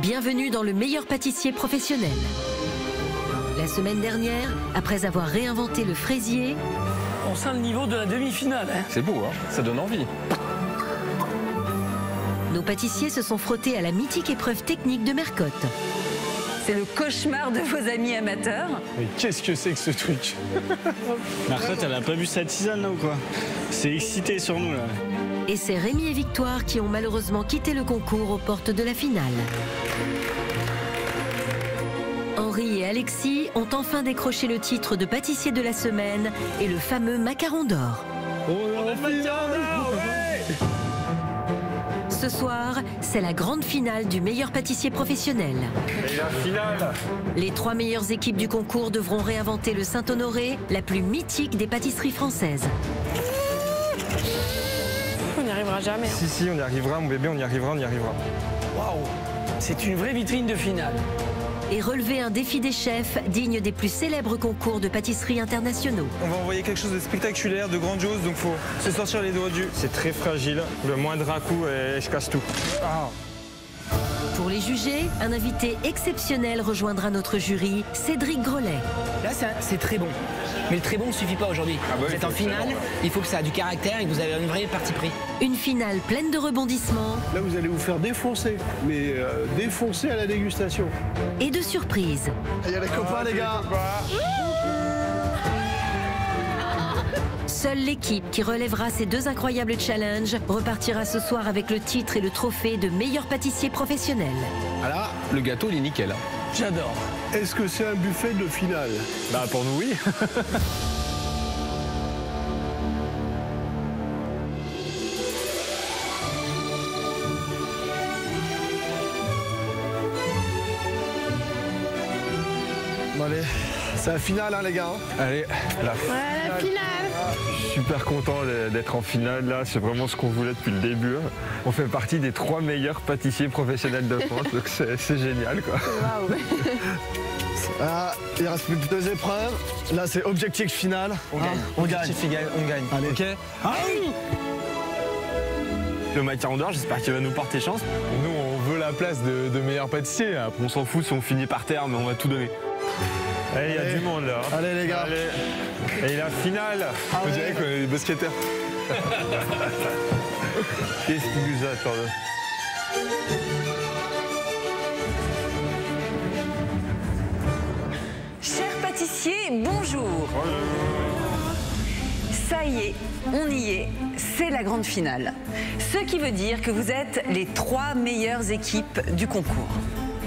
Bienvenue dans le meilleur pâtissier professionnel. La semaine dernière, après avoir réinventé le fraisier, on sent le niveau de la demi-finale. Hein. C'est beau, hein, ça donne envie. Nos pâtissiers se sont frottés à la mythique épreuve technique de Mercotte. C'est le cauchemar de vos amis amateurs. Mais qu'est-ce que c'est que ce truc? Mercotte, elle a pas bu sa tisane là ou quoi? C'est excité sur nous là. Et c'est Rémi et Victoire qui ont malheureusement quitté le concours aux portes de la finale. Henri et Alexis ont enfin décroché le titre de pâtissier de la semaine et le fameux macaron d'or. Ce soir, c'est la grande finale du meilleur pâtissier professionnel. Et la finale. Les 3 meilleures équipes du concours devront réinventer le Saint-Honoré, la plus mythique des pâtisseries françaises. On n'y arrivera jamais. Hein. Si, on y arrivera, mon bébé, on y arrivera, on y arrivera. Waouh, c'est une vraie vitrine de finale. Et relever un défi des chefs digne des plus célèbres concours de pâtisserie internationaux. On va envoyer quelque chose de spectaculaire, de grandiose, donc faut se sortir les doigts du jus. C'est très fragile, le moindre à-coup et je casse tout. Ah. Pour les juger, un invité exceptionnel rejoindra notre jury, Cédric Grolet. Là, c'est très bon. Mais le très bon ne suffit pas aujourd'hui. Vous êtes en finale, il faut que ça ait du caractère et que vous avez une vraie partie pris. Une finale pleine de rebondissements. Là, vous allez vous faire défoncer, mais défoncer à la dégustation. Et de surprises. Il y a les copains, les gars. Seule l'équipe qui relèvera ces 2 incroyables challenges repartira ce soir avec le titre et le trophée de meilleur pâtissier professionnel. Ah là, le gâteau, il est nickel. J'adore. Est-ce que c'est un buffet de finale? Bah pour nous, oui. Bon, allez, c'est la finale, hein, les gars. Allez, la Finale. Je suis super content d'être en finale là, c'est vraiment ce qu'on voulait depuis le début. On fait partie des 3 meilleurs pâtissiers professionnels de France, donc c'est génial quoi. Waouh. Ah, il reste plus que 2 épreuves. Là, c'est objectif final. On gagne. On gagne. Objectif égal, on gagne. Allez. Ok. Le macaron d'or, j'espère qu'il va nous porter chance. Nous, on veut la place de meilleur pâtissier. Après, on s'en fout si on finit par terre, mais on va tout donner. Allez, il y a du monde là. Allez, les gars. Allez. Et la finale. On dirait qu'on est des basketteurs. Qu'est-ce qui nous attend là? Chers pâtissiers, bonjour. Ça y est, on y est, c'est la grande finale. Ce qui veut dire que vous êtes les 3 meilleures équipes du concours.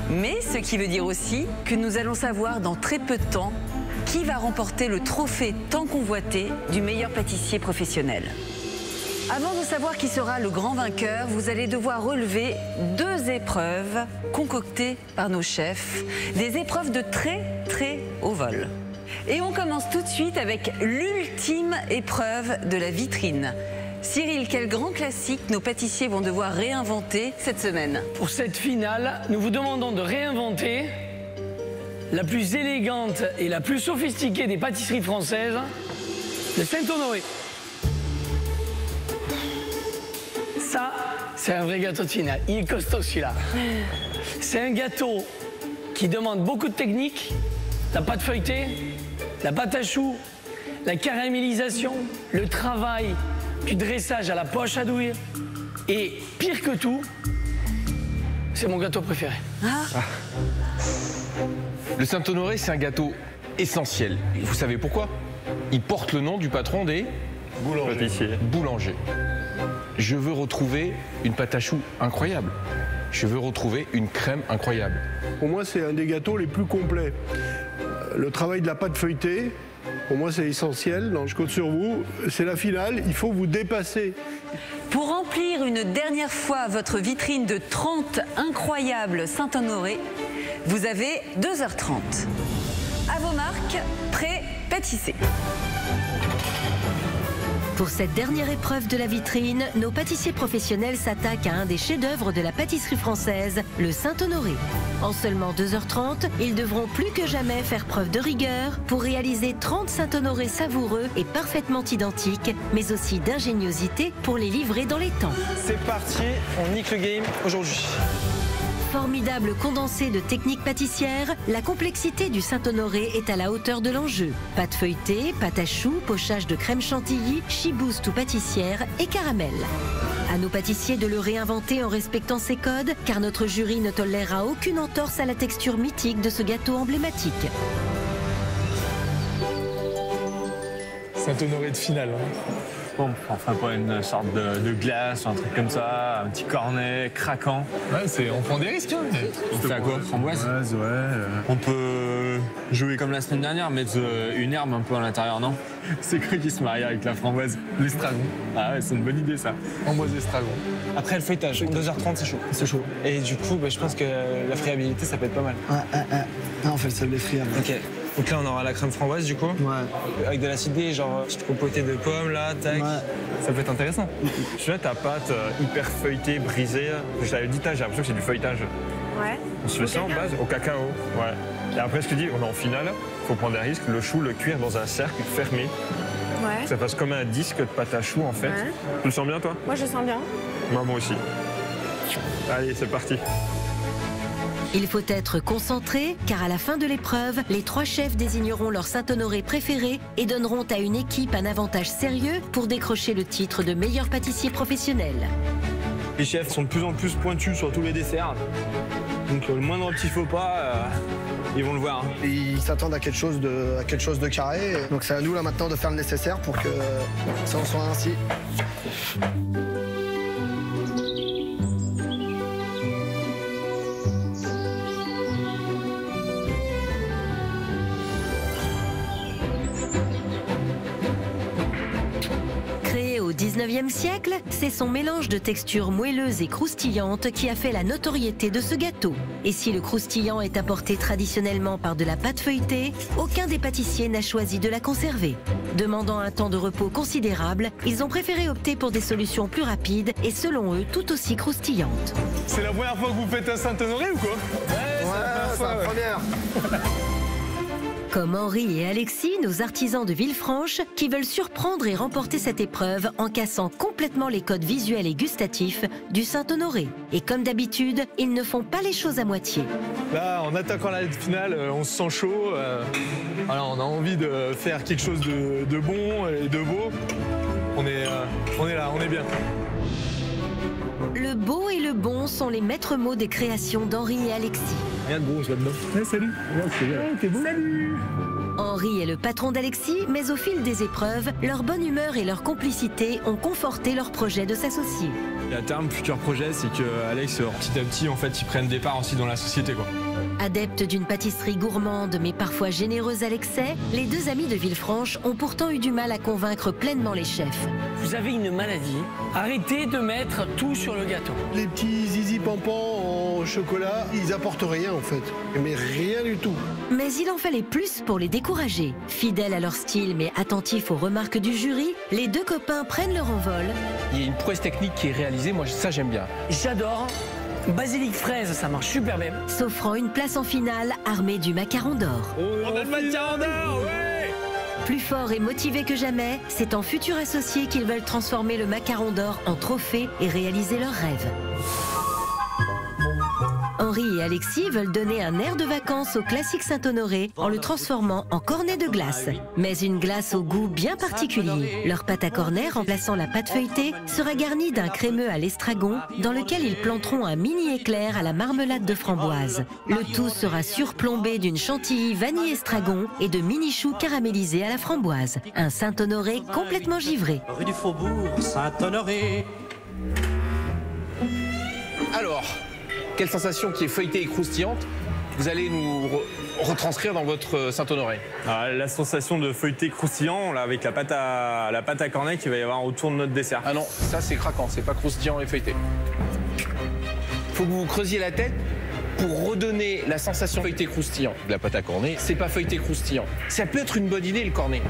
Mais ce qui veut dire aussi que nous allons savoir dans très peu de temps qui va remporter le trophée tant convoité du meilleur pâtissier professionnel. Avant de savoir qui sera le grand vainqueur, vous allez devoir relever 2 épreuves concoctées par nos chefs, des épreuves de très haut vol. Et on commence tout de suite avec l'ultime épreuve de la vitrine. Cyril, quel grand classique nos pâtissiers vont devoir réinventer cette semaine? Pour cette finale, nous vous demandons de réinventer la plus élégante et la plus sophistiquée des pâtisseries françaises, le Saint-Honoré. Ça, c'est un vrai gâteau de finale. Il est costaud celui-là. C'est un gâteau qui demande beaucoup de technique, la pâte feuilletée, la pâte à choux, la caramélisation, le travail du dressage à la poche à douille. Et pire que tout, c'est mon gâteau préféré. Le Saint-Honoré, c'est un gâteau essentiel. Vous savez pourquoi? Il porte le nom du patron des boulangers. Je veux retrouver une pâte à choux incroyable. Je veux retrouver une crème incroyable. Pour moi, c'est un des gâteaux les plus complets. Le travail de la pâte feuilletée, pour moi, c'est essentiel. Je compte sur vous. C'est la finale. Il faut vous dépasser. Pour remplir une dernière fois votre vitrine de 30 incroyables Saint-Honoré, vous avez 2h30. À vos marques, prêts, pâtissez. Pour cette dernière épreuve de la vitrine, nos pâtissiers professionnels s'attaquent à un des chefs-d'œuvre de la pâtisserie française, le Saint-Honoré. En seulement 2h30, ils devront plus que jamais faire preuve de rigueur pour réaliser 30 Saint-Honoré savoureux et parfaitement identiques, mais aussi d'ingéniosité pour les livrer dans les temps. C'est parti, on nique le game aujourd'hui. Formidable condensé de techniques pâtissières, la complexité du Saint-Honoré est à la hauteur de l'enjeu. Pâte feuilletée, pâte à choux, pochage de crème chantilly, chibouste ou pâtissière et caramel. À nos pâtissiers de le réinventer en respectant ses codes, car notre jury ne tolérera aucune entorse à la texture mythique de ce gâteau emblématique. Saint-Honoré de finale. Bon, enfin pas une sorte de glace, un truc comme ça, un petit cornet craquant. Ouais, on prend des risques. Hein. On fait à quoi? Framboise? On peut jouer comme la semaine dernière, mettre une herbe un peu à l'intérieur, non? C'est quoi qui se marie avec la framboise? L'estragon. Ah ouais, c'est une bonne idée ça. Framboise estragon. Après le feuilletage, 2h30 c'est chaud. C'est chaud. Et du coup, je pense que la friabilité ça peut être pas mal. On fait le sel friable. Ok. Donc là on aura la crème framboise du coup. Ouais. Avec de l'acidité, genre petite compotée de pommes là, tac. Ouais. Ça peut être intéressant. Je suis là, ta pâte hyper feuilletée, brisée. Je l'avais dit, j'ai l'impression que c'est du feuilletage. Ouais. On se fait ça en base au cacao. Ouais. Et après, ce que tu dis, on est en finale, il faut prendre des risques, le chou, le cuire dans un cercle fermé. Ouais. Ça passe comme un disque de pâte à choux en fait. Ouais. Tu le sens bien toi? Moi je sens bien. Moi aussi. Allez, c'est parti. Il faut être concentré, car à la fin de l'épreuve, les 3 chefs désigneront leur Saint-Honoré préféré et donneront à une équipe un avantage sérieux pour décrocher le titre de meilleur pâtissier professionnel. Les chefs sont de plus en plus pointus sur tous les desserts. Donc le moindre petit faux pas, ils vont le voir. Ils s'attendent à quelque chose de carré. Donc c'est à nous là maintenant de faire le nécessaire pour que ça en soit ainsi. Au 19e siècle, c'est son mélange de textures moelleuses et croustillantes qui a fait la notoriété de ce gâteau. Et si le croustillant est apporté traditionnellement par de la pâte feuilletée, aucun des pâtissiers n'a choisi de la conserver. Demandant un temps de repos considérable, ils ont préféré opter pour des solutions plus rapides et selon eux tout aussi croustillantes. C'est la première fois que vous faites un Saint-Honoré ou quoi? Ouais, c'est la première. Comme Henri et Alexis, nos artisans de Villefranche, qui veulent surprendre et remporter cette épreuve en cassant complètement les codes visuels et gustatifs du Saint-Honoré. Et comme d'habitude, ils ne font pas les choses à moitié. Là, en attaquant la finale, on se sent chaud. Voilà, on a envie de faire quelque chose de bon et de beau. On est là, on est bien. Le beau et le bon sont les maîtres mots des créations d'Henri et Alexis. Rien de bon, je là-dedans. Ouais, salut. T'es beau. Salut. Henri est le patron d'Alexis, mais au fil des épreuves, leur bonne humeur et leur complicité ont conforté leur projet de s'associer. Et à terme, futur projet, c'est que Alex, petit à petit, en fait, ils prennent des parts aussi dans la société, quoi. Adeptes d'une pâtisserie gourmande mais parfois généreuse à l'excès, les deux amis de Villefranche ont pourtant eu du mal à convaincre pleinement les chefs. Vous avez une maladie, arrêtez de mettre tout sur le gâteau. Les petits zizi pampans en chocolat, ils apportent rien en fait, mais rien du tout. Mais il en fallait plus pour les décourager. Fidèles à leur style mais attentifs aux remarques du jury, les deux copains prennent leur envol. Il y a une prouesse technique qui est réalisée, moi ça j'aime bien. J'adore. Basilic fraise, ça marche super bien. S'offrant une place en finale armée du macaron d'or. On a le macaron d'or, ouais! Plus fort et motivé que jamais, c'est en futurs associés qu'ils veulent transformer le macaron d'or en trophée et réaliser leurs rêves. Henri et Alexis veulent donner un air de vacances au classique Saint-Honoré en le transformant en cornet de glace. Mais une glace au goût bien particulier. Leur pâte à cornet remplaçant la pâte feuilletée sera garnie d'un crémeux à l'estragon dans lequel ils planteront un mini éclair à la marmelade de framboise. Le tout sera surplombé d'une chantilly vanille estragon et de mini choux caramélisés à la framboise. Un Saint-Honoré complètement givré. Rue du Faubourg Saint-Honoré. Alors, quelle sensation qui est feuilletée et croustillante vous allez nous retranscrire dans votre Saint-Honoré? La sensation de feuilleté croustillant là, avec la pâte à cornet qu'il va y avoir autour de notre dessert. Ah non, ça c'est craquant, c'est pas croustillant et feuilleté. Faut que vous creusiez la tête pour redonner la sensation feuilleté croustillant. La pâte à cornet, c'est pas feuilleté croustillant. Ça peut être une bonne idée le cornet.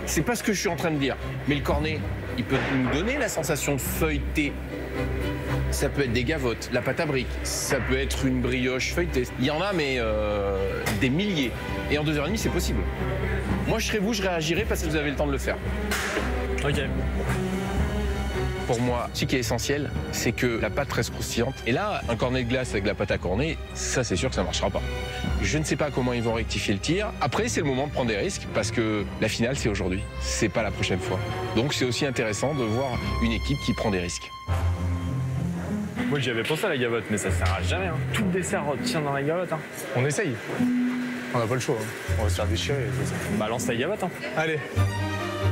C'est pas ce que je suis en train de dire. Mais le cornet, il peut nous donner la sensation de feuilleté. Ça peut être des gavottes, la pâte à briques, ça peut être une brioche feuilletée. Il y en a, mais des milliers. Et en 2h30, c'est possible. Moi, je serais vous, je réagirais parce que vous avez le temps de le faire. Ok. Pour moi, ce qui est essentiel, c'est que la pâte reste croustillante. Et là, un cornet de glace avec de la pâte à cornet, ça c'est sûr que ça ne marchera pas. Je ne sais pas comment ils vont rectifier le tir. Après, c'est le moment de prendre des risques parce que la finale, c'est aujourd'hui. C'est pas la prochaine fois. Donc c'est aussi intéressant de voir une équipe qui prend des risques. Moi, j'y avais pensé à la gavotte, mais ça sert à jamais. Hein. Tout le dessert tient dans la gavotte. Hein. On essaye. On n'a pas le choix. Hein. On va se faire déchirer. Balance la gavotte. Hein. Allez.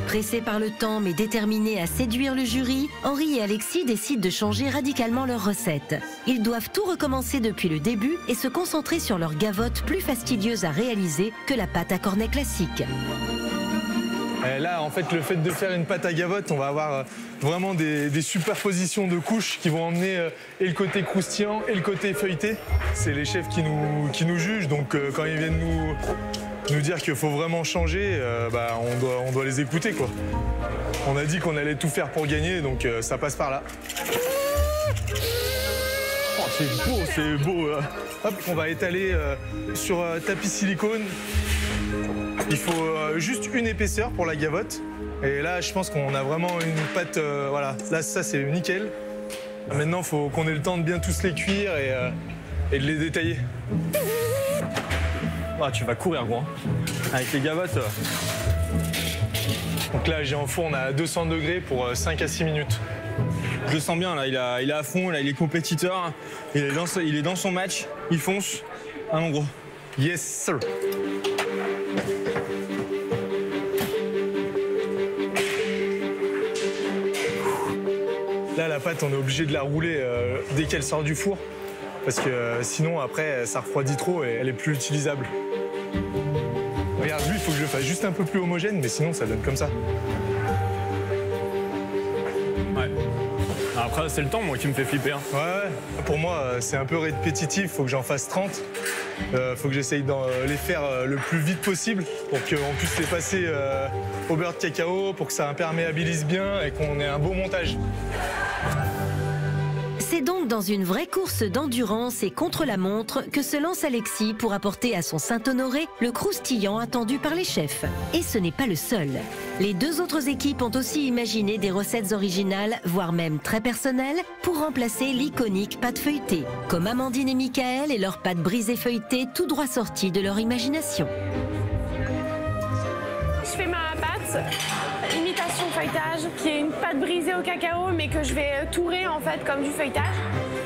Pressés par le temps mais déterminés à séduire le jury, Henri et Alexis décident de changer radicalement leur recette. Ils doivent tout recommencer depuis le début et se concentrer sur leur gavotte plus fastidieuse à réaliser que la pâte à cornet classique. Et là, en fait, le fait de faire une pâte à gavotte, on va avoir vraiment des superpositions de couches qui vont emmener et le côté croustillant et le côté feuilleté. C'est les chefs qui nous jugent, donc quand ils viennent nous dire qu'il faut vraiment changer, on doit les écouter, quoi. On a dit qu'on allait tout faire pour gagner, donc ça passe par là. Oh, c'est beau. Hop, on va étaler sur tapis silicone. Il faut juste une épaisseur pour la gavotte. Et là, je pense qu'on a vraiment une pâte, voilà. Là, ça, c'est nickel. Maintenant, il faut qu'on ait le temps de bien tous les cuire et de les détailler. Ah, tu vas courir, gros. Avec les gavottes. Donc là, j'ai en fourne à 200 degrés pour 5 à 6 minutes. Je le sens bien, là. Il est à fond, là, il est compétiteur. Il est dans son match. Il fonce. Ah non, gros. Yes, sir. Là, la pâte, on est obligé de la rouler dès qu'elle sort du four. Parce que sinon, après, ça refroidit trop et elle est plus utilisable. Regarde, lui, il faut que je le fasse juste un peu plus homogène, mais sinon, ça donne comme ça. Ouais. Après, c'est le temps, moi, qui me fait flipper. Hein. Ouais. Pour moi, c'est un peu répétitif. Il faut que j'en fasse 30. Faut que j'essaye de les faire le plus vite possible pour qu'on puisse les passer au beurre de cacao, pour que ça imperméabilise bien et qu'on ait un beau montage. C'est donc dans une vraie course d'endurance et contre la montre que se lance Alexis pour apporter à son Saint-Honoré le croustillant attendu par les chefs. Et ce n'est pas le seul. Les deux autres équipes ont aussi imaginé des recettes originales, voire même très personnelles, pour remplacer l'iconique pâte feuilletée, comme Amandine et Michael et leur pâte brisée feuilletée tout droit sortie de leur imagination. Je fais ma pâte, imitation feuilletage, qui est une pâte brisée au cacao, mais que je vais tourer en fait comme du feuilletage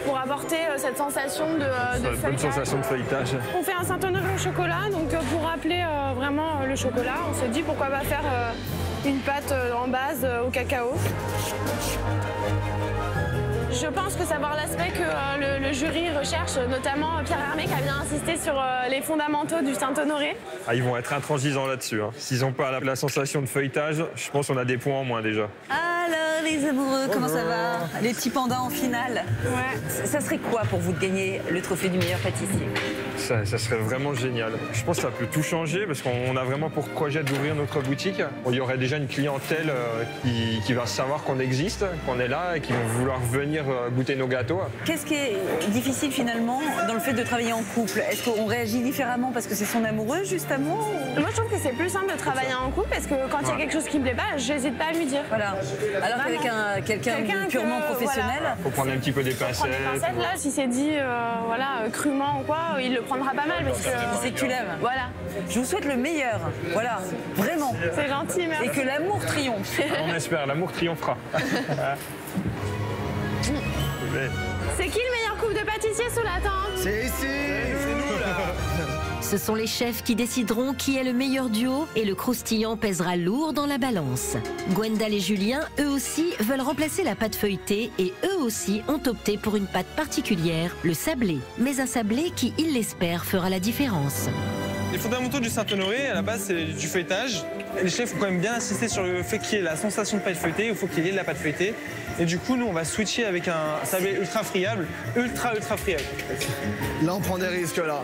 pour apporter cette sensation de feuilletage. Bonne sensation de feuilletage. On fait un Saint-Honoré au chocolat, donc pour rappeler vraiment le chocolat, on se dit pourquoi pas faire une pâte en base au cacao. Je pense que savoir l'aspect que le jury recherche, notamment Pierre Hermé qui a bien insisté sur les fondamentaux du Saint-Honoré. Ah, ils vont être intransigeants là-dessus. Hein. S'ils n'ont pas la sensation de feuilletage, je pense qu'on a des points en moins déjà. Alors les amoureux, comment ça va? Les petits pandas en finale. Ouais. Ça serait quoi pour vous de gagner le trophée du meilleur pâtissier? Ça serait vraiment génial. Je pense que ça peut tout changer parce qu'on a vraiment pour projet d'ouvrir notre boutique. Il y aurait déjà une clientèle qui va savoir qu'on existe, qu'on est là et qui vont vouloir venir goûter nos gâteaux. Qu'est-ce qui est difficile finalement dans le fait de travailler en couple? Est-ce qu'on réagit différemment parce que c'est son amoureux juste amour? Moi je trouve que c'est plus simple de travailler en couple parce que quand il y a quelque chose qui me plaît pas, j'hésite pas à lui dire. Voilà. Alors qu'avec quelqu'un de purement professionnel, voilà. Faut prendre un petit peu des pincettes. Là, si c'est dit voilà, crûment ou quoi, il le prendra pas mal parce que c'est que tu l'aimes. Voilà. Je vous souhaite le meilleur. Voilà, vraiment. C'est gentil, merci. Et que l'amour triomphe. On espère, l'amour triomphera. C'est qui le meilleur couple de pâtissiers sous la tente? C'est ici. C'est nous là. Ce sont les chefs qui décideront qui est le meilleur duo et le croustillant pèsera lourd dans la balance. Gwendal et Julien, eux aussi, veulent remplacer la pâte feuilletée et eux aussi ont opté pour une pâte particulière, le sablé. Mais un sablé qui, ils l'espèrent, fera la différence. Les fondamentaux du Saint-Honoré, à la base, c'est du feuilletage. Les chefs ont quand même bien insisté sur le fait qu'il y ait la sensation de pâte feuilletée, il faut qu'il y ait de la pâte feuilletée. Et du coup, nous, on va switcher avec un sablé ultra friable, ultra friable. Là, on prend des risques, là.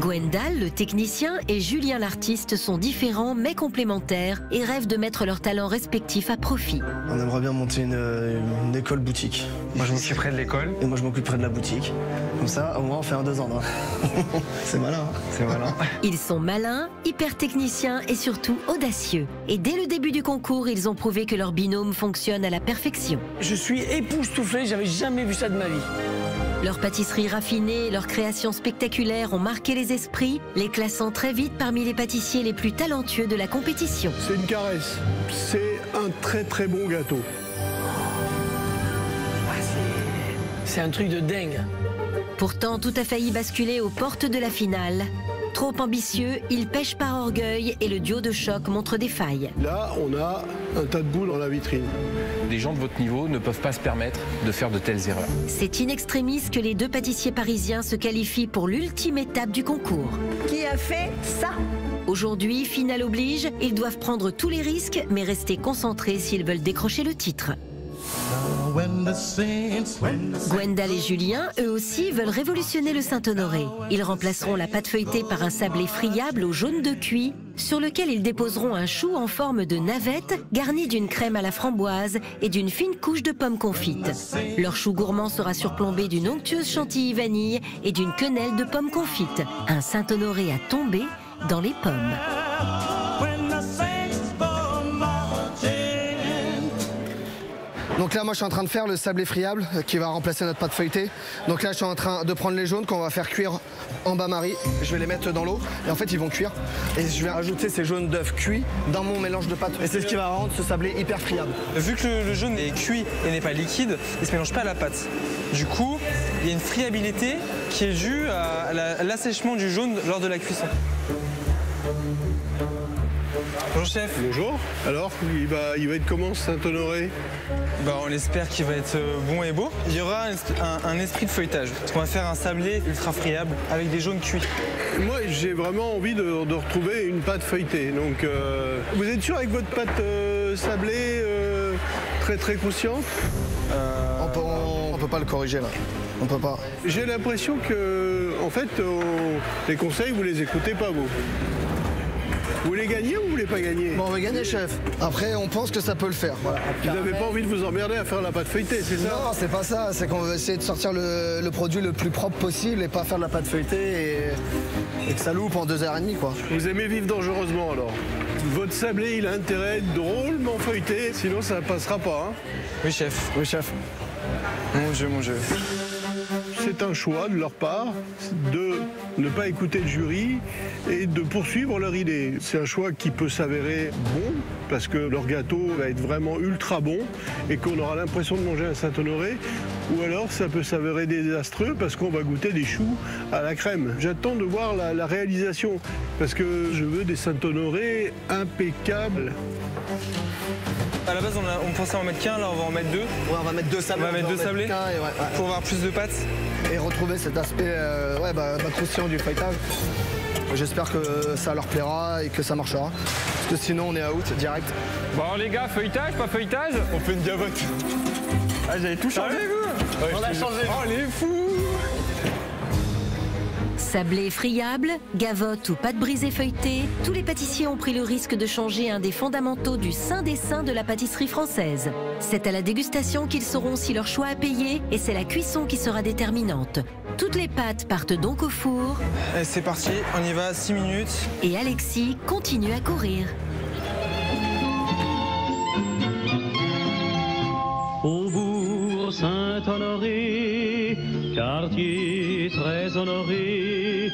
Gwendal, le technicien, et Julien, l'artiste, sont différents mais complémentaires et rêvent de mettre leurs talents respectifs à profit. On aimerait bien monter une école boutique. Moi, je m'occuperai de l'école. Et moi, je m'occuperai de la boutique. Comme ça, au moins, on fait un 2 ans. C'est malin. Hein, c'est malin. Ils sont malins, hyper techniciens et surtout audacieux. Et dès le début du concours, ils ont prouvé que leur binôme fonctionne à la perfection. Je suis époustouflé, j'avais jamais vu ça de ma vie. Leur pâtisserie raffinée et leurs créations spectaculaires ont marqué les esprits, les classant très vite parmi les pâtissiers les plus talentueux de la compétition. C'est une caresse. C'est un très très bon gâteau. C'est un truc de dingue. Pourtant, tout a failli basculer aux portes de la finale. Trop ambitieux, ils pêchent par orgueil et le duo de choc montre des failles. Là, on a un tas de boules dans la vitrine. Des gens de votre niveau ne peuvent pas se permettre de faire de telles erreurs. C'est in extremis que les deux pâtissiers parisiens se qualifient pour l'ultime étape du concours. Qui a fait ça? Aujourd'hui, finale oblige, ils doivent prendre tous les risques, mais rester concentrés s'ils veulent décrocher le titre. Gwendal et Julien, eux aussi, veulent révolutionner le Saint-Honoré. Ils remplaceront la pâte feuilletée par un sablé friable au jaune de cuit, sur lequel ils déposeront un chou en forme de navette, garni d'une crème à la framboise et d'une fine couche de pommes confites. Leur chou gourmand sera surplombé d'une onctueuse chantilly vanille et d'une quenelle de pommes confites. Un Saint-Honoré à tomber dans les pommes. Donc là, moi, je suis en train de faire le sablé friable qui va remplacer notre pâte feuilletée. Donc là, je suis en train de prendre les jaunes qu'on va faire cuire en bain-marie. Je vais les mettre dans l'eau et en fait, ils vont cuire. Et je vais rajouter ces jaunes d'œufs cuits dans mon mélange de pâte. Et c'est ce qui va rendre ce sablé hyper friable. Vu que le jaune est cuit et n'est pas liquide, il ne se mélange pas à la pâte. Du coup, il y a une friabilité qui est due à l'assèchement du jaune lors de la cuisson. Bonjour chef. Bonjour. Alors, il va être comment ce Saint-Honoré? On espère qu'il va être bon et beau. Il y aura un esprit de feuilletage. Parce qu'on va faire un sablé ultra friable avec des jaunes cuits. Moi, j'ai vraiment envie de retrouver une pâte feuilletée. Donc, vous êtes sûr avec votre pâte sablée très très croustillante? On peut pas le corriger là. On peut pas. J'ai l'impression que, en fait, les conseils, vous les écoutez pas, vous. Vous voulez gagner ou vous voulez pas gagner? Bon, on va gagner, chef. Après, on pense que ça peut le faire. Voilà. Vous n'avez pas envie de vous emmerder à faire la pâte feuilletée, c'est ça? Non, c'est pas ça. C'est qu'on veut essayer de sortir le produit le plus propre possible et pas faire de la pâte feuilletée et que ça loupe en 2h30, quoi. Vous aimez vivre dangereusement, alors? Votre sablé, il a intérêt à être drôlement feuilleté, sinon ça ne passera pas, hein? Oui, chef. Oui, chef. Mon jeu, mon jeu. C'est un choix de leur part de ne pas écouter le jury et de poursuivre leur idée. C'est un choix qui peut s'avérer bon parce que leur gâteau va être vraiment ultra bon et qu'on aura l'impression de manger un Saint-Honoré, ou alors ça peut s'avérer désastreux parce qu'on va goûter des choux à la crème. J'attends de voir la réalisation parce que je veux des Saint-Honoré impeccables. À la base, on pensait en mettre qu'un, là on va en mettre deux. Ouais, on va mettre deux sablés. On va mettre deux sablés pour avoir plus de pâtes. Et retrouver cet aspect croustillant du feuilletage. J'espère que ça leur plaira et que ça marchera. Parce que sinon, on est out direct. Bon, les gars, feuilletage, pas feuilletage? On fait une gavotte. Ah, j'avais tout changé, vous? Ouais, on a changé. Oh, les fous! Sablé friable, gavotte ou pâte brisée feuilletée, tous les pâtissiers ont pris le risque de changer un des fondamentaux du saint des saints de la pâtisserie française. C'est à la dégustation qu'ils sauront si leur choix a payé et c'est la cuisson qui sera déterminante. Toutes les pâtes partent donc au four. C'est parti, on y va, 6 minutes. Et Alexis continue à courir. Faubourg Saint-Honoré, quartier très honoré,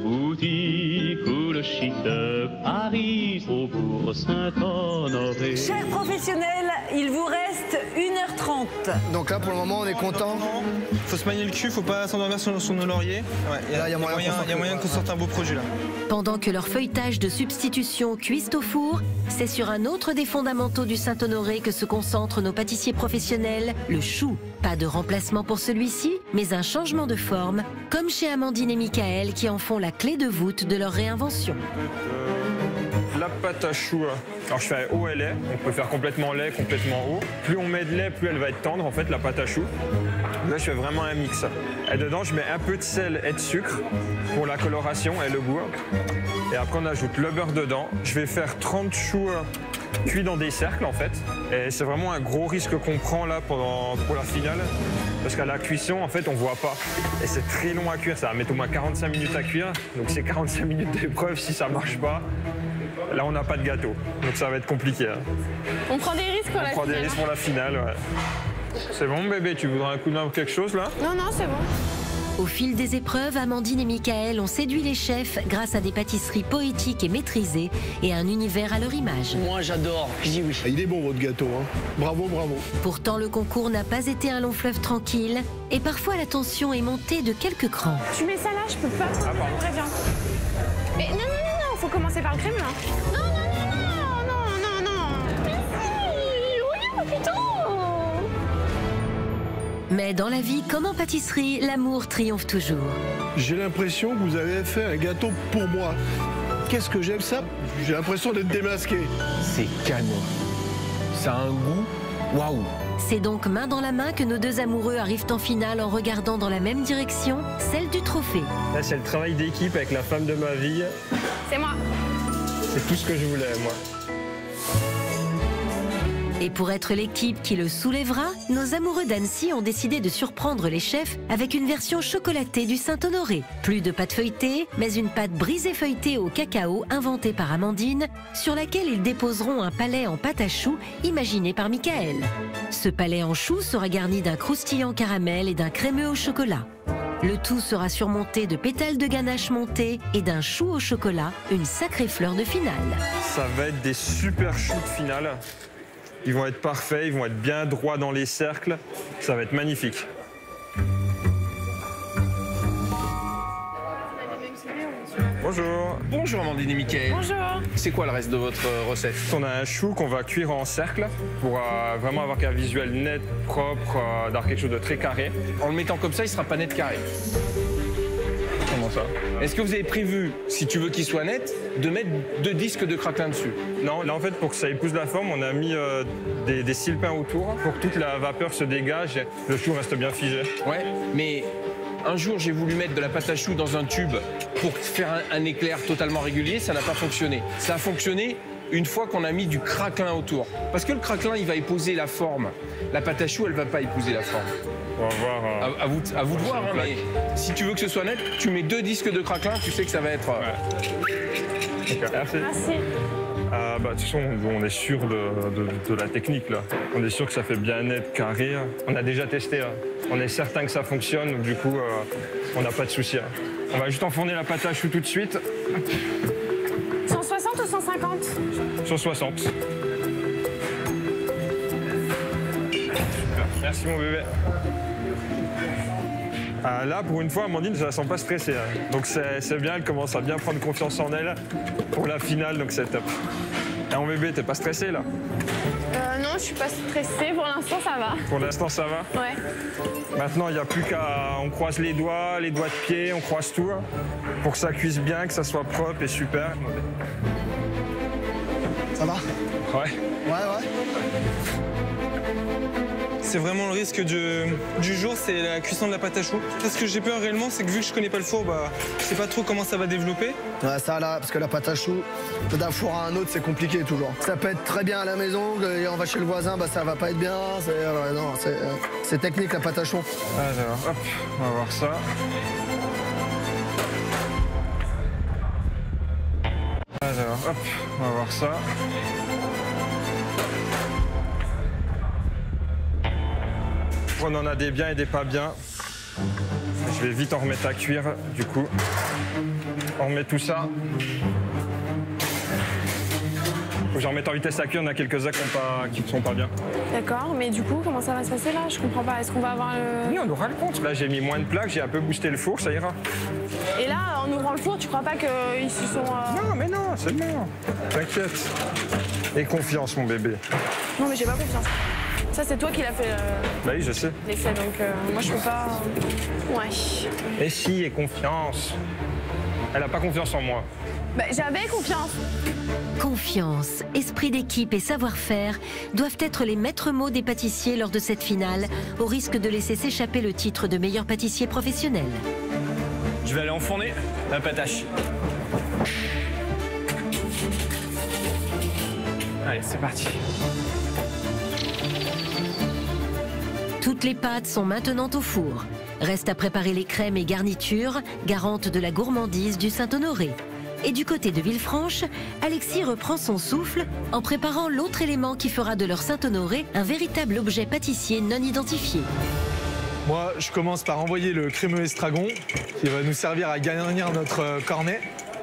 boutique où le chic de Paris, Faubourg Saint-Honoré. Chers professionnels, il vous reste 1h30. Donc là, pour le moment, on est content. Faut se manier le cul, faut pas s'endormir sur nos lauriers. Ouais, il y a moyen qu'on sorte un beau produit là. Pendant que leur feuilletage de substitution cuisent au four, c'est sur un autre des fondamentaux du Saint-Honoré que se concentrent nos pâtissiers professionnels, le chou. Pas de remplacement pour celui-ci, mais un changement de forme, comme chez Amandine et Michael qui en font la clé de voûte de leur réinvention. La pâte à choux, alors je fais eau et lait, on peut faire complètement lait, complètement eau. Plus on met de lait, plus elle va être tendre en fait, la pâte à choux. Là, je fais vraiment un mix. Et dedans, je mets un peu de sel et de sucre pour la coloration et le goût. Et après, on ajoute le beurre dedans. Je vais faire 30 choux cuits dans des cercles, en fait. Et c'est vraiment un gros risque qu'on prend là pour la finale. Parce qu'à la cuisson, en fait, on voit pas. Et c'est très long à cuire. Ça va mettre au moins 45 minutes à cuire. Donc, c'est 45 minutes d'épreuve. Si ça marche pas, là, on n'a pas de gâteau. Donc, ça va être compliqué. Hein. On prend des risques pour la finale. On prend des risques pour la finale, ouais. C'est bon, bébé, tu voudrais un coup de main ou quelque chose, là? Non, non, c'est bon. Au fil des épreuves, Amandine et Michael ont séduit les chefs grâce à des pâtisseries poétiques et maîtrisées et un univers à leur image. Moi, j'adore. Je dis oui. Il est bon, votre gâteau. Hein. Bravo, bravo. Pourtant, le concours n'a pas été un long fleuve tranquille et parfois la tension est montée de quelques crans. Tu mets ça là, je peux pas. J'aimerais bien. Mais non, non, non, non, faut commencer par le crème, là. Non, non, non, non, non, non, non. Mais si, oui, putain. Mais dans la vie, comme en pâtisserie, l'amour triomphe toujours. J'ai l'impression que vous avez fait un gâteau pour moi. Qu'est-ce que j'aime ça? J'ai l'impression d'être démasqué. C'est canon. Ça a un goût, waouh. C'est donc main dans la main que nos deux amoureux arrivent en finale en regardant dans la même direction, celle du trophée. Là, c'est le travail d'équipe avec la femme de ma vie. C'est moi. C'est tout ce que je voulais, moi. Et pour être l'équipe qui le soulèvera, nos amoureux d'Annecy ont décidé de surprendre les chefs avec une version chocolatée du Saint-Honoré. Plus de pâte feuilletée, mais une pâte brisée feuilletée au cacao inventée par Amandine, sur laquelle ils déposeront un palais en pâte à choux imaginé par Michael. Ce palais en choux sera garni d'un croustillant caramel et d'un crémeux au chocolat. Le tout sera surmonté de pétales de ganache montés et d'un chou au chocolat, une sacrée fleur de finale. Ça va être des super choux de finale. Ils vont être parfaits, ils vont être bien droits dans les cercles. Ça va être magnifique. Bonjour. Bonjour Amandine et Michael. Bonjour. C'est quoi le reste de votre recette? On a un chou qu'on va cuire en cercle pour vraiment avoir un visuel net, propre, d'avoir quelque chose de très carré. En le mettant comme ça, il sera pas net carré. Comment ça? Est-ce que vous avez prévu, si tu veux qu'il soit net, de mettre 2 disques de craquelin dessus? Non, là en fait pour que ça épouse la forme, on a mis des sile-pains autour pour que toute la vapeur se dégage et le chou reste bien figé. Ouais, mais un jour j'ai voulu mettre de la pâte à choux dans un tube pour faire un éclair totalement régulier, ça n'a pas fonctionné. Ça a fonctionné une fois qu'on a mis du craquelin autour. Parce que le craquelin, il va épouser la forme. La pâte à choux, elle va pas épouser la forme. On va voir. À vous de voir, hein, mais si tu veux que ce soit net, tu mets 2 disques de craquelin, tu sais que ça va être... Ouais. Okay. Merci. Merci. De toute façon, on est sûr de la technique, là. On est sûr que ça fait bien net, carré. On a déjà testé, là. On est certain que ça fonctionne, donc du coup, on n'a pas de souci. On va juste enfourner la pâte à choux tout de suite. 160 ou 150? 160. Super. Merci mon bébé. Là, pour une fois, Amandine, je la sens pas stressée. Hein. Donc c'est bien, elle commence à bien prendre confiance en elle pour la finale, donc c'est top. Et mon bébé, t'es pas stressé là? Non, je suis pas stressée. Pour l'instant, ça va. Pour l'instant, ça va? Ouais. Maintenant, il n'y a plus qu'à... On croise les doigts de pied, on croise tout, hein, pour que ça cuise bien, que ça soit propre et super. Ça va? Ouais. Ouais. C'est vraiment le risque du jour, c'est la cuisson de la pâte à choux. Ce que j'ai peur réellement, c'est que vu que je connais pas le four, je sais pas trop comment ça va développer. Ouais, ça là, parce que la pâte à choux, d'un four à un autre, c'est compliqué toujours. Ça peut être très bien à la maison, et on va chez le voisin, ça va pas être bien. C'est technique la pâte à choux. Alors, hop, on va voir ça. Alors, hop, on va voir ça. On en a des biens et des pas bien. Je vais vite en remettre à cuire, du coup. On remet tout ça. Faut que j'en remette en vitesse à cuire, on a quelques-uns qui ne sont pas bien. D'accord, mais du coup, comment ça va se passer là? Je comprends pas. Est-ce qu'on va avoir le... Oui, on aura le compte. Là, j'ai mis moins de plaques, j'ai un peu boosté le four, ça ira. Et là, en ouvrant le four, tu crois pas qu'ils se sont... Non, mais non, c'est bon. T'inquiète. Et confiance, mon bébé. Non, mais j'ai pas confiance. Ça, c'est toi qui l'as fait. Bah oui, je sais. L'effet, donc moi, je peux pas... Ouais. Et si, et confiance. Elle n'a pas confiance en moi. Bah, j'avais confiance. Confiance, esprit d'équipe et savoir-faire doivent être les maîtres mots des pâtissiers lors de cette finale, au risque de laisser s'échapper le titre de meilleur pâtissier professionnel. Je vais aller enfourner la patache. Allez, c'est parti. Toutes les pâtes sont maintenant au four. Reste à préparer les crèmes et garnitures, garantes de la gourmandise du Saint-Honoré. Et du côté de Villefranche, Alexis reprend son souffle en préparant l'autre élément qui fera de leur Saint-Honoré un véritable objet pâtissier non identifié. Moi, je commence par envoyer le crémeux estragon qui va nous servir à garnir notre cornet.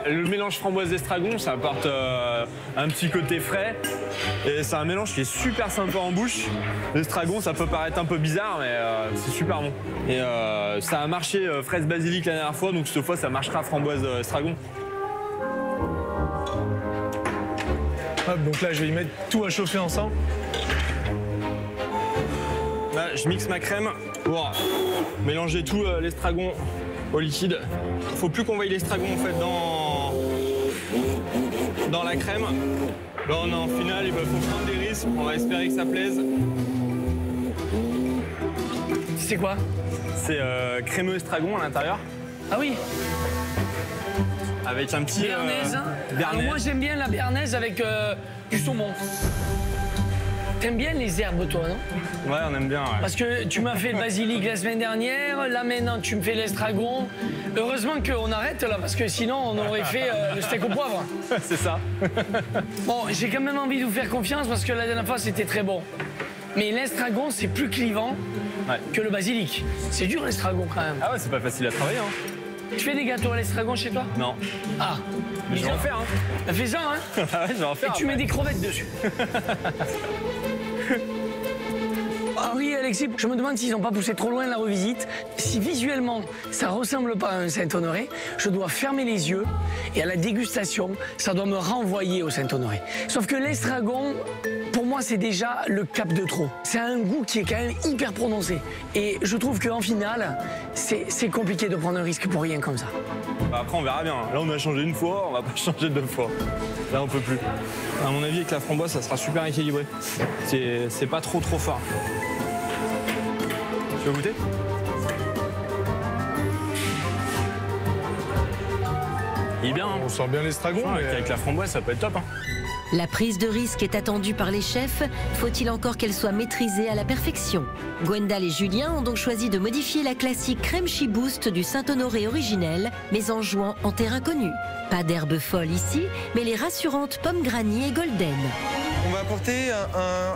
Le mélange framboise estragon, ça apporte un petit côté frais. Et c'est un mélange qui est super sympa en bouche. L'estragon, ça peut paraître un peu bizarre, mais c'est super bon. Et ça a marché fraise basilic la dernière fois, donc cette fois, ça marchera framboise estragon. Hop, donc là, je vais y mettre tout à chauffer ensemble. Là, je mixe ma crème pour mélanger tout l'estragon au liquide. Il faut plus qu'on voie l'estragon en fait dans la crème. Là on est en finale, il faut prendre des risques, on va espérer que ça plaise. C'est quoi? C'est crémeux estragon à l'intérieur. Ah oui. Avec un petit... béarnaise. Alors moi j'aime bien la béarnaise avec du saumon. T'aimes bien les herbes, toi, non? Ouais, on aime bien, ouais. Parce que tu m'as fait le basilic la semaine dernière, là maintenant tu me fais l'estragon. Heureusement qu'on arrête là, parce que sinon on aurait fait le steak au poivre. C'est ça. Bon, j'ai quand même envie de vous faire confiance parce que la dernière fois c'était très bon. Mais l'estragon, c'est plus clivant que le basilic. C'est dur l'estragon quand même. Ah ouais, c'est pas facile à travailler, hein. Tu fais des gâteaux à l'estragon chez toi? Non. Ah, mais je vais en faire, hein. Fais ça, hein. Ah ouais, je vais en faire. Et tu mets des crevettes dessus. Ah oui, Alexis, je me demande s'ils n'ont pas poussé trop loin la revisite. Si visuellement, ça ressemble pas à un Saint-Honoré, je dois fermer les yeux et à la dégustation, ça doit me renvoyer au Saint-Honoré. Sauf que l'estragon, pour moi, c'est déjà le cap de trop. C'est un goût qui est quand même hyper prononcé. Et je trouve qu'en finale, c'est compliqué de prendre un risque pour rien comme ça. Bah après, on verra bien. Là, on a changé une fois, on va pas changer deux fois. Là, on peut plus. À mon avis, avec la framboise, ça sera super équilibré. C'est pas trop fort. Tu veux goûter? Il est bien, hein. On sent bien l'estragon. Avec la framboise, ça peut être top, hein. La prise de risque est attendue par les chefs. Faut-il encore qu'elle soit maîtrisée à la perfection? Gwendal et Julien ont donc choisi de modifier la classique crème Chibouste du Saint-Honoré originel, mais en jouant en terrain connu. Pas d'herbe folle ici, mais les rassurantes pommes granny et golden. On va apporter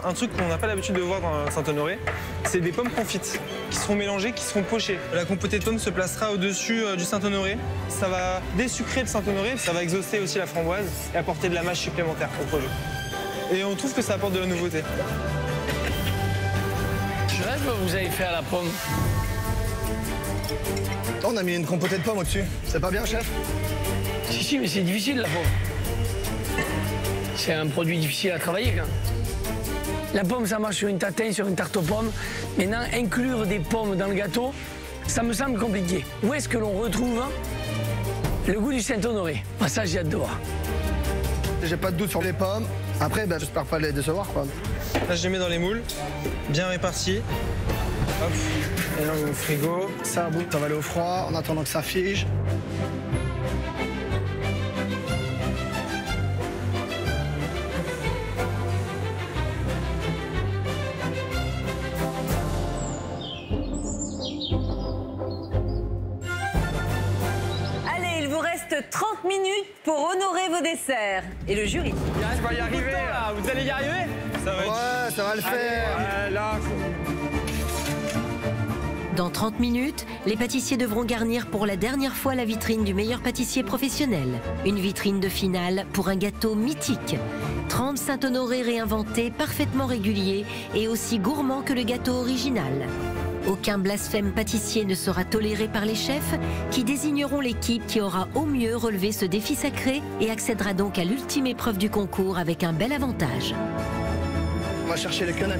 un truc qu'on n'a pas l'habitude de voir dans Saint-Honoré. C'est des pommes confites qui seront mélangées, qui seront pochées. La compotée de pommes se placera au-dessus du Saint-Honoré. Ça va désucrer le Saint-Honoré, ça va exhauster aussi la framboise et apporter de la mâche supplémentaire au produit. Et on trouve que ça apporte de la nouveauté. Je rêve que vous avez fait à la pomme. On a mis une compotée de pommes au-dessus. C'est pas bien, chef? Si, mais c'est difficile la pomme. C'est un produit difficile à travailler quand même. La pomme, ça marche sur une tatin, sur une tarte aux pommes. Maintenant, inclure des pommes dans le gâteau, ça me semble compliqué. Où est-ce que l'on retrouve le goût du Saint-Honoré? Ça, j'ai hâte de voir. J'ai pas de doute sur les pommes. Après, j'espère pas les décevoir, quoi. Là, je les mets dans les moules, bien répartis. Hop, et là, au frigo. Ça, ça va aller au froid en attendant que ça fige. Allez, il vous reste 30 minutes pour honorer vos desserts. Et le jury. Je vais y arriver, là. Vous allez y arriver? Ça va Ouais, ça va le faire. Ouais, là. Dans 30 minutes, les pâtissiers devront garnir pour la dernière fois la vitrine du meilleur pâtissier professionnel. Une vitrine de finale pour un gâteau mythique. 30 Saint-Honoré réinventés, parfaitement réguliers et aussi gourmands que le gâteau original. Aucun blasphème pâtissier ne sera toléré par les chefs qui désigneront l'équipe qui aura au mieux relevé ce défi sacré et accédera donc à l'ultime épreuve du concours avec un bel avantage. On va chercher les quenelles.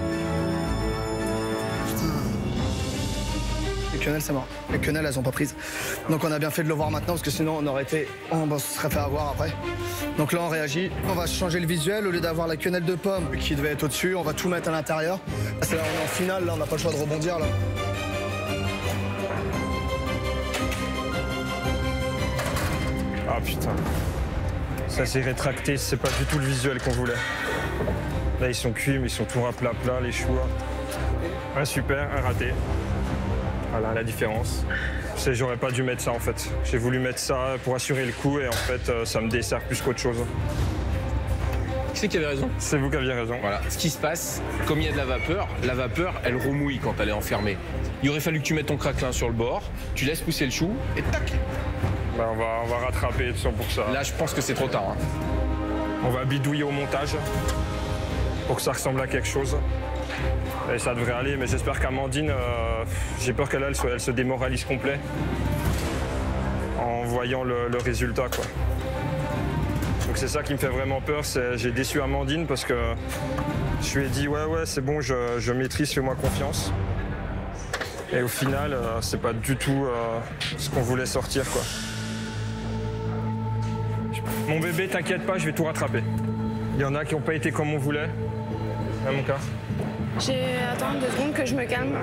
quenelles, c'est mort. Les quenelles, elles sont pas prises. Donc on a bien fait de le voir maintenant parce que sinon on se serait fait avoir après. Donc là, on réagit. On va changer le visuel. Au lieu d'avoir la quenelle de pomme qui devait être au-dessus, on va tout mettre à l'intérieur. Là, on est en finale, là, on n'a pas le choix de rebondir, là. Ah putain. Ça s'est rétracté, c'est pas du tout le visuel qu'on voulait. Là, ils sont cuits, mais ils sont tout à plat, les choux. Un super, un raté. Voilà la différence. J'aurais pas dû mettre ça en fait. J'ai voulu mettre ça pour assurer le coup et en fait, ça me dessert plus qu'autre chose. Qui c'est qui avait raison? C'est vous qui aviez raison. Voilà. Ce qui se passe, comme il y a de la vapeur, elle remouille quand elle est enfermée. Il aurait fallu que tu mettes ton craquelin sur le bord, tu laisses pousser le chou et tac. Ben, on va rattraper tout ça pour ça. Là, je pense que c'est trop tard. Hein. On va bidouiller au montage pour que ça ressemble à quelque chose. Et ça devrait aller, mais j'espère qu'Amandine, j'ai peur qu'elle elle se démoralise complet en voyant le résultat, quoi. Donc c'est ça qui me fait vraiment peur, j'ai déçu Amandine parce que je lui ai dit ouais c'est bon, je maîtrise, fais-moi confiance. Et au final, c'est pas du tout ce qu'on voulait sortir, quoi. Mon bébé, t'inquiète pas, je vais tout rattraper. Il y en a qui n'ont pas été comme on voulait. Hein, mon cas. Attends 2 secondes que je me calme.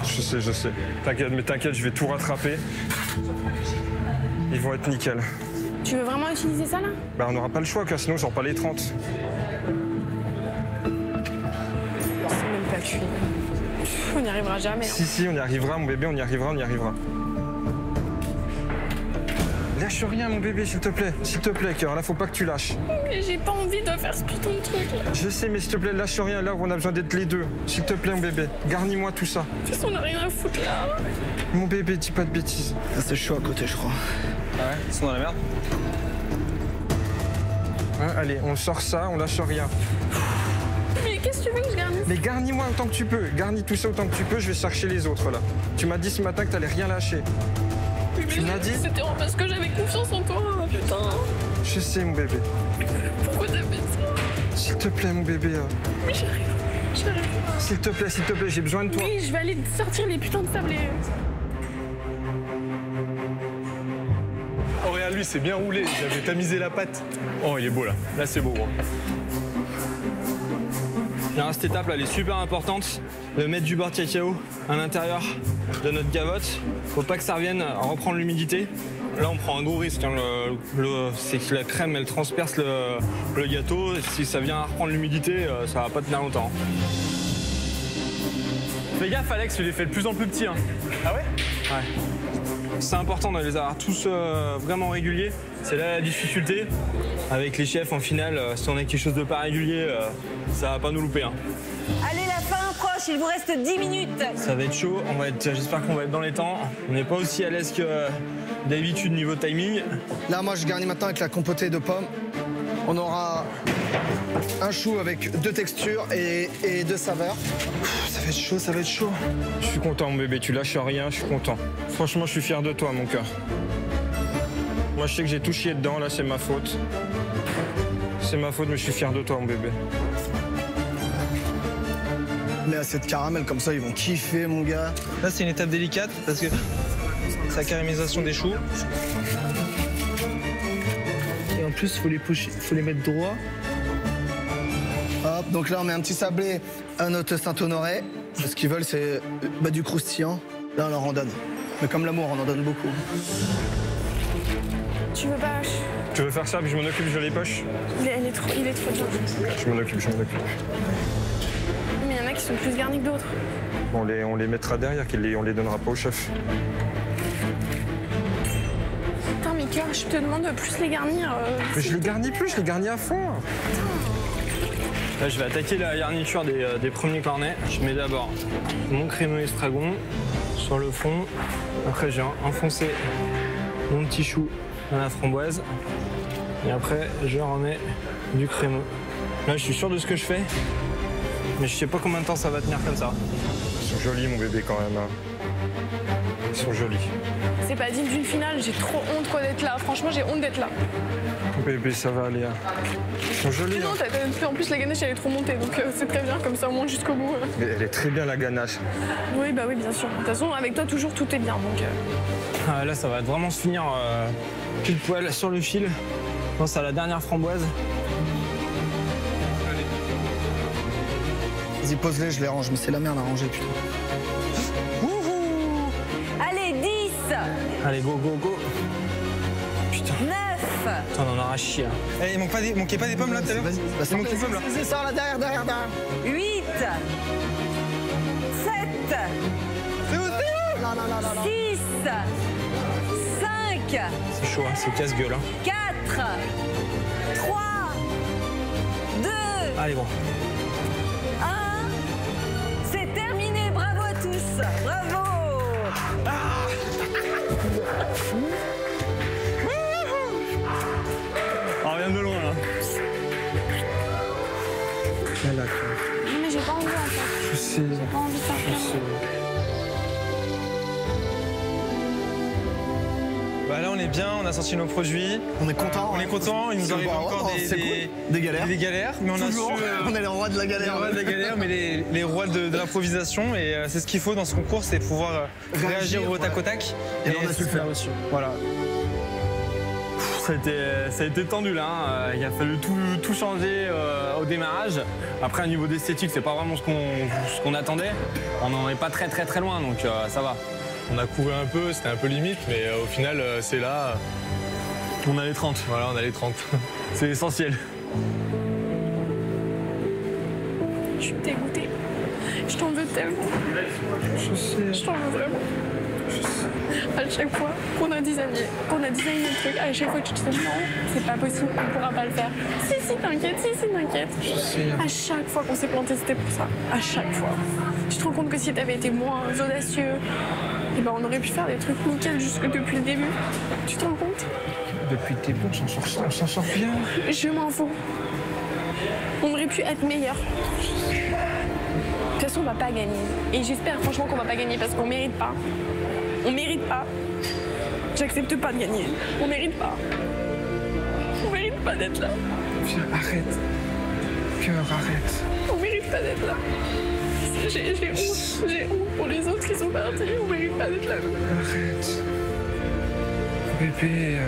Je sais. T'inquiète, je vais tout rattraper. Ils vont être nickel. Tu veux vraiment utiliser ça là? Bah, on n'aura pas le choix, car sinon j'en pas les 30. C'est même pas cuit. On n'y arrivera jamais. Si, on y arrivera, mon bébé, on y arrivera. Lâche rien, mon bébé, s'il te plaît, cœur, là, faut pas que tu lâches. Mais j'ai pas envie de faire ce putain de truc là. Je sais, mais s'il te plaît, lâche rien, là où on a besoin d'être les deux. S'il te plaît, mon bébé, garnis-moi tout ça. De toute façon, on a rien à foutre là. Mon bébé, dis pas de bêtises. C'est chaud à côté, je crois. Ah ouais? Ils sont dans la merde? Hein, allez, on sort ça, on lâche rien. Mais qu'est-ce que tu veux que je garnisse? Mais garnis-moi autant que tu peux. Garnis tout ça autant que tu peux, je vais chercher les autres, là. Tu m'as dit ce matin que t'allais rien lâcher. Tu m'as dit? C'était parce que j'avais confiance en toi, putain. Je sais, mon bébé. Pourquoi t'as fait ça? S'il te plaît, mon bébé. Mais j'arrive. S'il te plaît, j'ai besoin de toi. Oui, je vais aller sortir les putains de sablés. Oh, regarde, lui, c'est bien roulé. J'avais tamisé la pâte. Oh, il est beau, là. Là, c'est beau, gros. Alors, cette étape, là, elle est super importante. De mettre du beurre de cacao à l'intérieur de notre gavotte. Faut pas que ça revienne à reprendre l'humidité. Là, on prend un gros risque. Hein. C'est que la crème, elle transperce le gâteau. Si ça vient à reprendre l'humidité, ça va pas tenir longtemps. Fais gaffe, Alex, tu les fais de plus en plus petits. Hein. Ah ouais? Ouais. C'est important de les avoir tous vraiment réguliers. C'est là la difficulté. Avec les chefs, en finale, si on a quelque chose de pas régulier, ça va pas nous louper. Hein. Allez, la fin approche, il vous reste 10 minutes. Ça va être chaud, j'espère qu'on va être dans les temps. On n'est pas aussi à l'aise que d'habitude niveau timing. Là, moi, je garnis maintenant avec la compotée de pommes. On aura un chou avec 2 textures et 2 saveurs. Ça va être chaud. Je suis content, mon bébé, tu lâches rien, je suis content. Franchement, je suis fier de toi, mon cœur. Moi, je sais que j'ai tout chié dedans, là, c'est ma faute. C'est ma faute, mais je suis fier de toi, mon bébé. Mais assez de caramel, comme ça, ils vont kiffer, mon gars. Là, c'est une étape délicate parce que c'est la caramélisation des choux. Et en plus, il faut les mettre droit. Hop, donc là, on met un petit sablé à notre Saint-Honoré. Ce qu'ils veulent, c'est du croustillant. Là, on leur en donne. Mais comme l'amour, on en donne beaucoup. Tu veux pas? Tu veux faire ça, puis je m'en occupe, je les poche? Il est trop bien. Je m'en occupe. Mais il y en a qui sont plus garnis que d'autres. On les mettra derrière, on les donnera pas au chef. Putain, mais cœur, je te demande de plus les garnir. Mais je les garnis plus, je les garnis à fond. Là, je vais attaquer la garniture des premiers cornets. Je mets d'abord mon crémeux estragon sur le fond. Après, j'ai enfoncé mon petit chou dans la framboise. Et après, je remets du crémeux. Là, je suis sûr de ce que je fais. Mais je sais pas combien de temps ça va tenir comme ça. Ils sont jolis, mon bébé, quand même. Ils sont jolis. C'est pas digne d'une finale, j'ai trop honte quoi d'être là. Franchement, j'ai honte d'être là. Bébé, ça va aller. Ils sont jolis. Non, en plus la ganache elle est trop montée, donc c'est très bien, comme ça on monte jusqu'au bout. Mais elle est très bien la ganache. Oui, bah oui, bien sûr. De toute façon, avec toi toujours tout est bien, donc. Ah, là, ça va vraiment se finir pile poil sur le fil. Je pense à la dernière framboise. Vas-y, pose-les, je les range, mais c'est la merde à ranger, putain. Allez, 10. Allez, go, go, go. Putain. 9. Putain, on en aura chier. Eh, il manquait pas des pommes là tout à l'heure. Il manque une pomme là. C'est ça, là, derrière. 8. 7. C'est où, c'est où? Là. 6. 5. C'est chaud, hein, c'est casse-gueule. Hein. 4. 3. 2. Allez, bon. 1. C'est terminé, bravo à tous. Bravo. On revient de loin là. Mais j'ai pas envie en fait. Je sais. J'ai pas envie de faire ça. Bah là on est bien, on a sorti nos produits. On est content. On est content, il nous arrive encore des galères. Des galères, mais on a su. On est les rois de la galère. Les rois de la galère, mais les rois de l'improvisation. Et c'est ce qu'il faut dans ce concours, c'est pouvoir réagir au tac au tac. Et on a su le faire aussi. Voilà. Ça a été tendu là, hein. Il a fallu tout changer au démarrage. Après, au niveau d'esthétique, c'est pas vraiment ce qu'on attendait. On n'en est pas très loin, donc ça va. On a couru un peu, c'était un peu limite, mais au final, c'est là. On a les 30. Voilà, on a les 30. C'est essentiel. Je suis dégoûtée. Je t'en veux tellement. Je sais. Je t'en veux vraiment. À chaque fois qu'on a designé le truc, à chaque fois tu te dis non, c'est pas possible, on pourra pas le faire. Si, t'inquiète. Je sais. À chaque fois qu'on s'est planté, c'était pour ça. À chaque fois. Tu te rends compte que si t'avais été moins audacieux, eh ben on aurait pu faire des trucs nickel jusque depuis le début. Tu te rends compte? Depuis le début, on s'en sort bien. Je m'en fous. On aurait pu être meilleur. De toute façon, on va pas gagner. Et j'espère franchement qu'on va pas gagner parce qu'on mérite pas. On mérite pas. J'accepte pas de gagner. On mérite pas. On mérite pas d'être là. Viens, arrête. Cœur, arrête. On mérite pas d'être là. J'ai honte. J'ai honte pour les autres qui sont partis. On mérite pas d'être là. Arrête. Bébé.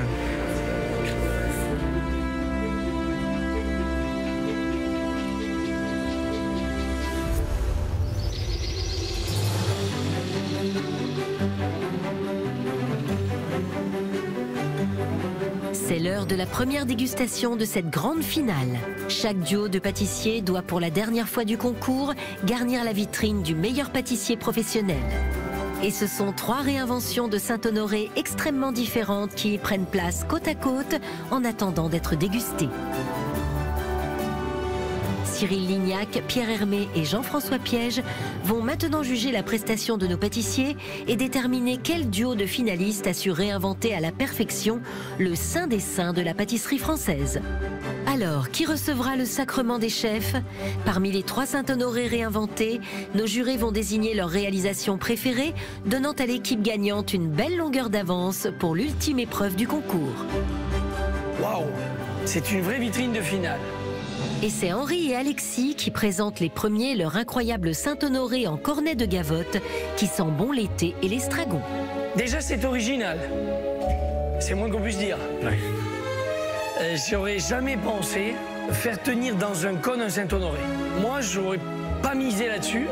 C'est l'heure de la première dégustation de cette grande finale. Chaque duo de pâtissiers doit pour la dernière fois du concours garnir la vitrine du meilleur pâtissier professionnel. Et ce sont 3 réinventions de Saint-Honoré extrêmement différentes qui prennent place côte à côte en attendant d'être dégustées. Cyril Lignac, Pierre Hermé et Jean-François Piège vont maintenant juger la prestation de nos pâtissiers et déterminer quel duo de finalistes a su réinventer à la perfection le saint des saints de la pâtisserie française. Alors, qui recevra le sacrement des chefs? Parmi les 3 Saint-Honoré réinventés, nos jurés vont désigner leur réalisation préférée, donnant à l'équipe gagnante une belle longueur d'avance pour l'ultime épreuve du concours. Waouh, c'est une vraie vitrine de finale. Et c'est Henri et Alexis qui présentent les premiers leur incroyable Saint-Honoré en cornet de gavotte qui sent bon l'été et l'estragon. Déjà, c'est original. C'est moins qu'on puisse dire. Ouais. J'aurais jamais pensé faire tenir dans un cône un Saint-Honoré. Moi, j'aurais pas misé là-dessus.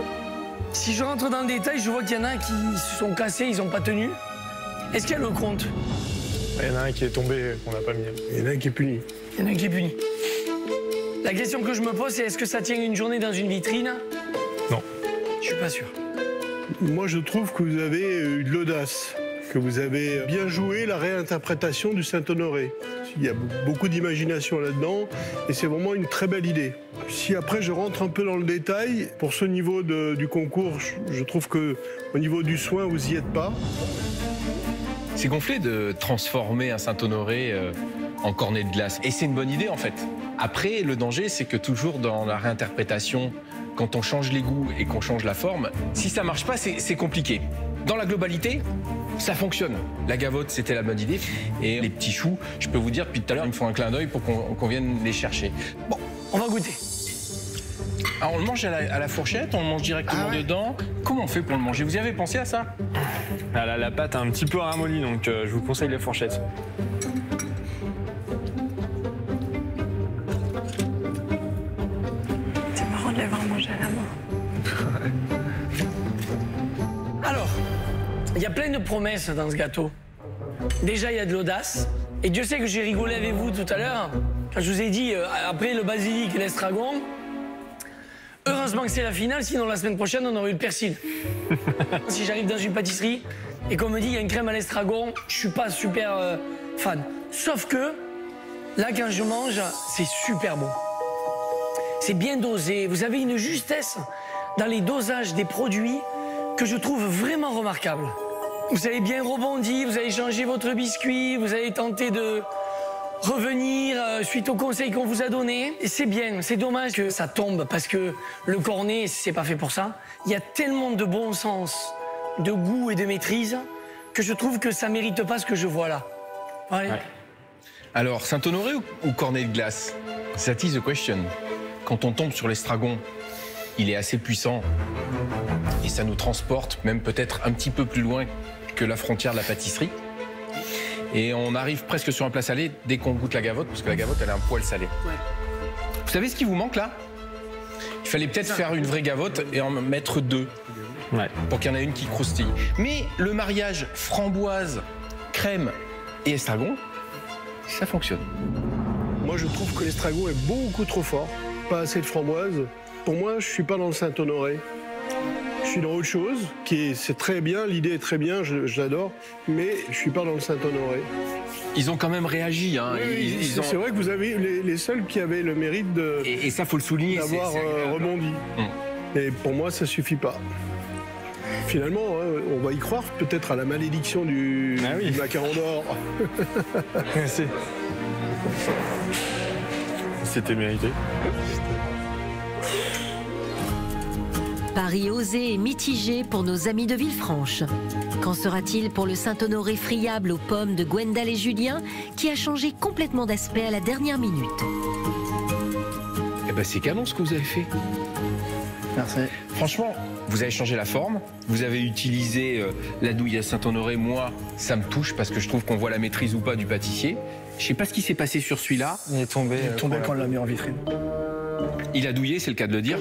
Si je rentre dans le détail, je vois qu'il y en a qui se sont cassés, ils n'ont pas tenu. Est-ce qu'il y a le compte? Il y en a un qui est tombé, qu'on n'a pas mis. Il y en a un qui est puni. Il y en a un qui est puni. La question que je me pose, c'est est-ce que ça tient une journée dans une vitrine? Non. Je suis pas sûr. Moi, je trouve que vous avez eu de l'audace, que vous avez bien joué la réinterprétation du Saint-Honoré. Il y a beaucoup d'imagination là-dedans et c'est vraiment une très belle idée. Si après je rentre un peu dans le détail, pour ce niveau du concours, je trouve qu'au niveau du soin, vous n'y êtes pas. C'est gonflé de transformer un Saint-Honoré en cornet de glace. Et c'est une bonne idée en fait. Après, le danger, c'est que toujours dans la réinterprétation, quand on change les goûts et qu'on change la forme, si ça marche pas, c'est compliqué. Dans la globalité, Ça fonctionne. La gavotte, c'était la bonne idée. Et les petits choux, je peux vous dire, depuis tout à l'heure, ils me font un clin d'œil pour qu'on vienne les chercher. Bon, on va goûter. Alors, on le mange à la fourchette, on le mange directement dedans. Comment on fait pour le manger? Vous y avez pensé à ça? La pâte est un petit peu ramollie, donc je vous conseille les fourchettes. C'est marrant de l'avoir mangé à la main. Alors, il y a plein de promesses dans ce gâteau. Déjà, il y a de l'audace. Et Dieu sait que j'ai rigolé avec vous tout à l'heure, quand je vous ai dit, après le basilic et l'estragon, heureusement que c'est la finale, sinon la semaine prochaine, on aurait eu le persil. Si j'arrive dans une pâtisserie et qu'on me dit, il y a une crème à l'estragon, je suis pas super fan. Sauf que, là, quand je mange, c'est super bon. C'est bien dosé. Vous avez une justesse dans les dosages des produits que je trouve vraiment remarquable. Vous avez bien rebondi, vous avez changé votre biscuit, vous avez tenté de revenir suite aux conseils qu'on vous a donnés. Et c'est bien, c'est dommage que ça tombe parce que le cornet, c'est pas fait pour ça. Il y a tellement de bon sens, de goût et de maîtrise que je trouve que ça mérite pas ce que je vois là. Ouais. Ouais. Alors, Saint-Honoré ou cornet de glace? That is the question. Quand on tombe sur l'estragon, il est assez puissant et ça nous transporte même peut-être un petit peu plus loin que la frontière de la pâtisserie. Et on arrive presque sur un plat salé dès qu'on goûte la gavotte, parce que la gavotte, elle a un poil salé. Ouais. Vous savez ce qui vous manque là? Il fallait peut-être faire une vraie gavotte et en mettre deux, pour qu'il y en ait une qui croustille. Mais le mariage framboise, crème et estragon, ça fonctionne. Moi, je trouve que l'estragon est beaucoup trop fort. Pas assez de framboise. Pour moi, je suis pas dans le Saint-Honoré. Je suis dans autre chose, c'est très bien, l'idée est très bien, je l'adore, mais je suis pas dans le Saint-Honoré. Ils ont quand même réagi. Hein. Oui, c'est vrai que vous avez les seuls qui avaient le mérite de... Et ça, faut le souligner. D'avoir rebondi. Et pour moi, ça suffit pas. Finalement, on va y croire peut-être à la malédiction du macaron d'or. Merci. C'était mérité. Pari osé et mitigé pour nos amis de Villefranche. Qu'en sera-t-il pour le Saint-Honoré friable aux pommes de Gwendal et Julien, qui a changé complètement d'aspect à la dernière minute? Eh ben, c'est canon ce que vous avez fait. Merci. Franchement, vous avez changé la forme, vous avez utilisé la douille à Saint-Honoré. Moi, ça me touche parce que je trouve qu'on voit la maîtrise ou pas du pâtissier. Je sais pas ce qui s'est passé sur celui-là. Il est tombé quand on l'a mis en vitrine. Il a douillé, c'est le cas de le dire.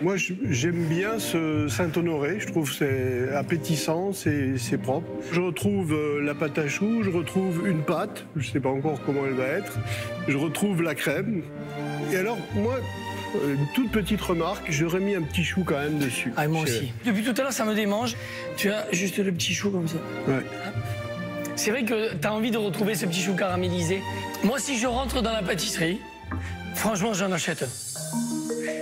Moi, j'aime bien ce Saint-Honoré. Je trouve que c'est appétissant, c'est propre. Je retrouve la pâte à choux, je retrouve une pâte. Je ne sais pas encore comment elle va être. Je retrouve la crème. Et alors, moi, une toute petite remarque, j'aurais mis un petit chou quand même dessus. Ah, moi aussi. Depuis tout à l'heure, ça me démange. Tu as juste le petit chou comme ça. Ouais. C'est vrai que tu as envie de retrouver ce petit chou caramélisé. Moi, si je rentre dans la pâtisserie, franchement, j'en achète un.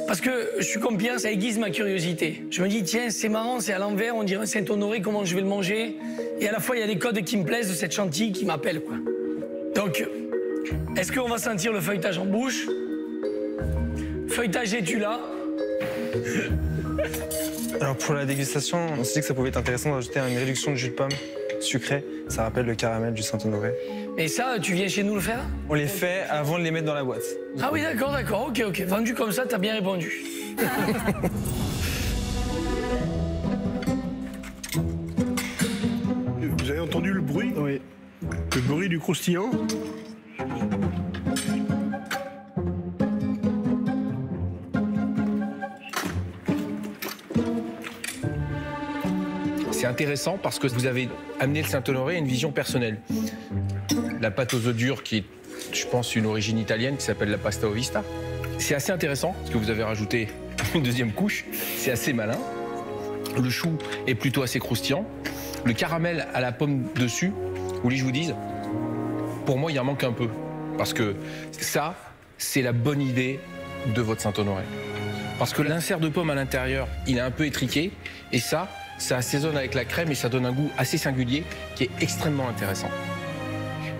Parce que je suis comme Pierre, ça aiguise ma curiosité. Je me dis, tiens, c'est marrant, c'est à l'envers, on dirait un Saint-Honoré, comment je vais le manger? Et à la fois, il y a des codes qui me plaisent de cette chantilly qui m'appelle, quoi. Donc, est-ce qu'on va sentir le feuilletage en bouche? Feuilletage, es-tu là? Alors pour la dégustation, on s'est dit que ça pouvait être intéressant d'ajouter une réduction de jus de pomme sucré. Ça rappelle le caramel du Saint-Honoré. Et ça, tu viens chez nous le faire? On les fait avant de les mettre dans la boîte. Ah oui, d'accord, ok. Vendu comme ça, t'as bien répondu. Vous avez entendu le bruit? Oui. Le bruit du croustillant? C'est intéressant parce que vous avez amené le Saint-Honoré à une vision personnelle. La pâte aux œufs durs, qui est, je pense, une origine italienne, qui s'appelle la pasta au vista. C'est assez intéressant, parce que vous avez rajouté une deuxième couche. C'est assez malin. Le chou est plutôt assez croustillant. Le caramel à la pomme dessus, vous voulez que je vous dise, pour moi, il en manque un peu. Parce que ça, c'est la bonne idée de votre Saint-Honoré. Parce que l'insert de pomme à l'intérieur, il est un peu étriqué. Et ça assaisonne avec la crème et ça donne un goût assez singulier qui est extrêmement intéressant.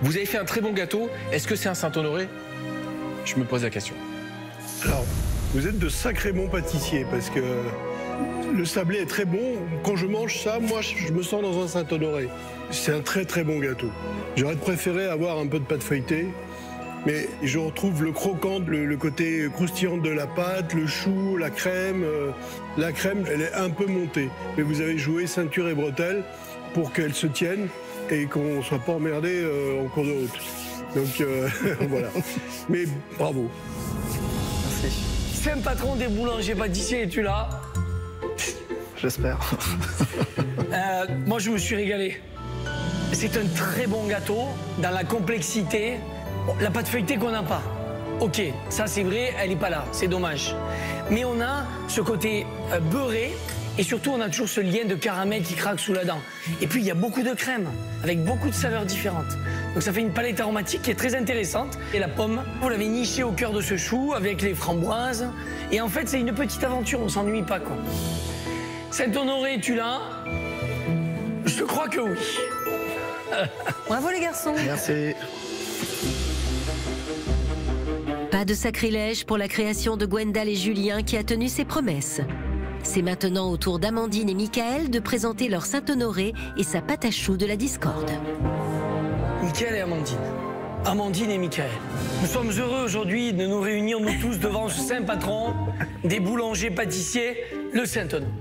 Vous avez fait un très bon gâteau. Est-ce que c'est un Saint-Honoré? Je me pose la question. Alors, vous êtes de sacrés bons pâtissiers parce que Le sablé est très bon. Quand je mange ça, moi, je me sens dans un Saint-Honoré. C'est un très très bon gâteau. J'aurais préféré avoir un peu de pâte feuilletée, mais je retrouve le croquant, le côté croustillant de la pâte, le chou, la crème. La crème, elle est un peu montée. Mais vous avez joué ceinture et bretelles pour qu'elle se tienne et qu'on ne soit pas emmerdé en cours de route. Donc voilà. Mais bravo. Merci. C'est un patron des boulangers pâtissiers, es-tu là? J'espère. Moi, je me suis régalé. C'est un très bon gâteau dans la complexité. Bon, la pâte feuilletée qu'on n'a pas. Ok, ça c'est vrai, elle n'est pas là, c'est dommage. Mais on a ce côté beurré et surtout on a toujours ce lien de caramel qui craque sous la dent. Et puis il y a beaucoup de crème avec beaucoup de saveurs différentes. Donc ça fait une palette aromatique qui est très intéressante. Et la pomme, vous l'avez nichée au cœur de ce chou avec les framboises. Et en fait c'est une petite aventure, on s'ennuie pas quoi. Saint-Honoré, tu l'as? Je crois que oui. Bravo les garçons. Merci. Pas de sacrilège pour la création de Gwendal et Julien qui a tenu ses promesses. C'est maintenant au tour d'Amandine et Michael de présenter leur Saint-Honoré et sa pâte à choux de la discorde. Michael et Amandine. Amandine et Michael. Nous sommes heureux aujourd'hui de nous réunir nous tous devant ce saint patron des boulangers pâtissiers, le Saint-Honoré.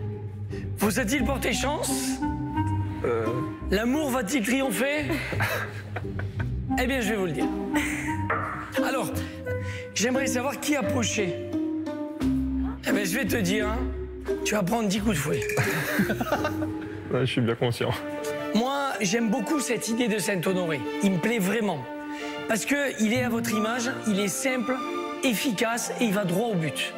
Vous a-t-il porté chance? L'amour va-t-il triompher? Eh bien, je vais vous le dire. Alors, j'aimerais savoir qui a poché. Eh bien, je vais te dire, hein, tu vas prendre 10 coups de fouet. Ouais, je suis bien conscient. Moi, j'aime beaucoup cette idée de Saint-Honoré. Il me plaît vraiment. Parce qu'il est à votre image, il est simple, efficace et il va droit au but.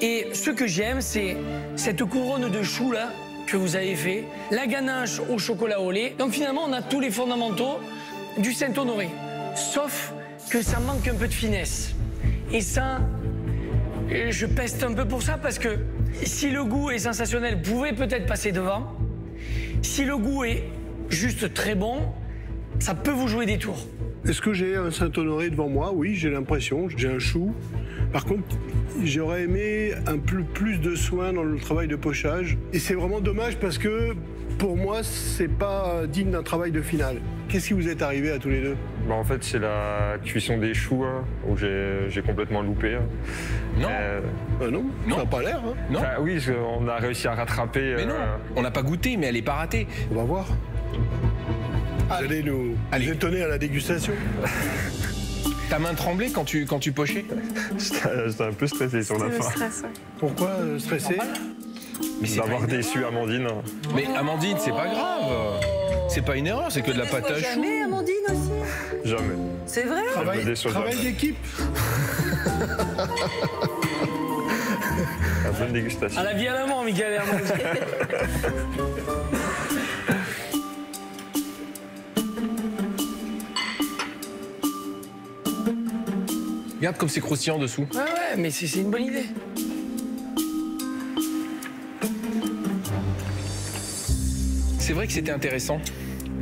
Et ce que j'aime, c'est cette couronne de choux là que vous avez fait, la ganache au chocolat au lait. Donc finalement, on a tous les fondamentaux du Saint-Honoré. Sauf que ça manque un peu de finesse. Et ça, je peste un peu pour ça parce que si le goût est sensationnel, vous pouvez peut-être passer devant. Si le goût est juste très bon, ça peut vous jouer des tours. Est-ce que j'ai un Saint-Honoré devant moi? Oui, j'ai l'impression. J'ai un chou. Par contre, j'aurais aimé un peu plus de soin dans le travail de pochage. Et c'est vraiment dommage parce que, pour moi, c'est pas digne d'un travail de finale. Qu'est-ce qui vous est arrivé à tous les deux? Bah, en fait, c'est la cuisson des choux hein, où j'ai complètement loupé. Non. Non, ça n'a pas l'air. Hein. Non. Enfin, oui, on a réussi à rattraper. Mais non, on n'a pas goûté, mais elle n'est pas ratée. On va voir. Vous allez nous étonner à la dégustation. Ta main tremblait quand tu pochais? J'étais un peu stressé sur la fin. Stress, ouais. Pourquoi stressé? Mais c'est d'avoir déçu Amandine. Mais Amandine, c'est pas grave. C'est pas une erreur, c'est que de la pâte à choux. Jamais Amandine aussi? Jamais. C'est vrai? Travail d'équipe. La bonne dégustation. À la vie à la mort, Michael et Amandine. Regarde comme c'est croustillant dessous. Ouais, mais c'est une bonne idée. C'est vrai que c'était intéressant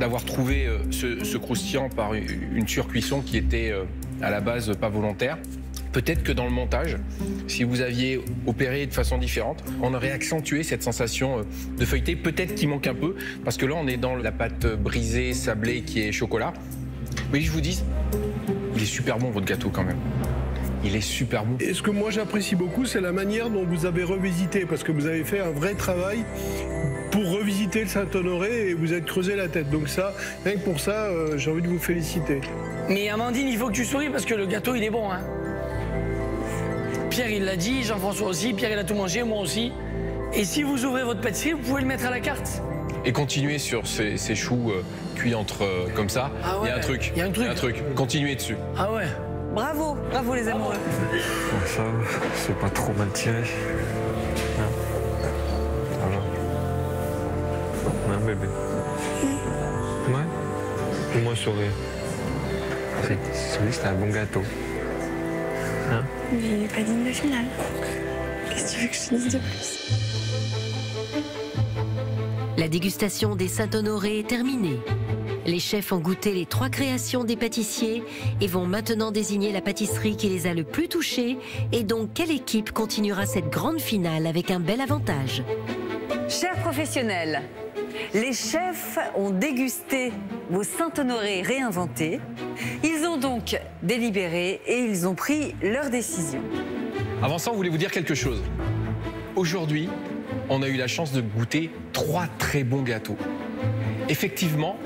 d'avoir trouvé ce croustillant par une surcuisson qui était à la base pas volontaire. Peut-être que dans le montage, si vous aviez opéré de façon différente, on aurait accentué cette sensation de feuilleté. Peut-être qu'il manque un peu, parce que là, on est dans la pâte brisée, sablée, qui est chocolat. Mais je vous dis, il est super bon, votre gâteau, quand même. Il est super bon. Et ce que moi j'apprécie beaucoup, c'est la manière dont vous avez revisité, parce que vous avez fait un vrai travail pour revisiter le Saint-Honoré et vous êtes creusé la tête. Donc ça, rien que pour ça, j'ai envie de vous féliciter. Mais Amandine, il faut que tu souris parce que le gâteau, il est bon. Hein. Pierre, il l'a dit, Jean-François aussi, Pierre, il a tout mangé, moi aussi. Et si vous ouvrez votre pâtisserie, vous pouvez le mettre à la carte. Et continuez sur ces choux cuits comme ça. Ah ouais, il y a un truc. Il y a un truc. Continuez dessus. Ah ouais. Bravo, bravo les amoureux. Ça, c'est pas trop mal tiré. Voilà. Un bébé. Ouais. Moi, je saurais. C'était un bon gâteau. Hein? Mais il n'est pas digne de finale. Qu'est-ce que tu veux que je te dise de plus? La dégustation des Saint-Honoré est terminée. Les chefs ont goûté les 3 créations des pâtissiers et vont maintenant désigner la pâtisserie qui les a le plus touchés et donc quelle équipe continuera cette grande finale avec un bel avantage. Chers professionnels, les chefs ont dégusté vos Saint-Honoré réinventés. Ils ont donc délibéré et ils ont pris leur décision. Avant ça, on voulait vous dire quelque chose. Aujourd'hui, on a eu la chance de goûter 3 très bons gâteaux. Effectivement,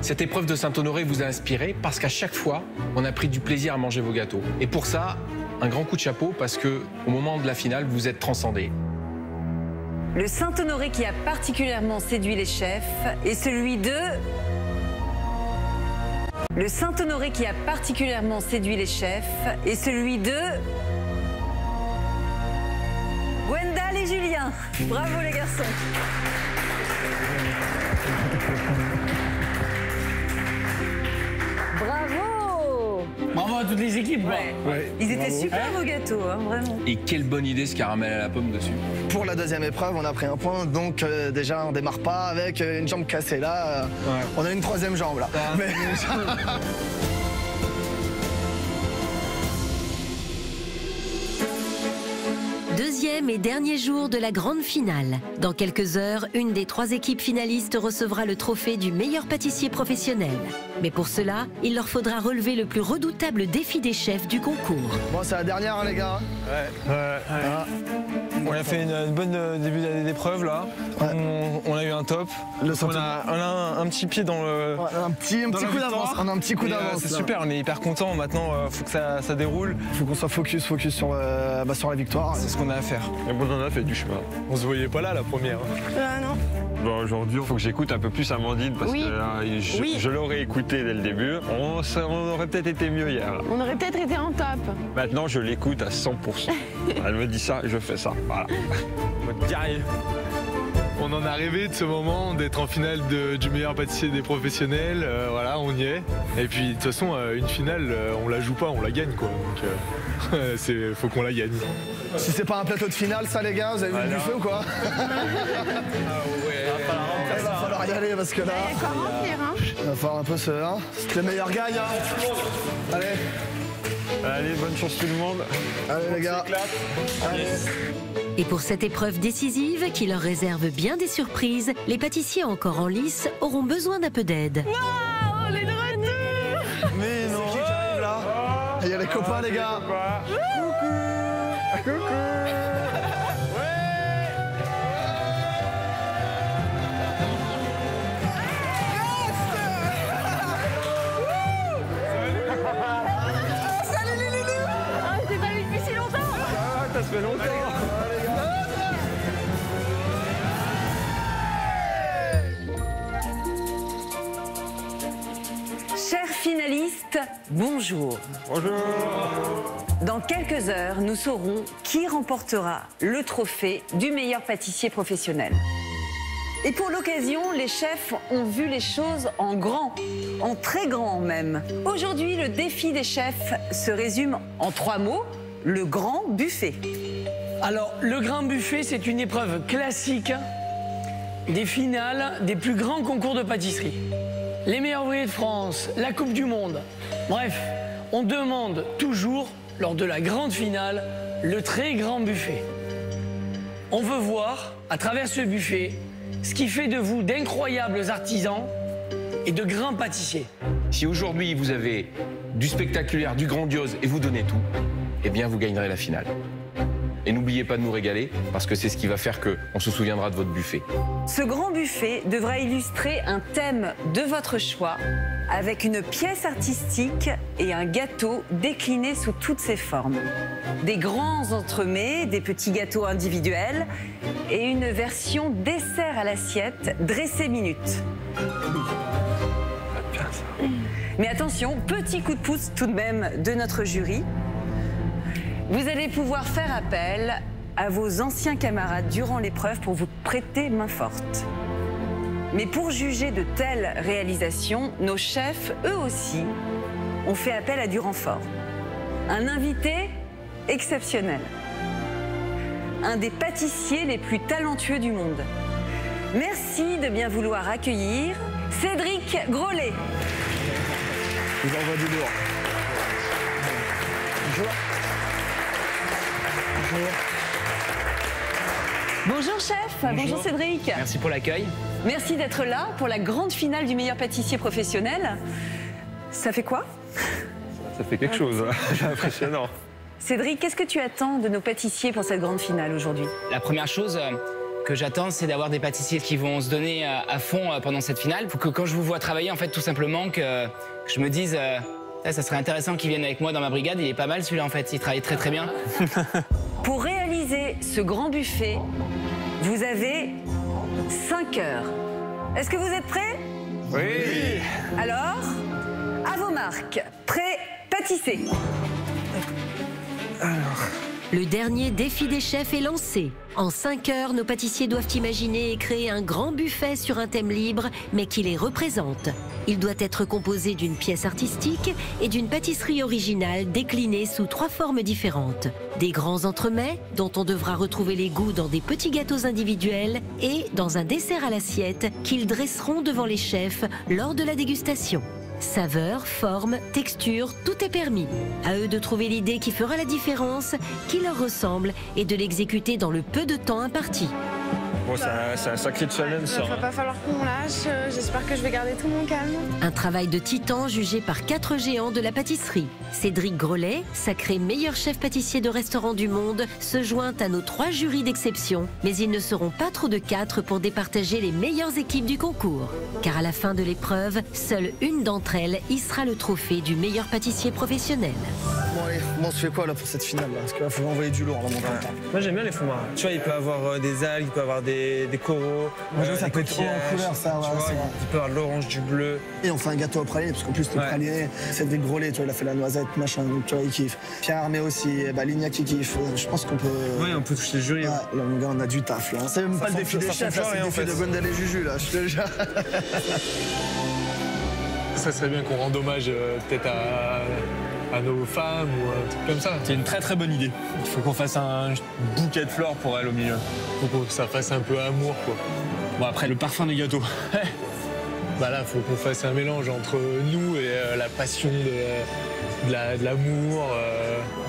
cette épreuve de Saint-Honoré vous a inspiré parce qu'à chaque fois, on a pris du plaisir à manger vos gâteaux. Et pour ça, un grand coup de chapeau parce qu'au moment de la finale, vous êtes transcendés. Le Saint-Honoré qui a particulièrement séduit les chefs est celui de... Le Saint-Honoré qui a particulièrement séduit les chefs est celui de... Gwendal et Julien. Bravo les garçons. Bravo. Bravo à toutes les équipes. Ouais. Ils étaient super vos gâteaux, hein, vraiment. Et quelle bonne idée ce caramel à la pomme dessus. Pour la deuxième épreuve, on a pris un point, donc déjà on démarre pas avec une jambe cassée. Là, on a une 3e jambe là. Mais... Deuxième et dernier jour de la grande finale. Dans quelques heures, une des 3 équipes finalistes recevra le trophée du meilleur pâtissier professionnel. Mais pour cela, il leur faudra relever le plus redoutable défi des chefs du concours. Bon, c'est la dernière, hein, les gars. On a fait une bonne début d'année d'épreuve là. On a eu un top. On a un petit pied dans le. Un petit coup d'avance. On a un petit coup d'avance. C'est super, on est hyper content. Maintenant, faut que ça déroule. Faut qu'on soit focus sur la victoire. C'est ce qu'on a à faire. Et bon, on a fait du chemin. On se voyait pas là la première. Non. Bon, aujourd'hui, il faut que j'écoute un peu plus Amandine parce que je l'aurais écouté dès le début. On aurait peut-être été mieux hier. On aurait peut-être été en top. Maintenant, je l'écoute à 100%. Elle me dit ça, je fais ça. Voilà. Guerrier. On en a rêvé de ce moment, d'être en finale du meilleur pâtissier des professionnels. Voilà, on y est. Et puis, de toute façon, une finale, on la joue pas, on la gagne, quoi. Donc, faut qu'on la gagne. Si c'est pas un plateau de finale, ça, les gars, vous avez vu le buffet ou quoi? Il va falloir y aller parce que là. Il va falloir un peu se. Hein, le meilleur gagne. Hein. Allez, bonne chance tout le monde. Allez, les gars. Allez. Et pour cette épreuve décisive qui leur réserve bien des surprises, les pâtissiers encore en lice auront besoin d'un peu d'aide. Waouh, on est de retour. Mais non. C'est qui arrive là? Il y a les copains, les gars. Coucou. Salut les loulous. Ah, je t'ai pas vu depuis si longtemps. Ça fait longtemps. Chers finalistes, bonjour. Bonjour. Dans quelques heures, nous saurons qui remportera le trophée du meilleur pâtissier professionnel. Et pour l'occasion, les chefs ont vu les choses en grand, en très grand même. Aujourd'hui, le défi des chefs se résume en 3 mots, le grand buffet. Alors, le grand buffet, c'est une épreuve classique des finales des plus grands concours de pâtisserie. Les meilleurs ouvriers de France, la Coupe du Monde. Bref, on demande toujours, lors de la grande finale, le très grand buffet. On veut voir, à travers ce buffet, ce qui fait de vous d'incroyables artisans et de grands pâtissiers. Si aujourd'hui vous avez du spectaculaire, du grandiose et vous donnez tout, eh bien vous gagnerez la finale. Et n'oubliez pas de nous régaler parce que c'est ce qui va faire qu'on se souviendra de votre buffet. Ce grand buffet devra illustrer un thème de votre choix avec une pièce artistique et un gâteau décliné sous toutes ses formes. Des grands entremets, des petits gâteaux individuels et une version dessert à l'assiette dressée minute. Mais attention, petit coup de pouce tout de même de notre jury. Vous allez pouvoir faire appel à vos anciens camarades durant l'épreuve pour vous prêter main forte. Mais pour juger de telles réalisations, nos chefs, eux aussi, ont fait appel à du renfort. Un invité exceptionnel. Un des pâtissiers les plus talentueux du monde. Merci Merci de bien vouloir accueillir Cédric Grolet. Je vous envoie du lourd. Bonjour. Bonjour chef. Bonjour Cédric. Merci pour l'accueil. Merci d'être là pour la grande finale du meilleur pâtissier professionnel. Ça fait quoi? Ça fait quelque chose, c'est impressionnant. Cédric, qu'est-ce que tu attends de nos pâtissiers pour cette grande finale aujourd'hui? La première chose que j'attends, c'est d'avoir des pâtissiers qui vont se donner à fond pendant cette finale. Faut que quand je vous vois travailler, en fait, tout simplement, que je me dise, ça serait intéressant qu'ils viennent avec moi dans ma brigade. Il est pas mal celui-là, en fait. Il travaille très très bien. Pour réaliser ce grand buffet, vous avez 5 heures. Est-ce que vous êtes prêts? Oui. Alors, à vos marques. Prêts, pâtissez. Le dernier défi des chefs est lancé. En 5 heures, nos pâtissiers doivent imaginer et créer un grand buffet sur un thème libre, mais qui les représente. Il doit être composé d'une pièce artistique et d'une pâtisserie originale déclinée sous 3 formes différentes. Des grands entremets, dont on devra retrouver les goûts dans des petits gâteaux individuels, et dans un dessert à l'assiette qu'ils dresseront devant les chefs lors de la dégustation. Saveur, forme, texture, tout est permis. À eux de trouver l'idée qui fera la différence, qui leur ressemble et de l'exécuter dans le peu de temps imparti. Bon, c'est un sacré challenge, ça. Il va pas falloir qu'on lâche. J'espère que je vais garder tout mon calme. Un travail de titan jugé par 4 géants de la pâtisserie. Cédric Grolet, sacré meilleur chef pâtissier de restaurant du monde, se joint à nos 3 jurys d'exception. Mais ils ne seront pas trop de 4 pour départager les meilleures équipes du concours. Car à la fin de l'épreuve, seule une d'entre elles hissera le trophée du meilleur pâtissier professionnel. Bon allez, on se fait quoi là pour cette finale là? Parce qu'il faut envoyer du lourd en montant. Moi j'aime bien les fonds marins. Tu vois, il peut avoir des algues, il peut avoir des coraux, ça des peut être trop en coquillages, couleur, ça, ouais, tu vois, c'est vrai. il peut avoir de l'orange, du bleu. Et on fait un gâteau au praliné, parce qu'en plus le praliné, c'est des grelets, tu vois, il a fait la noisette, machin, donc tu vois, il kiffe. Pierre Armé aussi, Lignac qui kiffe. Je pense qu'on peut. Oui, on peut toucher le jury. Là, mon gars, on a du taf là. C'est même pas le défi des chefs, c'est le défi de Gwendal et Juju là, je te le jure. Ça serait bien qu'on rende hommage peut-être à nos femmes ou un truc comme ça. C'est une très très bonne idée. Il faut qu'on fasse un bouquet de fleurs pour elle au milieu. Faut que ça fasse un peu amour quoi. Bon après le parfum des gâteaux. Bah là, faut qu'on fasse un mélange entre nous et la passion de l'amour.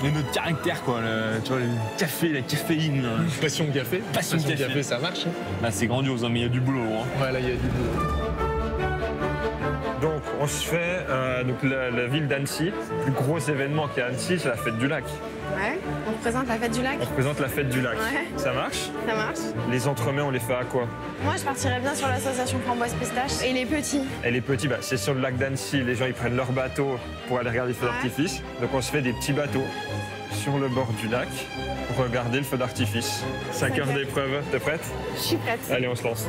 Et notre caractère quoi, tu vois, le café, la caféine. Passion café. Passion café, ça marche. Hein. Là c'est grandiose, hein, mais il y a du boulot. Hein. Ouais, là il y a du boulot. Donc, on se fait donc la ville d'Annecy. Le plus gros événement qui est à Annecy, c'est la fête du lac. Ouais, on représente la fête du lac. On représente la fête du lac. Ouais. Ça marche? Ça marche. Les entremets, on les fait à quoi? Moi, je partirais bien sur l'association Framboise Pistache. Et les petits? Et les petits, bah, c'est sur le lac d'Annecy. Les gens, ils prennent leur bateau pour aller regarder les feux d'artifice. Donc, on se fait des petits bateaux sur le bord du lac pour regarder le feu d'artifice. 5 heures d'épreuve. T'es prête? Je suis prête. Allez, on se lance.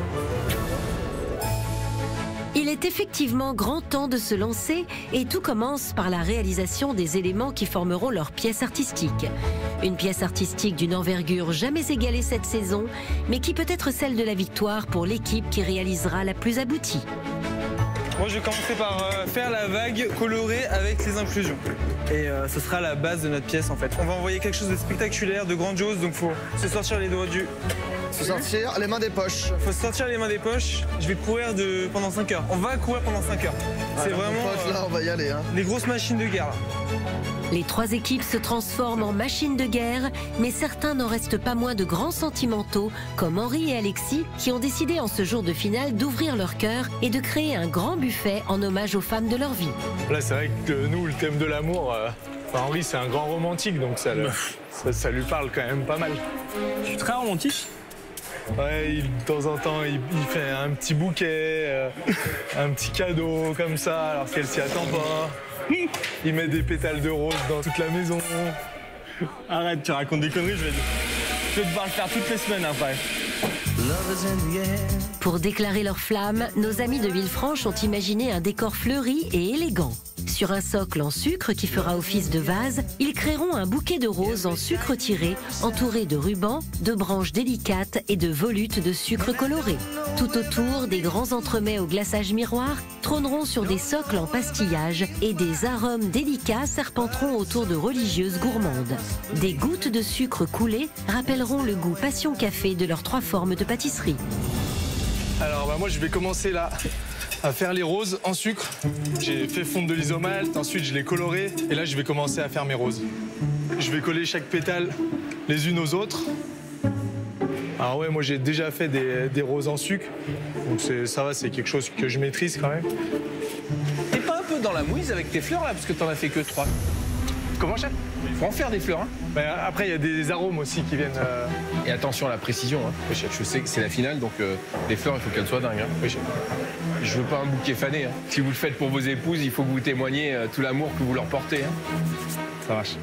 Il est effectivement grand temps de se lancer et tout commence par la réalisation des éléments qui formeront leur pièce artistique. Une pièce artistique d'une envergure jamais égalée cette saison, mais qui peut être celle de la victoire pour l'équipe qui réalisera la plus aboutie. Moi, je vais commencer par faire la vague colorée avec les inclusions. Et ce sera la base de notre pièce en fait. On va envoyer quelque chose de spectaculaire, de grandiose, donc faut se sortir les doigts du... Se sortir les mains des poches. Faut se sortir les mains des poches. Je vais courir pendant 5 heures. On va courir pendant 5 heures. C'est vraiment... Potes, là, on va y aller. Hein. Les grosses machines de guerre là. Les 3 équipes se transforment en machines de guerre, mais certains n'en restent pas moins de grands sentimentaux, comme Henri et Alexis, qui ont décidé en ce jour de finale d'ouvrir leur cœur et de créer un grand buffet en hommage aux femmes de leur vie. Là, c'est vrai que nous, le thème de l'amour, Henri, c'est un grand romantique, donc ça lui parle quand même pas mal. Je suis très romantique. Ouais, de temps en temps, il fait un petit bouquet, un petit cadeau comme ça, alors qu'elle s'y attend pas. Il met des pétales de rose dans toute la maison. Arrête, tu racontes des conneries, je vais devoir le faire toutes les semaines après. Pour déclarer leur flamme, nos amis de Villefranche ont imaginé un décor fleuri et élégant. Sur un socle en sucre qui fera office de vase, ils créeront un bouquet de roses en sucre tiré, entouré de rubans, de branches délicates et de volutes de sucre coloré. Tout autour, des grands entremets au glaçage miroir trôneront sur des socles en pastillage et des arômes délicats serpenteront autour de religieuses gourmandes. Des gouttes de sucre coulé rappelleront le goût passion café de leurs 3 formes de pâtisserie. Alors, on va Bah, moi, je vais commencer là à faire les roses en sucre. J'ai fait fondre de l'isomalt, ensuite je l'ai coloré et là je vais commencer à faire mes roses. Je vais coller chaque pétale les unes aux autres. Alors ouais, moi j'ai déjà fait des roses en sucre, donc ça va, c'est quelque chose que je maîtrise quand même. T'es pas un peu dans la mouise avec tes fleurs là, parce que t'en as fait que 3. Comment, chef? Faut en faire des fleurs, hein. Bah, après, il y a des arômes aussi qui viennent. Et attention à la précision, hein. Oui, chef, je sais que c'est la finale, donc les fleurs, il faut qu'elles soient dingues. Hein. Oui, chef. Je veux pas un bouquet fané. Hein. Si vous le faites pour vos épouses, il faut que vous témoigniez tout l'amour que vous leur portez. Hein. Ça marche.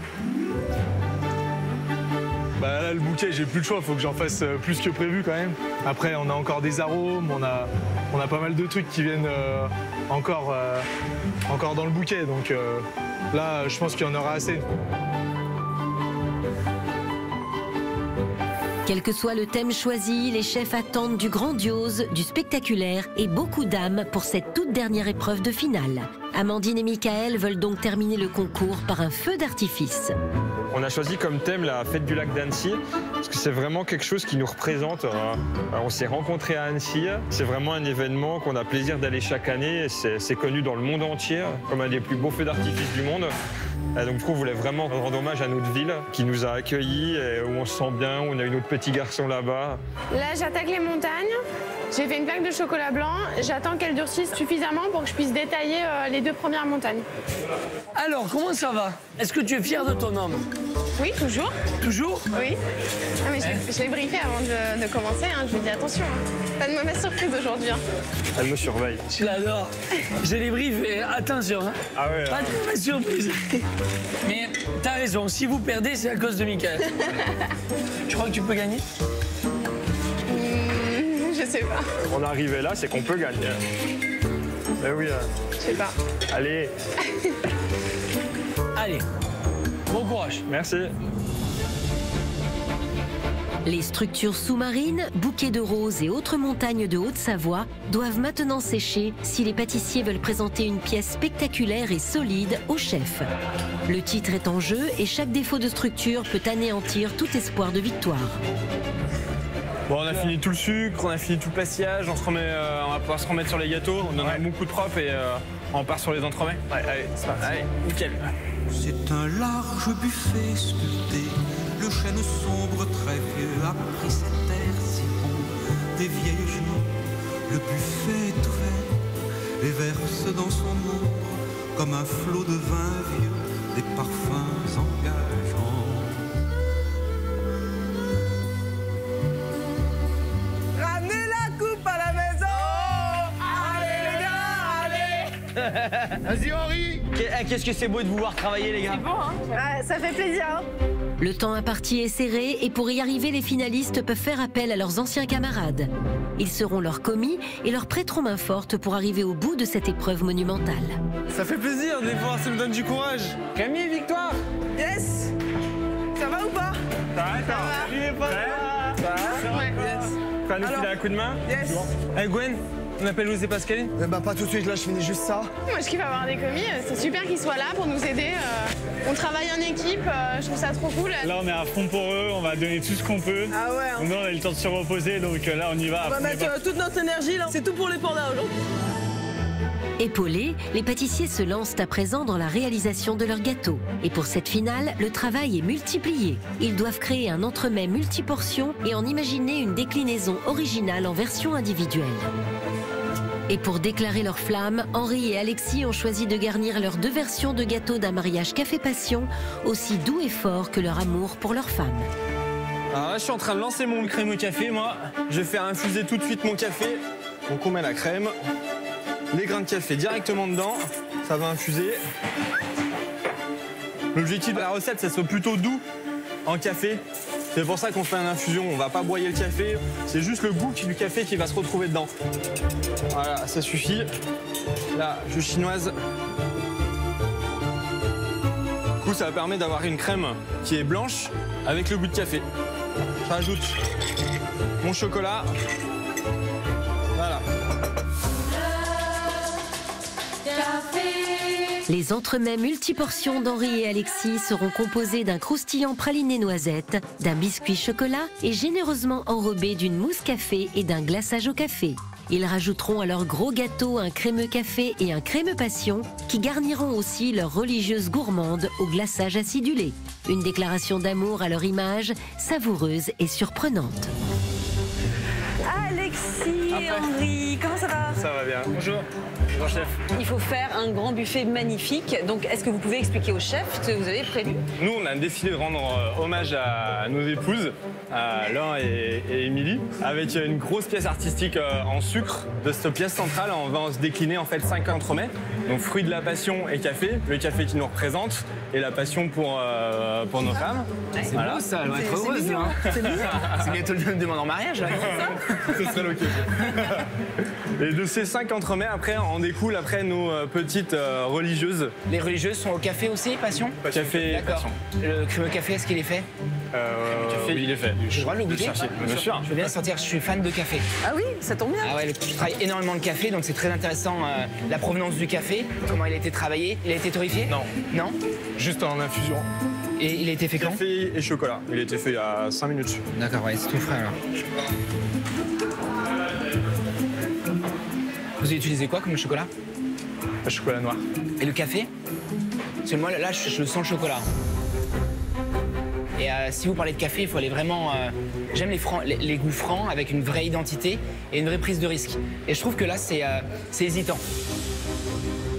Bah là, le bouquet, j'ai plus le choix, il faut que j'en fasse plus que prévu quand même. Après, on a encore des arômes, on a pas mal de trucs qui viennent encore dans le bouquet, donc là, je pense qu'il y en aura assez. Quel que soit le thème choisi, les chefs attendent du grandiose, du spectaculaire et beaucoup d'âme pour cette toute dernière épreuve de finale. Amandine et Michael veulent donc terminer le concours par un feu d'artifice. On a choisi comme thème la fête du lac d'Annecy, parce que c'est vraiment quelque chose qui nous représente. On s'est rencontrés à Annecy, c'est vraiment un événement qu'on a plaisir d'aller chaque année. C'est connu dans le monde entier comme un des plus beaux feux d'artifice du monde. Donc du coup, on voulait vraiment rendre hommage à notre ville qui nous a accueillis, et où on se sent bien, où on a eu notre petit garçon là-bas. Là, j'attaque les montagnes. J'ai fait une plaque de chocolat blanc. J'attends qu'elle durcisse suffisamment pour que je puisse détailler les 2 premières montagnes. Alors, comment ça va? Est-ce que tu es fier de ton homme? Oui, toujours. Toujours? Oui. Ah, mais je l'ai briefé avant de commencer. Hein. Je lui ai dit attention, hein. Pas de mauvaise surprise aujourd'hui. Hein. Elle me surveille. Je l'adore. J'ai les briefs et attention. Hein. Ah ouais. Pas de mauvaise surprise. Mais t'as raison, si vous perdez, c'est à cause de Michael. Tu crois que tu peux gagner? Je sais pas. On est arrivé là, c'est qu'on peut gagner. Mais oui. Je sais pas. Allez. Allez, bon courage. Merci. Les structures sous-marines, bouquets de roses et autres montagnes de Haute-Savoie doivent maintenant sécher si les pâtissiers veulent présenter une pièce spectaculaire et solide au chef. Le titre est en jeu et chaque défaut de structure peut anéantir tout espoir de victoire. Bon, on a fini tout le sucre, on a fini tout le pastillage, on va pouvoir se remettre sur les gâteaux, on donne beaucoup de propre et on part sur les entremets. Ouais, allez, c'est parti. Allez, nickel. C'est un large buffet sculpté, le chêne sombre très vieux a pris cet air si bon des vieilles jours. Le buffet est ouvert et verse dans son ombre comme un flot de vin vieux, des parfums engageants. Ramenez la coupe à la maison. Allez les gars, allez. Vas-y Henri. Qu'est-ce que c'est beau de vous voir travailler les gars. C'est bon, hein. Ouais, ça fait plaisir. Hein. Le temps imparti est serré et pour y arriver, les finalistes peuvent faire appel à leurs anciens camarades. Ils seront leurs commis et leur prêteront main forte pour arriver au bout de cette épreuve monumentale. Ça fait plaisir de les voir, ça me donne du courage. Camille, victoire. Yes. Ça va ou pas? Ça va. Salut les potes. Ça va. Ouais. Yes. Tu vas nous filer un coup de main? Yes. Hey Gwen, on appelle José Pascaline? Bah pas tout de suite, là je finis juste ça. Moi je kiffe avoir des commis, c'est super qu'ils soient là pour nous aider. On travaille en équipe, je trouve ça trop cool. Là on est à fond pour eux, on va donner tout ce qu'on peut. Ah ouais. Hein. Nous on a eu le temps de se reposer, donc là on y va. On va mettre toute notre énergie là, c'est tout pour les pandas aujourd'hui. Épaulés, les pâtissiers se lancent à présent dans la réalisation de leur gâteau. Et pour cette finale, le travail est multiplié. Ils doivent créer un entremets multiportions et en imaginer une déclinaison originale en version individuelle. Et pour déclarer leur flamme, Henri et Alexis ont choisi de garnir leurs 2 versions de gâteau d'un mariage café passion, aussi doux et fort que leur amour pour leur femme. Alors là, je suis en train de lancer mon crème au café, moi. Je vais faire infuser tout de suite mon café. Donc on met la crème, les grains de café directement dedans. Ça va infuser. L'objectif de la recette, c'est que ça soit plutôt doux en café. C'est pour ça qu'on fait une infusion, on va pas broyer le café, c'est juste le goût du café qui va se retrouver dedans. Voilà, ça suffit. Là, je chinoise. Du coup, ça va permettre d'avoir une crème qui est blanche avec le goût de café. J'ajoute mon chocolat. Voilà. Les entremets multiportions d'Henri et Alexis seront composés d'un croustillant praliné noisette, d'un biscuit chocolat et généreusement enrobés d'une mousse café et d'un glaçage au café. Ils rajouteront à leur gros gâteau un crémeux café et un crémeux passion qui garniront aussi leur religieuse gourmande au glaçage acidulé. Une déclaration d'amour à leur image, savoureuse et surprenante. Alexis, Henri, comment ça va? Ça va bien. Bonjour. Bonjour chef. Il faut faire un grand buffet magnifique. Donc, est-ce que vous pouvez expliquer au chef ce que vous avez prévu? Nous, on a décidé de rendre hommage à nos épouses, à Laure et Émilie, avec une grosse pièce artistique en sucre. De cette pièce centrale, on va se décliner en fait 5 entremets. Donc, fruits de la passion et café. Le café qui nous représente et la passion pour nos femmes. C'est beau ça, elle va être heureuse. mignon, Hein. c'est mignon. C'est bientôt le demande en mariage. Là. Ce serait l'occasion. Et de ces 5 entremets, après, on découle après nos petites religieuses. Les religieuses sont au café aussi, passion? Café. D'accord. Le crémeux café, est-ce qu'il est fait? Oui, il est fait. J'ai le droit de le goûter? Bien sûr. Je veux bien sentir, je suis fan de café. Ah oui, ça tombe bien. Ah ouais, je travaille énormément le café, donc c'est très intéressant la provenance du café, comment il a été travaillé. Il a été torréfié? Non. Non? Juste en infusion. Et il a été fait quand? Café et chocolat. Il a été fait il y a 5 minutes. D'accord, ouais, c'est tout frais alors. Vous avez utilisé quoi comme chocolat? Le chocolat noir. Et le café? Parce que moi, là, je sens le chocolat. Et si vous parlez de café, il faut aller vraiment... J'aime les goûts francs, avec une vraie identité et une vraie prise de risque. Et je trouve que là, c'est hésitant.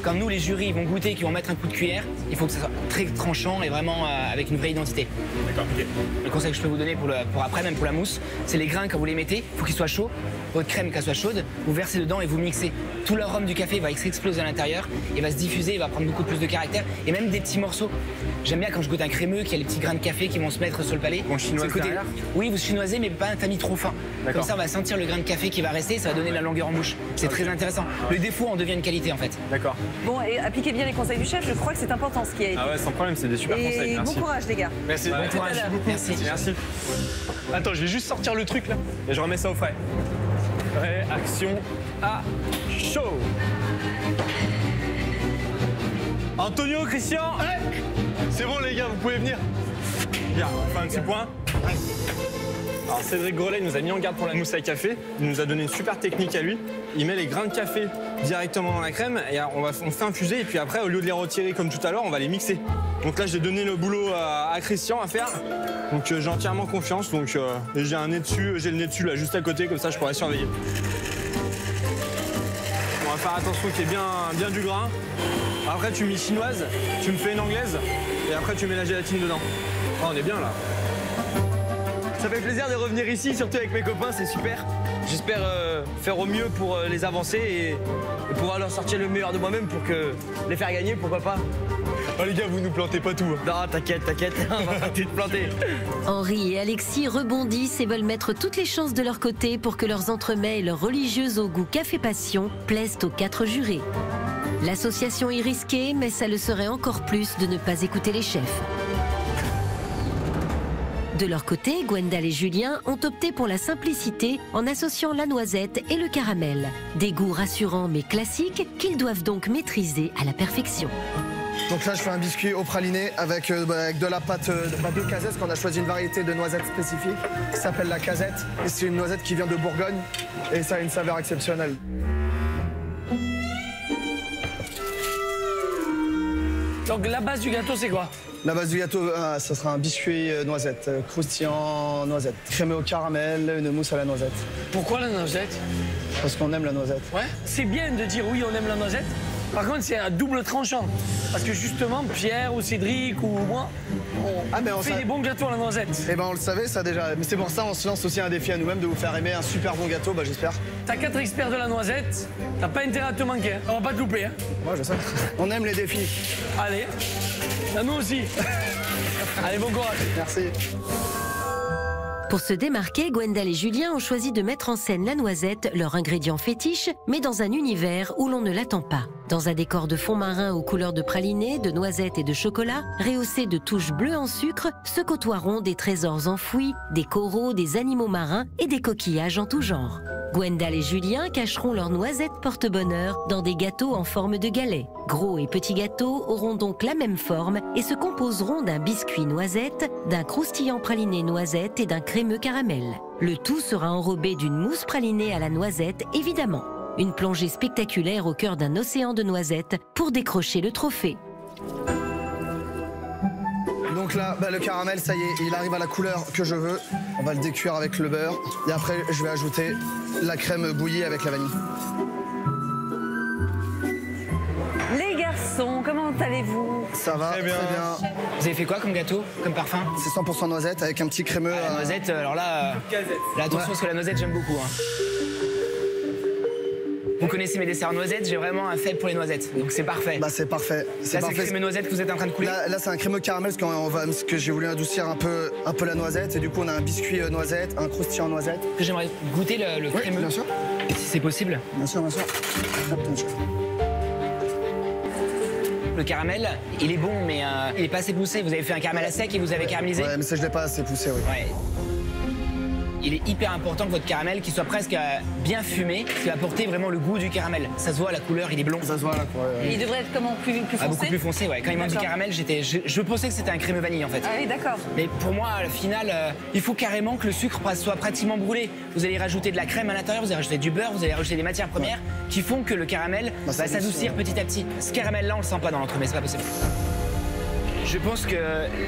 Quand nous, les jurys, ils vont goûter, qu'ils vont mettre un coup de cuillère, il faut que ça soit très tranchant et vraiment avec une vraie identité. D'accord, ok. Le conseil que je peux vous donner pour après, même pour la mousse, c'est les grains, quand vous les mettez, il faut qu'ils soient chauds. Votre crème, qu'elle soit chaude, vous versez dedans et vous mixez. Tout l'arôme du café va s'exploser à l'intérieur, il va se diffuser, il va prendre beaucoup plus de caractère et même des petits morceaux. J'aime bien quand je goûte un crémeux, qu'il y a les petits grains de café qui vont se mettre sur le palais. On chinoise derrière? Oui, vous chinoisez, mais pas un tamis trop fin. Comme ça, on va sentir le grain de café qui va rester, ça va donner de la longueur en bouche. C'est très intéressant. Le défaut en devient une qualité en fait. D'accord. Bon, et appliquez bien les conseils du chef, je crois que c'est important ce qui a été. Ah ouais, sans problème, c'est des super conseils. Et Merci. bon courage les gars. Merci. Bon courage. Merci. Merci. Attends, je vais juste sortir le truc là. Et je remets ça au frais. Ouais, action à chaud. Antonio, Christian. C'est bon les gars, vous pouvez venir. Bien, on fait un petit point. Alors Cédric Grelet nous a mis en garde pour la mousse à café. Il nous a donné une super technique à lui. Il met les grains de café directement dans la crème et on fait infuser. Et puis après, au lieu de les retirer comme tout à l'heure, on va les mixer. Donc là, j'ai donné le boulot à Christian à faire. Donc j'ai entièrement confiance. Donc et j'ai le nez dessus là, juste à côté, comme ça je pourrais surveiller. On va faire attention qu'il y ait bien du grain. Après, tu mets chinoise, tu me fais une anglaise et après tu mets la gélatine dedans. Oh, on est bien là. Ça fait plaisir de revenir ici, surtout avec mes copains, c'est super. J'espère faire au mieux pour les avancer et pouvoir leur sortir le meilleur de moi-même pour les faire gagner, pourquoi pas. Oh les gars, vous nous plantez pas tout. Non, t'inquiète, on va pas tout te planter. Henri et Alexis rebondissent et veulent mettre toutes les chances de leur côté pour que leurs entremets et leurs religieuses au goût café passion plaisent aux 4 jurés. L'association est risquée, mais ça le serait encore plus de ne pas écouter les chefs. De leur côté, Gwendal et Julien ont opté pour la simplicité en associant la noisette et le caramel. Des goûts rassurants mais classiques qu'ils doivent donc maîtriser à la perfection. Donc là, je fais un biscuit au praliné avec de la pâte de casette, qu'on a choisi une variété de noisettes spécifique qui s'appelle la casette. Et c'est une noisette qui vient de Bourgogne et ça a une saveur exceptionnelle. Donc la base du gâteau, c'est quoi? La base du gâteau, ça sera un biscuit noisette, croustillant noisette, crémé au caramel, une mousse à la noisette. Pourquoi la noisette? Parce qu'on aime la noisette. Ouais, c'est bien de dire oui, on aime la noisette. Par contre, c'est un double tranchant. Parce que justement, Pierre ou Cédric ou moi, on fait des bons gâteaux à la noisette. Eh ben on le savait ça déjà. Mais c'est pour ça on se lance aussi un défi à nous-mêmes de vous faire aimer un super bon gâteau, j'espère. T'as 4 experts de la noisette, t'as pas intérêt à te manquer. Hein. On va pas te louper. Hein. Moi je sais. On aime les défis. Allez, nous aussi. Allez, bon courage. Merci. Pour se démarquer, Gwendal et Julien ont choisi de mettre en scène la noisette, leur ingrédient fétiche, mais dans un univers où l'on ne l'attend pas. Dans un décor de fond marin aux couleurs de praliné, de noisettes et de chocolat, rehaussé de touches bleues en sucre, se côtoieront des trésors enfouis, des coraux, des animaux marins et des coquillages en tout genre. Gwendal et Julien cacheront leurs noisettes porte-bonheur dans des gâteaux en forme de galets. Gros et petits gâteaux auront donc la même forme et se composeront d'un biscuit noisette, d'un croustillant praliné noisette et d'un crémeux crémeux caramel. Le tout sera enrobé d'une mousse pralinée à la noisette, évidemment. Une plongée spectaculaire au cœur d'un océan de noisettes pour décrocher le trophée. Donc là, le caramel, ça y est, il arrive à la couleur que je veux. On va le décuire avec le beurre. Et après, je vais ajouter la crème bouillie avec la vanille. Les garçons, comment allez-vous? Ça va, très bien. Vous avez fait quoi comme gâteau, comme parfum? C'est 100% noisette avec un petit crémeux. La noisette, alors là, attention parce que la noisette, j'aime beaucoup. Vous connaissez mes desserts noisettes, j'ai vraiment un faible pour les noisettes, donc c'est parfait. Bah c'est parfait. Là, c'est le crémeux noisette que vous êtes en train de couler? Là c'est un crémeux caramel parce que j'ai voulu adoucir un peu la noisette et du coup on a un biscuit noisette, un croustillant noisette. J'aimerais goûter le crémeux. Bien sûr. Si c'est possible. Bien sûr, bien sûr. Le caramel, il est bon, mais il est pas assez poussé. Vous avez fait un caramel à sec et vous avez caramélisé? Ouais, mais ça je l'ai pas assez poussé, oui. Ouais. Il est hyper important que votre caramel, qu'il soit presque bien fumé, qui va apporter vraiment le goût du caramel. Ça se voit à la couleur, il est blond. Ça se voit à la couleur. Il devrait être comment, plus foncé? Beaucoup plus foncé, ouais. Quand il manque du caramel, je pensais que c'était un crémeux vanille en fait. Ah oui, d'accord. Mais pour moi, à la finale, il faut carrément que le sucre soit pratiquement brûlé. Vous allez rajouter de la crème à l'intérieur, vous allez rajouter du beurre, vous allez rajouter des matières premières qui font que le caramel va s'adoucir petit à petit. Ce caramel-là, on le sent pas dans l'entremets, c'est pas possible. Je pense que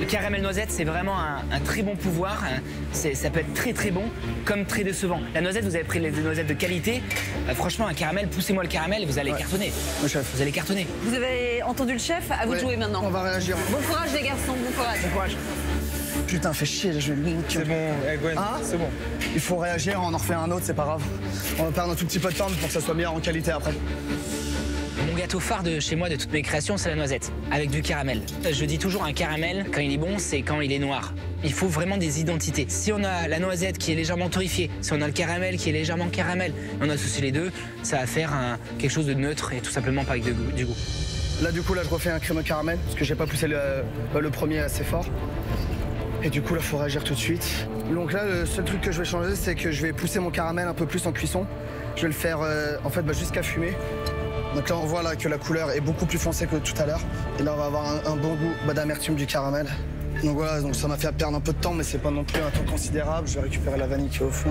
le caramel noisette, c'est vraiment un très bon pouvoir. Ça peut être très très bon, comme très décevant. La noisette, vous avez pris des noisettes de qualité. Franchement, un caramel, poussez-moi le caramel et vous allez cartonner. Le chef. Vous allez cartonner. Vous avez entendu le chef, à vous de jouer maintenant. On va réagir. Bon courage les garçons, bon courage. Bon courage. Putain, fais chier, je vais le C'est bon, Gwen, c'est bon. Il faut réagir, on en refait un autre, c'est pas grave. On va perdre un tout petit peu de temps pour que ça soit meilleur en qualité après. Mon gâteau phare de chez moi, de toutes mes créations, c'est la noisette, avec du caramel. Je dis toujours un caramel, quand il est bon, c'est quand il est noir. Il faut vraiment des identités. Si on a la noisette qui est légèrement torréfiée, si on a le caramel qui est légèrement caramel, et on associe les deux, ça va faire quelque chose de neutre et tout simplement pas avec du goût. Là, du coup, je refais un crémeux caramel, parce que j'ai pas poussé le premier assez fort. Et du coup, là, il faut réagir tout de suite. Donc là, le seul truc que je vais changer, c'est que je vais pousser mon caramel un peu plus en cuisson. Je vais le faire, en fait, jusqu'à fumer. Donc là, on voit là, que la couleur est beaucoup plus foncée que tout à l'heure. Et là, on va avoir un bon goût d'amertume du caramel. Donc voilà, donc ça m'a fait perdre un peu de temps, mais c'est pas non plus un temps considérable. Je vais récupérer la vanille qui est au fond.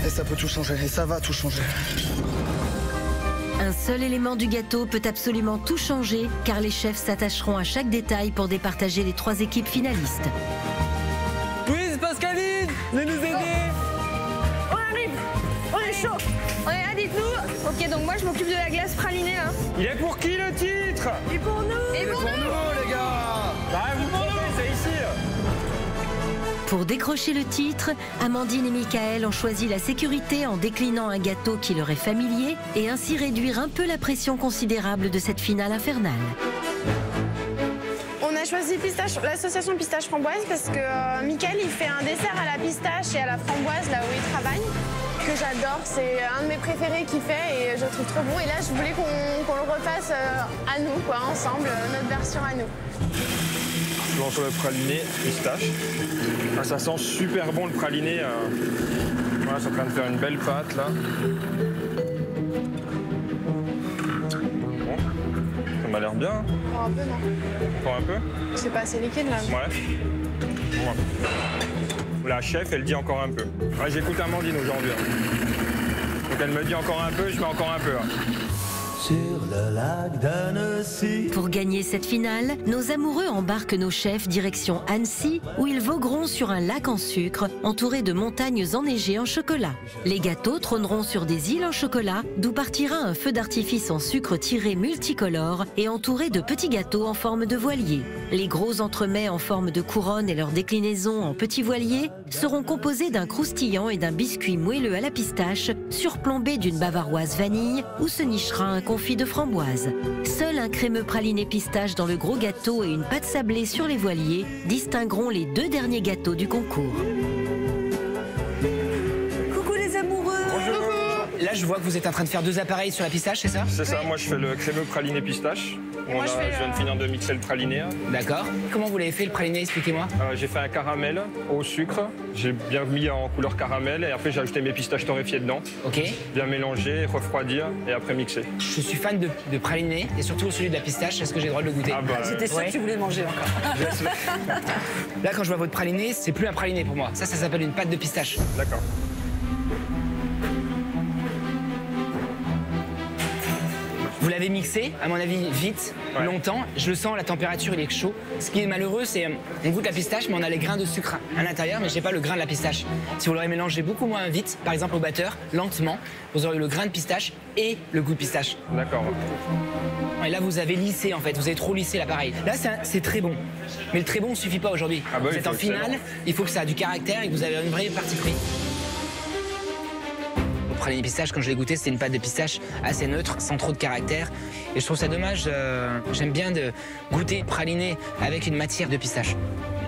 Et ça peut tout changer, et ça va tout changer. Un seul élément du gâteau peut absolument tout changer, car les chefs s'attacheront à chaque détail pour départager les 3 équipes finalistes. Louise, Pascaline, venez nous aider. On arrive, on est chaud. On est là, dites-nous. Ok, donc moi je m'occupe de la glace pralinée. Il est pour qui le titre? Et pour nous. Et pour nous, les gars. Bah, vous m'en c'est ici. Pour décrocher le titre, Amandine et Michael ont choisi la sécurité en déclinant un gâteau qui leur est familier et ainsi réduire un peu la pression considérable de cette finale infernale. On a choisi l'association pistache framboise parce que Michael il fait un dessert à la pistache et à la framboise là où il travaille que j'adore, c'est un de mes préférés qu'il fait et je trouve trop bon. Et là je voulais qu'on le refasse à nous quoi, ensemble, notre version à nous. Entre le praliné pistache. Ah, ça sent super bon le praliné. Voilà, c'est en train de faire une belle pâte là. Bon, ça m'a l'air bien. Encore un peu, non? Encore un peu? C'est pas assez liquide là. Ouais. Bon. La chef, elle dit encore un peu. Ouais, j'écoute Amandine aujourd'hui. Donc elle me dit encore un peu, je mets encore un peu. Sur le lac d'Annecy. Pour gagner cette finale, nos amoureux embarquent nos chefs direction Annecy, où ils vogueront sur un lac en sucre, entouré de montagnes enneigées en chocolat. Les gâteaux trôneront sur des îles en chocolat, d'où partira un feu d'artifice en sucre tiré multicolore et entouré de petits gâteaux en forme de voilier. Les gros entremets en forme de couronne et leurs déclinaisons en petits voiliers seront composés d'un croustillant et d'un biscuit moelleux à la pistache, surplombé d'une bavaroise vanille, où se nichera un confit de framboise. Seul un crémeux praliné pistache dans le gros gâteau et une pâte sablée sur les voiliers distingueront les 2 derniers gâteaux du concours. Coucou les amoureux. Là, là, je vois que vous êtes en train de faire 2 appareils sur la pistache, c'est ça? C'est ça, moi je fais le crémeux praliné pistache. moi, Je viens de finir de mixer le praliné. D'accord. Comment vous l'avez fait le praliné? Expliquez-moi. J'ai fait un caramel au sucre. J'ai bien mis en couleur caramel et après j'ai ajouté mes pistaches torréfiées dedans. Ok. Bien mélanger, refroidir et après mixer. Je suis fan de praliné et surtout celui de la pistache. Est-ce que j'ai le droit de le goûter? J'étais sûre que tu voulais manger encore. Là, quand je vois votre praliné, c'est plus un praliné pour moi. Ça s'appelle une pâte de pistache. D'accord. Vous l'avez mixé, à mon avis, vite, longtemps. Je le sens, la température, il est chaud. Ce qui est malheureux, c'est on goûte la pistache, mais on a les grains de sucre à l'intérieur, mais j'ai pas le grain de la pistache. Si vous l'aurez mélangé beaucoup moins vite, par exemple au batteur, lentement, vous aurez le grain de pistache et le goût de pistache. D'accord. Et là, vous avez lissé, en fait. Vous avez trop lissé l'appareil. Là, c'est très bon. Mais le très bon ne suffit pas aujourd'hui. Vous êtes en finale, il faut que ça ait du caractère et que vous avez une vraie partie pris. Le praliné pistache, quand je l'ai goûté, c'était une pâte de pistache assez neutre, sans trop de caractère. Et je trouve ça dommage. J'aime bien de goûter praliné avec une matière de pistache.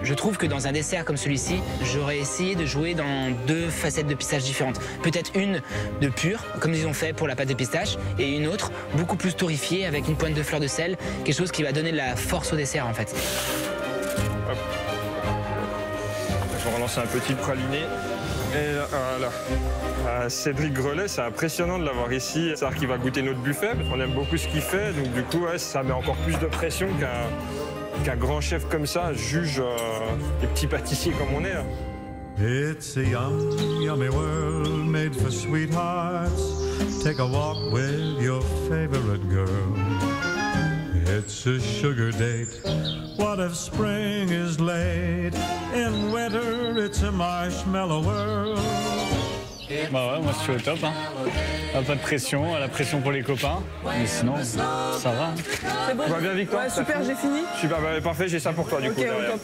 Je trouve que dans un dessert comme celui-ci, j'aurais essayé de jouer dans 2 facettes de pistache différentes. Peut-être une de pure, comme ils ont fait pour la pâte de pistache, et une autre beaucoup plus torréfiée avec une pointe de fleur de sel, quelque chose qui va donner de la force au dessert en fait. Hop. Je vais relancer un petit praliné. Et voilà. Cédric Grelet, c'est impressionnant de l'avoir ici. C'est-à-dire qu'il va goûter notre buffet, parce qu'on aime beaucoup ce qu'il fait. Donc du coup, ça met encore plus de pression qu'un grand chef comme ça juge les petits pâtissiers comme on est. It's a yum, yummy world made for sweethearts. Take a walk with your favorite girl. It's a sugar date. What if spring is late? In winter, it's a marshmallow world. Bah ouais, moi je suis au top. Hein. Pas de pression, la pression pour les copains. Mais sinon, ça va. C'est bon? On va bien, Victor? Ouais, super, j'ai fini. Super, bah, parfait, j'ai ça pour toi du coup. Derrière.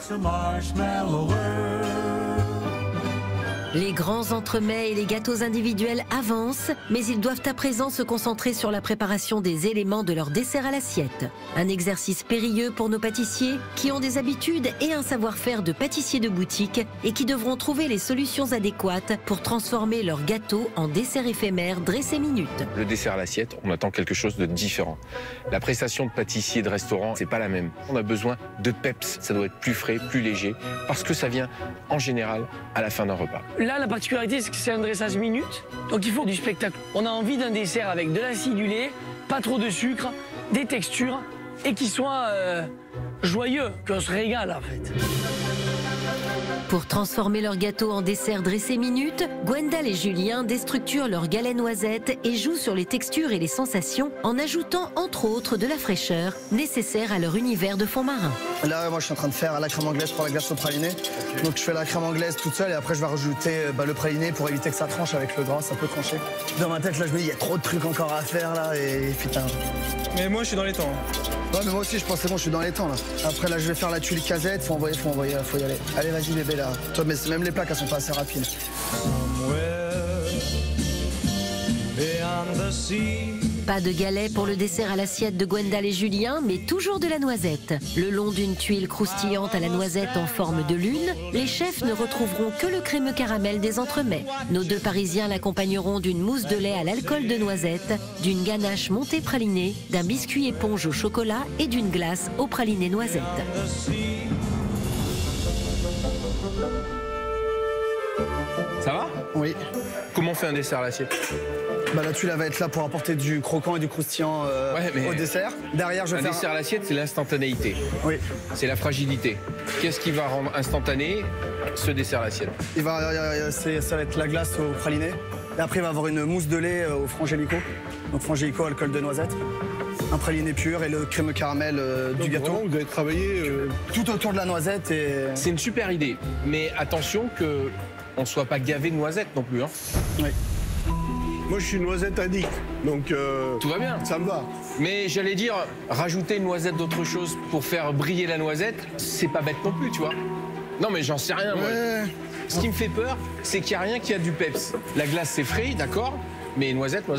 Les grands entremets et les gâteaux individuels avancent, mais ils doivent à présent se concentrer sur la préparation des éléments de leur dessert à l'assiette. Un exercice périlleux pour nos pâtissiers qui ont des habitudes et un savoir-faire de pâtissiers de boutique et qui devront trouver les solutions adéquates pour transformer leur gâteau en dessert éphémère dressé minute. Le dessert à l'assiette, on attend quelque chose de différent. La prestation de pâtissier de restaurant, c'est pas la même. On a besoin de peps, ça doit être plus frais, plus léger, parce que ça vient en général à la fin d'un repas. Là, la particularité, c'est que c'est un dressage minute, donc il faut du spectacle. On a envie d'un dessert avec de l'acidulé, pas trop de sucre, des textures, et qui soit joyeux, qu'on se régale en fait. Pour transformer leur gâteau en dessert dressé minute, Gwendal et Julien déstructurent leur galet noisette et jouent sur les textures et les sensations en ajoutant entre autres de la fraîcheur nécessaire à leur univers de fond marin. Là, moi je suis en train de faire la crème anglaise pour la glace au praliné. Donc je fais la crème anglaise toute seule et après je vais rajouter le praliné pour éviter que ça tranche avec le gras, ça peut trancher. Dans ma tête là je me dis il y a trop de trucs encore à faire là et putain. Mais moi je suis dans les temps. Ouais mais moi aussi je pense c'est bon, je suis dans les temps là. Après là je vais faire la tuile casette, faut envoyer, faut y aller. Allez vas-y bébé là. Toi mais même les plaques elles sont pas assez rapides. Pas de galets pour le dessert à l'assiette de Gwendal et Julien, mais toujours de la noisette. Le long d'une tuile croustillante à la noisette en forme de lune, les chefs ne retrouveront que le crémeux caramel des entremets. Nos 2 Parisiens l'accompagneront d'une mousse de lait à l'alcool de noisette, d'une ganache montée pralinée, d'un biscuit éponge au chocolat et d'une glace au praliné noisette. Ça va? Oui. Comment on fait un dessert à l'assiette? La tuile elle va être là pour apporter du croquant et du croustillant au dessert. Derrière, je vais un faire dessert à l'assiette, c'est l'instantanéité. Oui. C'est la fragilité. Qu'est-ce qui va rendre instantané ce dessert à l'assiette? Ça va être la glace au praliné. Et après, il va y avoir une mousse de lait au frangélico. Donc frangélico, alcool de noisette. Un praliné pur et le crémeux caramel du gâteau. Vous avez travaillé tout autour de la noisette et... C'est une super idée. Mais attention qu'on ne soit pas gavé de noisettes non plus. Hein. Oui. Moi, je suis noisette addict, donc tout va bien. Ça me va. Mais j'allais dire, rajouter une noisette d'autre chose pour faire briller la noisette, c'est pas bête non plus, tu vois. Non, mais j'en sais rien, moi. Ce qui me fait peur, c'est qu'il n'y a rien qui a du peps. La glace, c'est frais, d'accord, mais noisette. Non,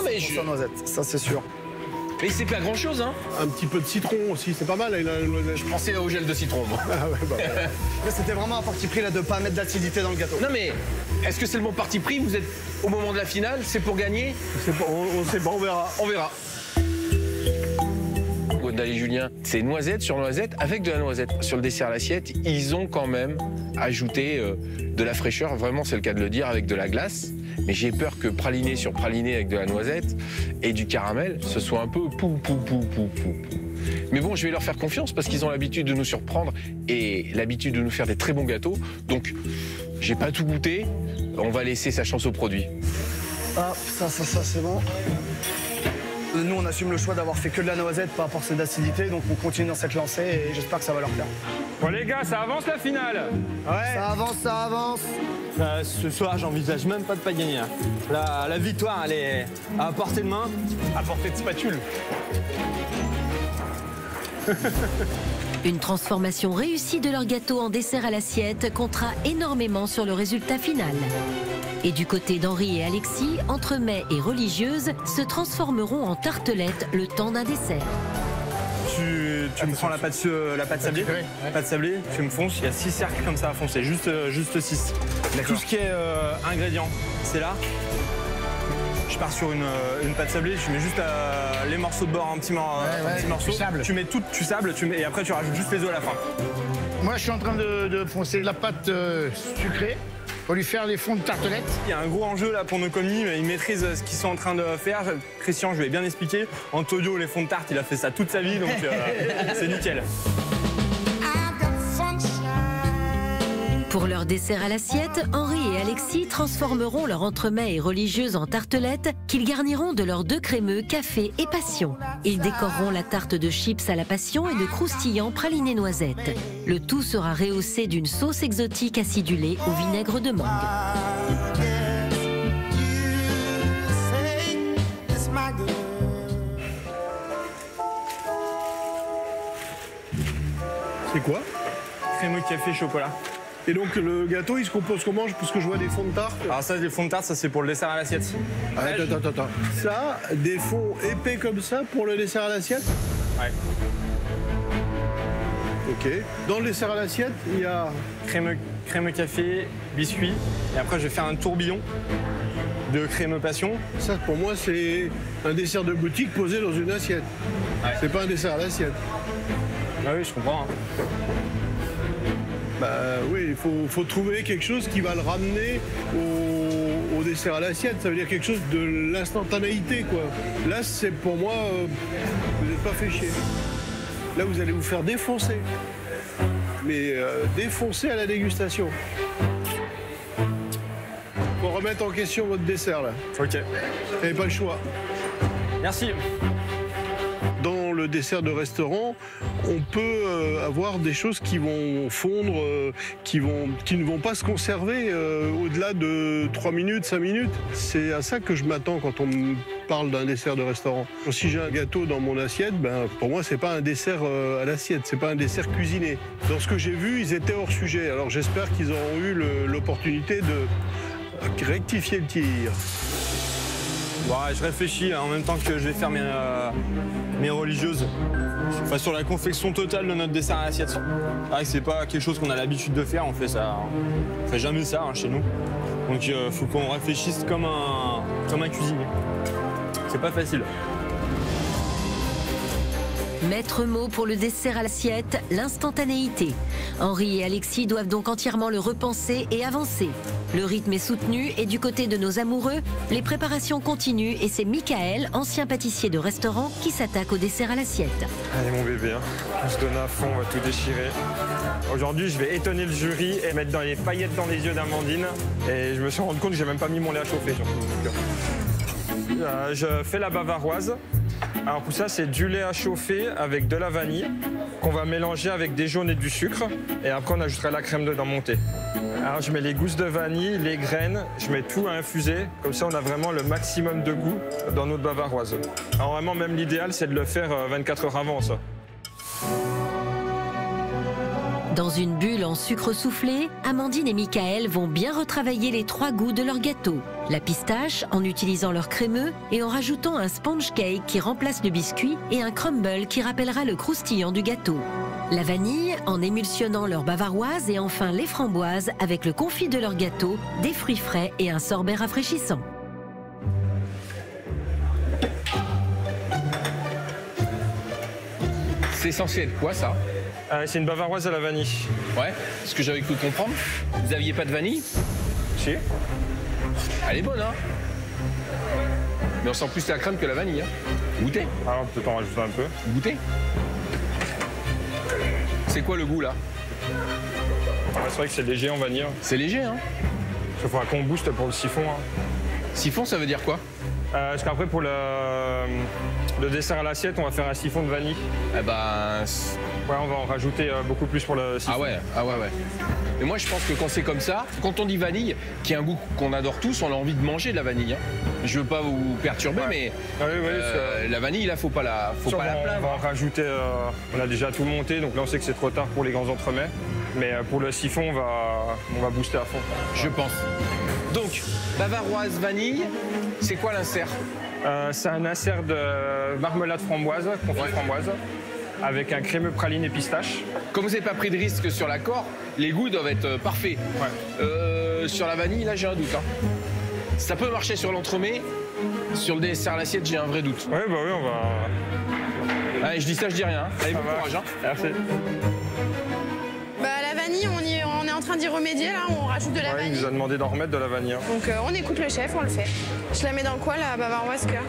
mais noisette, ça c'est sûr. Mais c'est pas grand-chose, hein. Un petit peu de citron aussi, c'est pas mal avec la noisette. Je pensais au gel de citron, moi. Ah ouais, bah, voilà. Là, c'était vraiment un parti pris là, de pas mettre d'acidité dans le gâteau. Non mais, est-ce que c'est le bon parti pris? Vous êtes au moment de la finale, c'est pour gagner? On sait pas, on verra. On verra. Gwenda et Julien, c'est noisette sur noisette avec de la noisette. Sur le dessert à l'assiette, ils ont quand même ajouté de la fraîcheur, vraiment c'est le cas de le dire, avec de la glace. Mais j'ai peur que praliné sur praliné avec de la noisette et du caramel, ce soit un peu pou. Mais bon, je vais leur faire confiance parce qu'ils ont l'habitude de nous surprendre et l'habitude de nous faire des très bons gâteaux. Donc, j'ai pas tout goûté, on va laisser sa chance au produit. Ah, ça, c'est bon. Nous, on assume le choix d'avoir fait que de la noisette, pas apporter d'acidité, donc on continue dans cette lancée et j'espère que ça va leur plaire. Bon les gars, ça avance la finale. Ouais. Ça avance. Ce soir, j'envisage même pas de pas gagner. La victoire, elle est à portée de main, à portée de spatule. Une transformation réussie de leur gâteau en dessert à l'assiette comptera énormément sur le résultat final. Et du côté d'Henri et Alexis, entremets et religieuses se transformeront en tartelettes le temps d'un dessert. Tu me prends la pâte sablée, tu me fonces, il y a 6 cercles comme ça à foncer, juste 6. Tout ce qui est ingrédients, c'est là. Je pars sur une pâte sablée, tu mets juste les morceaux de bord, un petit morceau. Tu mets tout, tu sables, et après tu rajoutes juste les œufs à la fin. Moi je suis en train de foncer de la pâte sucrée. Pour lui faire les fonds de tartelettes. Il y a un gros enjeu là pour nos commis, ils maîtrisent ce qu'ils sont en train de faire. Christian, je lui ai bien expliqué. Antonio, les fonds de tarte, il a fait ça toute sa vie, donc c'est nickel. Pour leur dessert à l'assiette, Henri et Alexis transformeront leur entremets et religieuse en tartelettes qu'ils garniront de leurs 2 crémeux café et passion. Ils décoreront la tarte de chips à la passion et de croustillants pralinés noisettes. Le tout sera rehaussé d'une sauce exotique acidulée au vinaigre de mangue. C'est quoi? Crémeux café chocolat. Et donc le gâteau, il se compose comment? Parce que je vois des fonds de tarte. Alors ça, les fonds de tarte, ça c'est pour le dessert à l'assiette. Attends. Ça, des fonds épais comme ça pour le dessert à l'assiette? Ouais. Ok. Dans le dessert à l'assiette, il y a... Crémeux café, biscuit. Et après, je vais faire un tourbillon de crémeux passion. Ça, pour moi, c'est un dessert de boutique posé dans une assiette. Ouais. C'est pas un dessert à l'assiette. Ah oui, je comprends. Hein. Bah oui, il faut trouver quelque chose qui va le ramener au dessert à l'assiette. Ça veut dire quelque chose de l'instantanéité, quoi. Là, c'est pour moi, vous n'êtes pas fait chier. Là, vous allez vous faire défoncer. Mais défoncer à la dégustation. Faut remettre en question votre dessert, là. Ok. Vous n'avez pas le choix. Merci. Dans le dessert de restaurant, on peut avoir des choses qui vont fondre, qui ne vont pas se conserver au-delà de 3 minutes, 5 minutes. C'est à ça que je m'attends quand on me parle d'un dessert de restaurant. Si j'ai un gâteau dans mon assiette, ben, pour moi, c'est pas un dessert à l'assiette, c'est pas un dessert cuisiné. Dans ce que j'ai vu, ils étaient hors sujet. Alors j'espère qu'ils auront eu l'opportunité de rectifier le tir. Ouais, je réfléchis en même temps que je vais faire mes religieuses. Enfin, sur la confection totale de notre dessert à l'assiette. C'est vrai que c'est pas quelque chose qu'on a l'habitude de faire, on fait jamais ça hein, chez nous. Donc il faut qu'on réfléchisse comme un cuisinier. C'est pas facile. Maître mot pour le dessert à l'assiette, l'instantanéité. Henri et Alexis doivent donc entièrement le repenser et avancer. Le rythme est soutenu et du côté de nos amoureux, les préparations continuent et c'est Michael, ancien pâtissier de restaurant, qui s'attaque au dessert à l'assiette. Allez mon bébé, hein. On se donne à fond, on va tout déchirer. Aujourd'hui, je vais étonner le jury et mettre les paillettes dans les yeux d'Amandine. Et je me suis rendu compte que j'ai même pas mis mon lait à chauffer. Je fais la bavaroise. Alors pour ça, c'est du lait à chauffer avec de la vanille qu'on va mélanger avec des jaunes et du sucre. Et après, on ajoutera la crème dedans montée. Alors je mets les gousses de vanille, les graines, je mets tout à infuser. Comme ça, on a vraiment le maximum de goût dans notre bavaroise. Alors vraiment, même l'idéal, c'est de le faire 24 heures avant ça. Dans une bulle en sucre soufflé, Amandine et Michael vont bien retravailler les 3 goûts de leur gâteau. La pistache en utilisant leur crémeux et en rajoutant un sponge cake qui remplace le biscuit et un crumble qui rappellera le croustillant du gâteau. La vanille en émulsionnant leur bavaroise et enfin les framboises avec le confit de leur gâteau, des fruits frais et un sorbet rafraîchissant. C'est censé être quoi ça? C'est une bavaroise à la vanille. Ouais, ce que j'avais cru comprendre. Vous aviez pas de vanille? Si. Elle est bonne, hein? Mais on sent plus la crème que la vanille. Hein. Goûtez. Alors, peut-être en rajouter un peu. Goûtez. C'est quoi le goût là? Ouais, c'est vrai que c'est léger en vanille. C'est léger, hein? Il faudra qu'on booste pour le siphon. Hein. Siphon, ça veut dire quoi? Parce qu'après, pour le dessert à l'assiette, on va faire un siphon de vanille. Eh ben... Ouais, on va en rajouter beaucoup plus pour le siphon. Ah ouais. Mais moi, je pense que quand c'est comme ça, quand on dit vanille, qui est un goût qu'on adore tous, on a envie de manger de la vanille. Hein. Je veux pas vous perturber, mais la vanille, là, faut pas la plaindre. On va en rajouter, on a déjà tout monté, donc là, on sait que c'est trop tard pour les grands entremets. Mais pour le siphon, on va booster à fond. Je pense. Donc, bavaroise, vanille, c'est quoi l'insert? C'est un insert de marmelade framboise, confit framboise, avec un crémeux praline et pistache. Comme vous n'avez pas pris de risque sur l'accord, les goûts doivent être parfaits. Ouais. Sur la vanille, là, j'ai un doute. Hein. Ça peut marcher sur l'entremet. Sur le dessert à l'assiette, j'ai un vrai doute. Ouais, bah oui, on va... Allez, je dis ça, je dis rien. Allez, bon courage. Hein. Merci. Bah, la vanille, on est en train d'y remédier, là, on rajoute de la vanille. Il nous a demandé d'en remettre de la vanille. Hein. Donc on écoute le chef, on le fait. Je la mets dans quoi, la bavaroise cœur?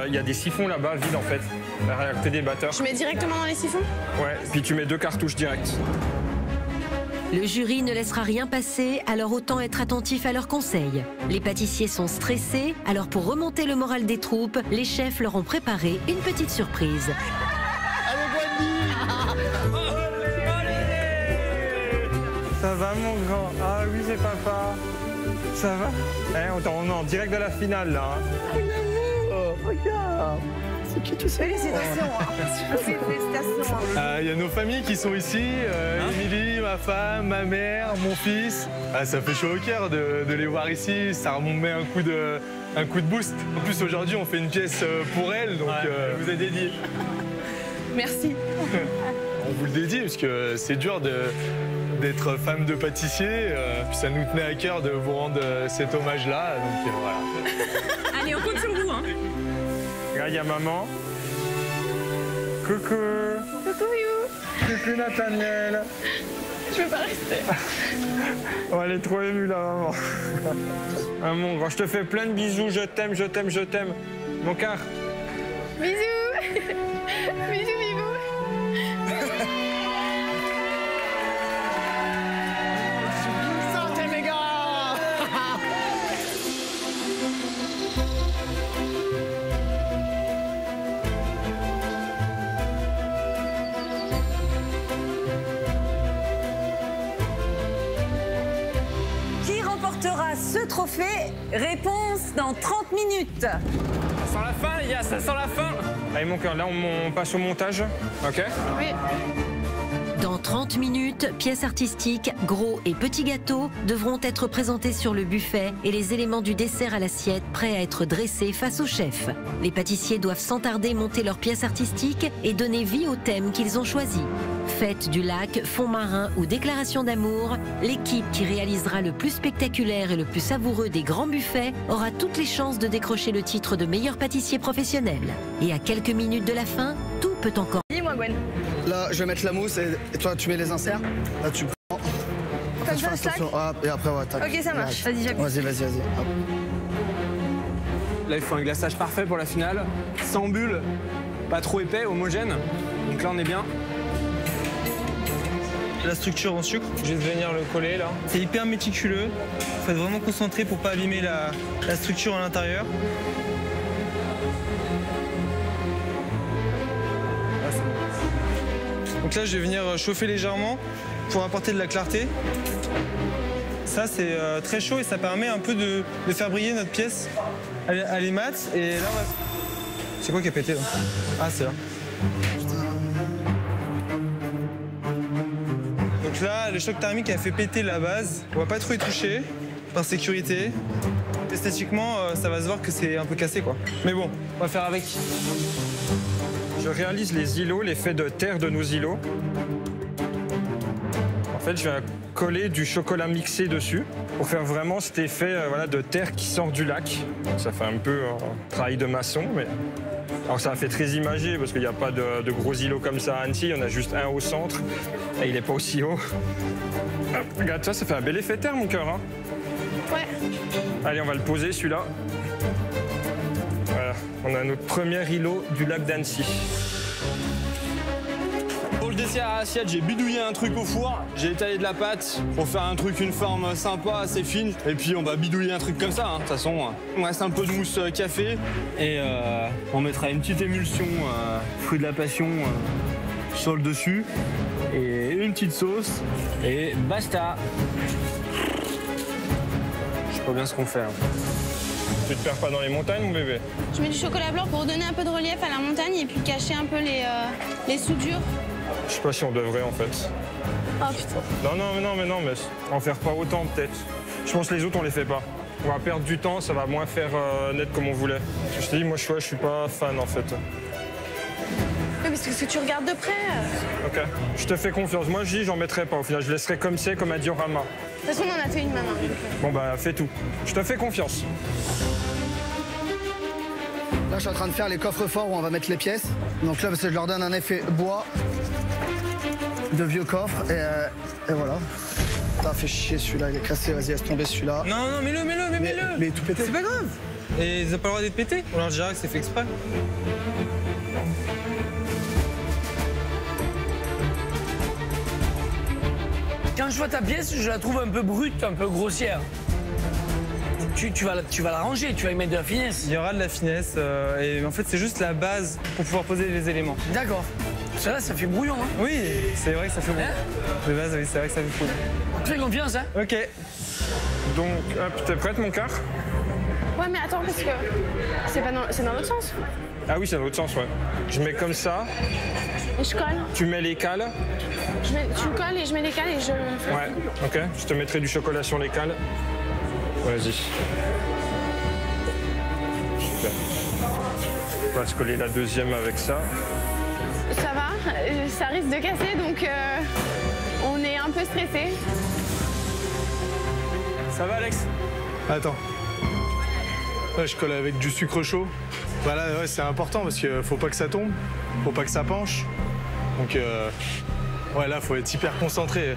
Il y a des siphons là-bas, vides en fait. La réactivité des batteurs. Je mets directement dans les siphons? Ouais, puis tu mets 2 cartouches directes. Le jury ne laissera rien passer, alors autant être attentif à leurs conseils. Les pâtissiers sont stressés, alors pour remonter le moral des troupes, les chefs leur ont préparé une petite surprise. Ça va mon grand? Ah oui, c'est papa. Ça va? On est en direct de la finale là. Regarde. C'est qui tu sais? Félicitations. Félicitations. Il y a nos familles qui sont ici. Émilie, ma femme, ma mère, mon fils. Ça fait chaud au cœur de les voir ici. Ça remet un coup de boost. En plus, aujourd'hui, on fait une pièce pour elle, donc elle vous est dédiée. Merci. On vous le dédie parce que c'est dur d'être femme de pâtissier. Puis ça nous tenait à cœur de vous rendre cet hommage-là. Donc voilà. Allez, on compte sur vous. Hein. Regarde, il y a maman. Coucou. Coucou, You. Coucou, Nathaniel. Je veux pas rester. Oh, elle est trop émue, là, maman. Ah, mon grand, je te fais plein de bisous. Je t'aime, je t'aime, je t'aime. Mon cœur. Bisous. Bisous, bisous. Sortez, mes gars. Qui remportera ce trophée? Réponse dans 30 minutes. Ça sent la fin, les gars, ça sent la fin. Allez, mon cœur, là, on passe au montage. OK? Oui. Dans 30 minutes, pièces artistiques, gros et petits gâteaux devront être présentés sur le buffet et les éléments du dessert à l'assiette prêts à être dressés face au chef. Les pâtissiers doivent sans tarder monter leurs pièces artistiques et donner vie au thème qu'ils ont choisi. Fête du lac, fond marin ou déclaration d'amour, l'équipe qui réalisera le plus spectaculaire et le plus savoureux des grands buffets aura toutes les chances de décrocher le titre de meilleur pâtissier professionnel. Et à quelques minutes de la fin, tout peut encore... Dis-moi, Gwen. Là, je vais mettre la mousse et toi, tu mets les inserts. Là, tu prends. Comme ça, attention. Et après, ouais, tac. Ok, ça marche. Vas-y, j'appuie. Vas-y. Hop. Là, il faut un glaçage parfait pour la finale. Sans bulles, pas trop épais, homogène. Donc là, on est bien. La structure en sucre, je vais venir le coller là. C'est hyper méticuleux. Il faut être vraiment concentré pour pas abîmer la structure à l'intérieur. Donc là, je vais venir chauffer légèrement pour apporter de la clarté. Ça, c'est très chaud et ça permet un peu de faire briller notre pièce. Elle est mate et là, on va... C'est quoi qui a pété là? Ah, c'est là. Donc Donc là, le choc thermique a fait péter la base. On va pas trop y toucher, par sécurité. Esthétiquement, ça va se voir que c'est un peu cassé, quoi. Mais bon, on va faire avec. Je réalise les îlots, l'effet de terre de nos îlots. En fait, je viens coller du chocolat mixé dessus pour faire vraiment cet effet voilà, de terre qui sort du lac. Ça fait un peu travail de maçon, mais... Alors ça fait très imagé parce qu'il n'y a pas de gros îlots comme ça à Annecy, il y en a juste un au centre et il n'est pas aussi haut. Hop, regarde ça, ça fait un bel effet terre mon cœur. Hein. Ouais. Allez, on va le poser celui-là. Voilà, on a notre premier îlot du lac d'Annecy. Pour le dessert à l'assiette, j'ai bidouillé un truc au four, j'ai étalé de la pâte pour faire un truc, une forme sympa, assez fine. Et puis on va bidouiller un truc comme ça, hein. De toute façon, il me reste un peu de mousse café et on mettra une petite émulsion fruit de la passion sur le dessus et une petite sauce et basta. Je sais pas bien ce qu'on fait. Hein. Tu te perds pas dans les montagnes, mon bébé? Je mets du chocolat blanc pour donner un peu de relief à la montagne et puis cacher un peu les soudures. Je sais pas si on devrait en fait. Oh putain. Non, mais en faire pas autant peut-être. Je pense que les autres on les fait pas. On va perdre du temps, ça va moins faire net comme on voulait. Je te dis, moi je suis pas fan en fait. Oui, parce que tu regardes de près. Ok, je te fais confiance. Moi je dis, j'en mettrai pas. Au final, je laisserai comme c'est, comme un diorama. De toute façon, on en a fait une maman. Bon bah, fais tout. Je te fais confiance. Là, je suis en train de faire les coffres forts où on va mettre les pièces. Donc là, parce que je leur donne un effet bois de vieux coffres. Et voilà. T'as fait chier celui-là, il est cassé. Vas-y, laisse tomber celui-là. Non, mets-le. Mais tout pété. C'est pas grave. Et ils n'ont pas le droit d'être pétés. On leur dira que c'est fait exprès. Quand je vois ta pièce, je la trouve un peu brute, un peu grossière. Tu vas la ranger, tu vas y mettre de la finesse. Il y aura de la finesse et en fait c'est juste la base pour pouvoir poser les éléments. D'accord. Ça là, ça fait brouillon, hein? Oui, c'est vrai que ça fait brouillon. De base, oui, c'est vrai que ça fait brouillon. On te fait confiance, hein? Ok. Donc, hop, t'es prête, mon cœur? Ouais, mais attends, parce que c'est dans l'autre sens. Ah oui, c'est dans l'autre sens, ouais. Je mets comme ça. Et je colle. Tu mets les cales. Tu colles et je mets les cales et je... Ouais, ok. Je te mettrai du chocolat sur les cales. Vas-y. Super. On va se coller la deuxième avec ça. Ça va, ça risque de casser, donc on est un peu stressé. Ça va, Alex? Attends. Là, je colle avec du sucre chaud. Voilà, ouais, c'est important parce qu'il faut pas que ça tombe, faut pas que ça penche. Donc, ouais, là, faut être hyper concentré.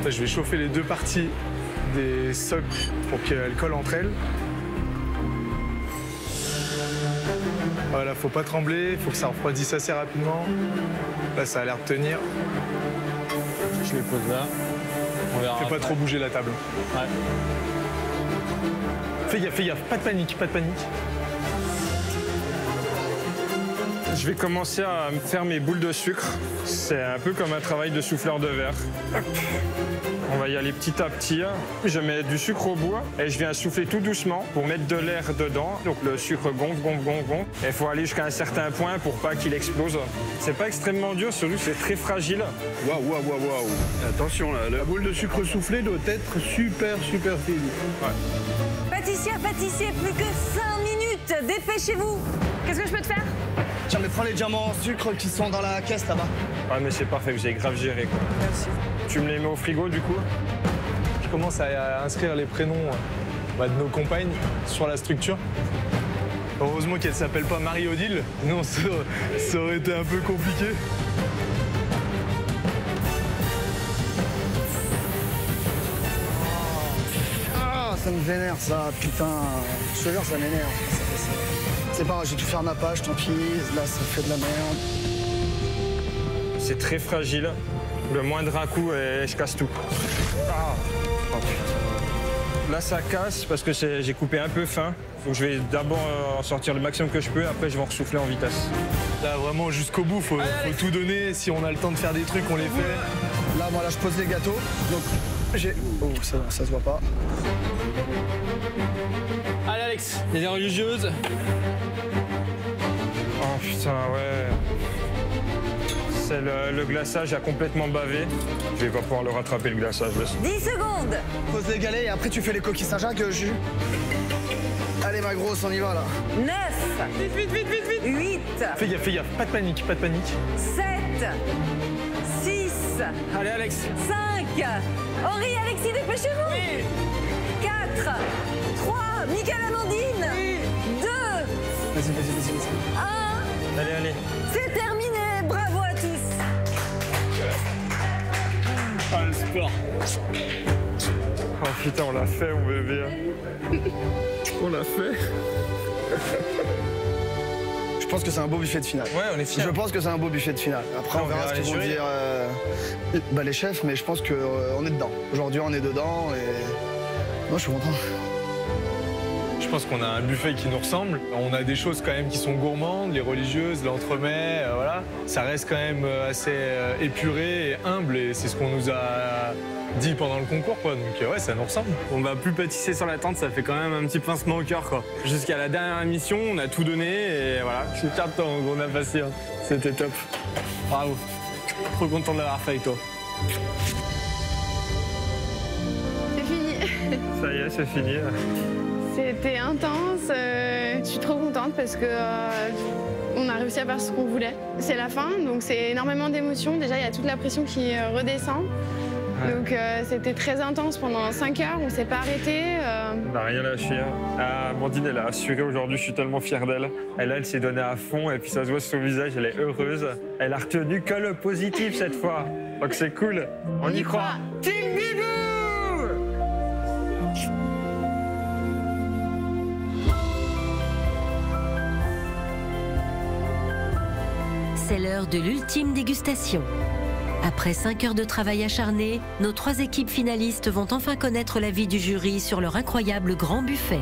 Là, je vais chauffer les deux parties des socles pour qu'elles collent entre elles. Voilà, faut pas trembler, faut que ça refroidisse assez rapidement. Là, ça a l'air de tenir. Je les pose là. On verra. Fais pas trop bouger la table. Ouais. Fais gaffe, pas de panique, pas de panique. Je vais commencer à me faire mes boules de sucre. C'est un peu comme un travail de souffleur de verre. Hop. On va y aller petit à petit. Je mets du sucre au bout et je viens souffler tout doucement pour mettre de l'air dedans. Donc le sucre gonfle. Et il faut aller jusqu'à un certain point pour pas qu'il explose. C'est pas extrêmement dur, surtout c'est très fragile. Waouh. Attention, là, la boule de sucre soufflé doit être super fine. Ouais. Pâtissier, plus que 5 minutes. Dépêchez-vous. Qu'est-ce que je peux te faire? Tiens, mais prends les diamants en sucre qui sont dans la caisse là-bas. Ouais, mais c'est parfait, vous avez grave géré, quoi. Merci. Tu me les mets au frigo, du coup? Je commence à inscrire les prénoms de nos compagnes sur la structure. Heureusement qu'elle s'appelle pas Marie-Odile, sinon ça aurait été un peu compliqué. Ah, ça me vénère ça, putain. Je te jure, ça m'énerve. C'est pas grave, je vais tout faire ma page, tant pis. Là, ça fait de la merde. C'est très fragile. Le moindre à coup et je casse tout. Ah. Oh, putain. Là, ça casse parce que j'ai coupé un peu fin. Donc je vais d'abord en sortir le maximum que je peux, après je vais en ressouffler en vitesse. Là, vraiment, jusqu'au bout, faut tout donner. Si on a le temps de faire des trucs, on les fait. Là, moi, là, je pose les gâteaux. Donc, j'ai... Oh, ça se voit pas. Allez, Alex, il y a des religieuses. Oh, putain, ouais. c'est le glaçage a complètement bavé. Je vais pas pouvoir le rattraper, le glaçage. 10 secondes. Pose les galets et après tu fais les coquilles Saint-Jacques, jus. Allez ma grosse, on y va là. 9. Vite. 8. Fais gaffe, pas de panique. 7. 6. Allez, Alex. 5. Henri, Alexis, dépêchez-vous. Oui. 4. 3. Michael, Amandine. Oui. 2. Vas-y. 1. Allez. C'est terminé. Bravo à tous. Ah, le sport. Oh putain, on l'a fait, mon bébé. On l'a fait. Je pense que c'est un beau buffet de finale. Ouais, on est fiers. Je pense que c'est un beau buffet de finale. Après, on verra ce qu'ils vont dire les chefs, mais je pense qu'on est dedans. Aujourd'hui, on est dedans et moi, je suis content. Je pense qu'on a un buffet qui nous ressemble. On a des choses quand même qui sont gourmandes, les religieuses, l'entremets, voilà. Ça reste quand même assez épuré et humble et c'est ce qu'on nous a dit pendant le concours, quoi. Donc ouais, ça nous ressemble. On va plus pâtisser sur la tente, ça fait quand même un petit pincement au cœur, quoi. Jusqu'à la dernière émission, on a tout donné et voilà. Je suis fier de toi, on a passé. Hein. C'était top. Bravo. Trop content de l'avoir fait avec toi. C'est fini. Ça y est, c'est fini. C'était intense. Je suis trop contente parce que on a réussi à faire ce qu'on voulait. C'est la fin, donc c'est énormément d'émotions. Déjà, il y a toute la pression qui redescend. Ouais. Donc c'était très intense pendant 5 heures, on ne s'est pas arrêté. On n'a rien lâché. Amandine, elle a assuré aujourd'hui, je suis tellement fier d'elle. Elle s'est donnée à fond et puis ça se voit sur son visage, elle est heureuse. Elle a retenu que le positif cette fois. Donc c'est cool, on y croit. Team Bibou! C'est l'heure de l'ultime dégustation. Après 5 heures de travail acharné, nos 3 équipes finalistes vont enfin connaître l'avis du jury sur leur incroyable grand buffet.